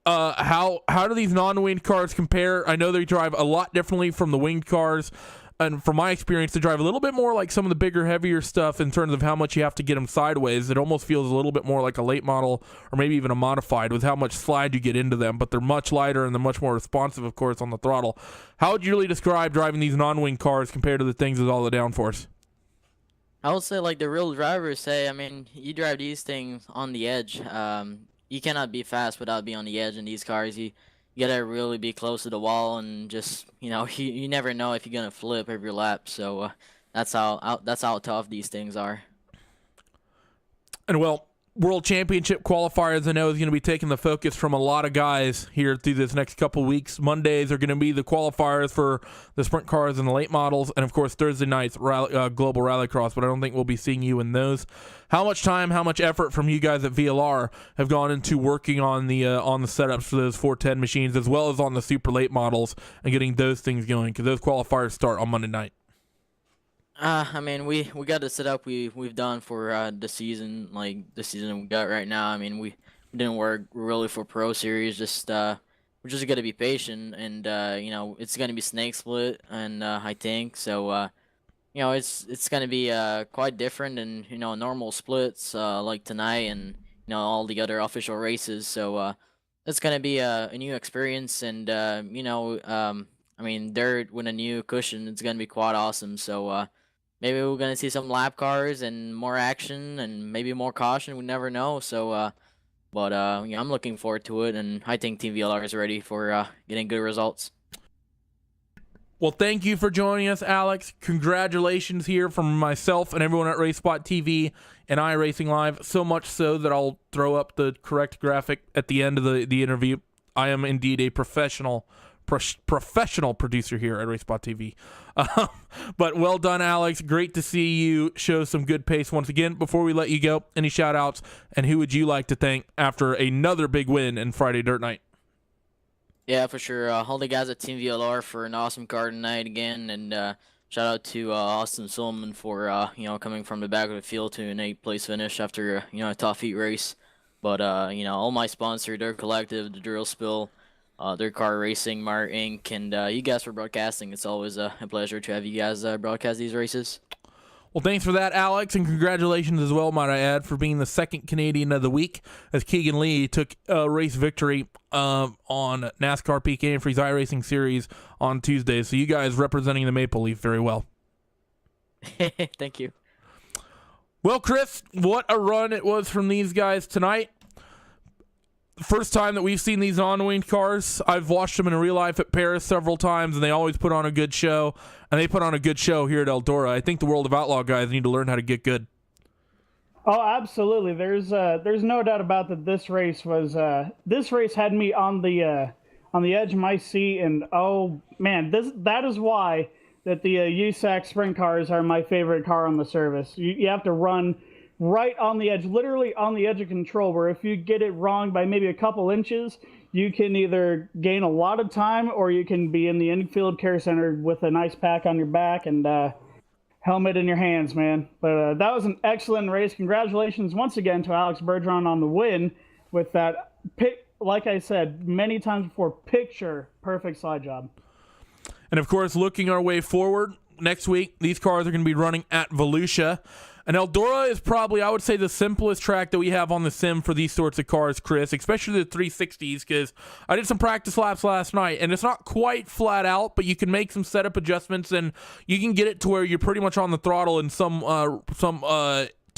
How do these non-winged cars compare? I know they drive a lot differently from the winged cars. And from my experience, they drive a little bit more like some of the bigger, heavier stuff in terms of how much you have to get them sideways. It almost feels a little bit more like a late model or maybe even a modified with how much slide you get into them. But they're much lighter and they're much more responsive, of course, on the throttle. How would you really describe driving these non-wing cars compared to the things with all the downforce? I would say, like the real drivers say, I mean, you drive these things on the edge. You cannot be fast without being on the edge in these cars. You gotta really be close to the wall, and just, you know, you never know if you're gonna flip every lap. So that's how tough these things are. And well, World Championship qualifiers, I know, is going to be taking the focus from a lot of guys here through this next couple weeks. Mondays are going to be the qualifiers for the sprint cars and the late models, and of course Thursday nights global Rallycross. But I don't think we'll be seeing you in those. How much time, how much effort from you guys at VLR have gone into working on the setups for those 410 machines, as well as on the super late models and getting those things going? Because those qualifiers start on Monday night. I mean, we got the setup we've done for the season, like the season we got right now. I mean, we didn't work really for Pro Series. Just we're just gonna be patient, and you know, it's gonna be snake split, and I think so. You know, it's gonna be quite different than, you know, normal splits like tonight, and, you know, all the other official races. So it's gonna be a new experience, and you know, I mean, dirt with a new cushion, it's gonna be quite awesome. So maybe we're going to see some lap cars and more action and maybe more caution. We never know. So, but yeah, I'm looking forward to it, and I think Team VLR is ready for getting good results. Well, thank you for joining us, Alex. Congratulations here from myself and everyone at Racespot TV and iRacingLive, so much so that I'll throw up the correct graphic at the end of the interview. I am indeed a professional producer here at Racespot TV. But well done, Alex. Great to see you show some good pace once again. Before we let you go, any shout outs, and who would you like to thank after another big win in Friday Dirt Night? Yeah, for sure. All the guys at Team VLR for an awesome car tonight again, and shout out to Austin Sullivan for you know, coming from the back of the field to an 8th place finish after you know, a tough heat race. But you know, all my sponsors, Dirt Collective, the Drill Spill, Dirt Car Racing, Mar Inc., and you guys for broadcasting. It's always a pleasure to have you guys broadcast these races. Well, thanks for that, Alex, and congratulations as well, might I add, for being the second Canadian of the week, as Keegan Lee took a race victory on NASCAR PK Freeze iRacing Series on Tuesday. So you guys representing the Maple Leaf very well. Thank you. Well, Kris, what a run it was from these guys tonight. First time that we've seen these non-winged cars. I've watched them in real life at Paris several times, and they always put on a good show. And they put on a good show here at Eldora. I think the World of Outlaw guys need to learn how to get good. Oh, absolutely. There's no doubt about that. This race had me on the edge of my seat, and oh man, that is why that the USAC sprint cars are my favorite car on the service. You have to run right on the edge, literally on the edge of control, where if you get it wrong by maybe a couple inches, you can either gain a lot of time or you can be in the infield care center with a nice pack on your back and helmet in your hands, man. But that was an excellent race. Congratulations once again to Alex Bergeron on the win with that pick. Like I said many times before, picture perfect slide job. And of course, looking our way forward, next week, these cars are going to be running at Volusia. And Eldora is probably, I would say, the simplest track that we have on the sim for these sorts of cars, Kris, especially the 360s, because I did some practice laps last night, and it's not quite flat out, but you can make some setup adjustments, and you can get it to where you're pretty much on the throttle in some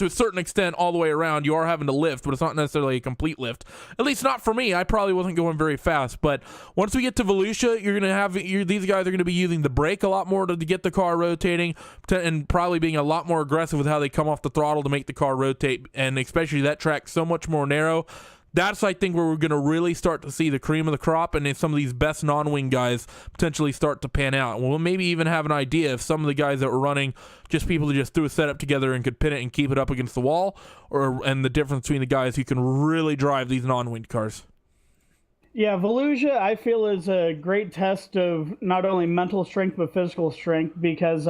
to a certain extent all the way around. You are having to lift, but it's not necessarily a complete lift. At least not for me. I probably wasn't going very fast. But once we get to Volusia, you're going to have these guys are going to be using the brake a lot more to get the car rotating, and probably being a lot more aggressive with how they come off the throttle to make the car rotate. And especially that track so much more narrow. That's, I think, where we're going to really start to see the cream of the crop, and then some of these best non-wing guys potentially start to pan out. We'll maybe even have an idea if some of the guys that were running, just people who just threw a setup together and could pin it and keep it up against the wall, and the difference between the guys who can really drive these non-winged cars. Yeah, Volusia, I feel, is a great test of not only mental strength but physical strength, because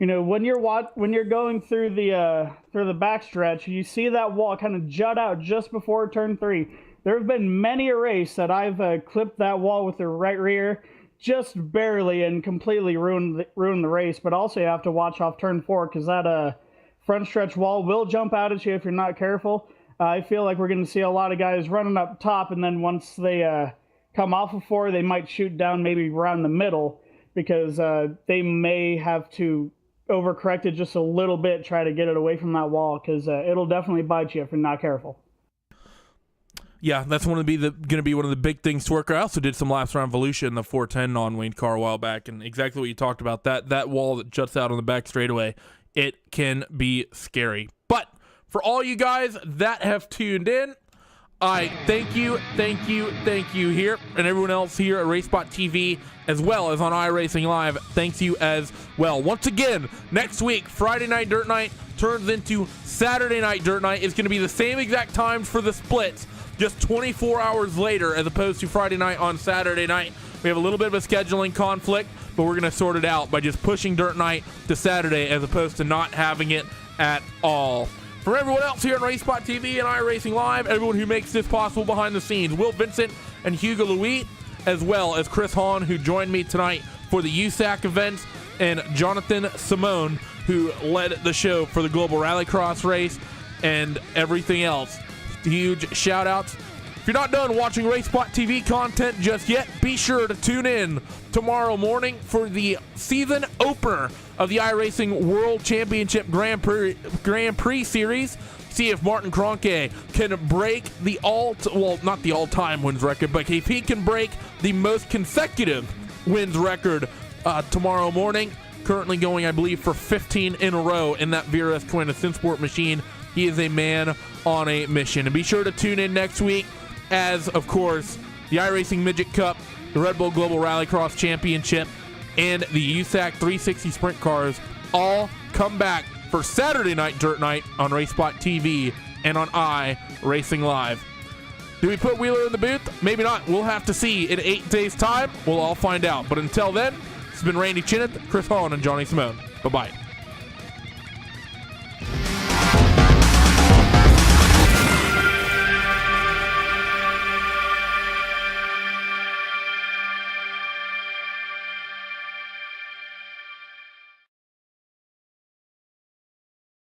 when you're going through the backstretch, you see that wall kind of jut out just before turn 3. There have been many a race that I've clipped that wall with the right rear, just barely, and completely ruined the race. But also you have to watch off turn 4, because that front stretch wall will jump out at you if you're not careful. I feel like we're going to see a lot of guys running up top, and then once they come off of 4, they might shoot down maybe around the middle, because they may have to overcorrect it just a little bit, try to get it away from that wall, because it'll definitely bite you if you're not careful. Yeah, that's going to be one of the big things to work. I also did some laps around Volusia in the 410 non-winged car a while back, and exactly what you talked about, that wall that juts out on the back straightaway, it can be scary. But for all you guys that have tuned in, I thank you here, and everyone else here at RaceSpot TV, as well as on iRacingLive. Thanks you as well. Once again, next week, Friday night Dirt Night turns into Saturday night Dirt Night. It's going to be the same exact times for the splits, just 24 hours later, as opposed to Friday night on Saturday night. We have a little bit of a scheduling conflict, but we're going to sort it out by just pushing Dirt Night to Saturday as opposed to not having it at all. For everyone else here at Racespot TV and iRacingLive, everyone who makes this possible behind the scenes, Will Vincent and Hugo Louis, as well as Kris Hohn, who joined me tonight for the USAC events, and Jonathan Simone, who led the show for the Global Rallycross race and everything else. Huge shout outs. If you're not done watching Racespot TV content just yet, be sure to tune in tomorrow morning for the season opener of the iRacing World Championship Grand Prix Series. See if Martin Kroenke can break the not the all-time wins record, but if he can break the most consecutive wins record tomorrow morning. Currently going, I believe, for 15 in a row in that VRS Twin Sport machine. He is a man on a mission. And be sure to tune in next week as, of course, the iRacing Midget Cup, the Red Bull Global Rallycross Championship, and the USAC 360 Sprint Cars all come back for Saturday night Dirt Night on Racespot TV and on iRacingLive. Do we put Wheeler in the booth? Maybe not. We'll have to see in 8 days' time. We'll all find out. But until then, it's been Randy Chenowth, Kris Hohn, and Johnny Simone. Bye-bye.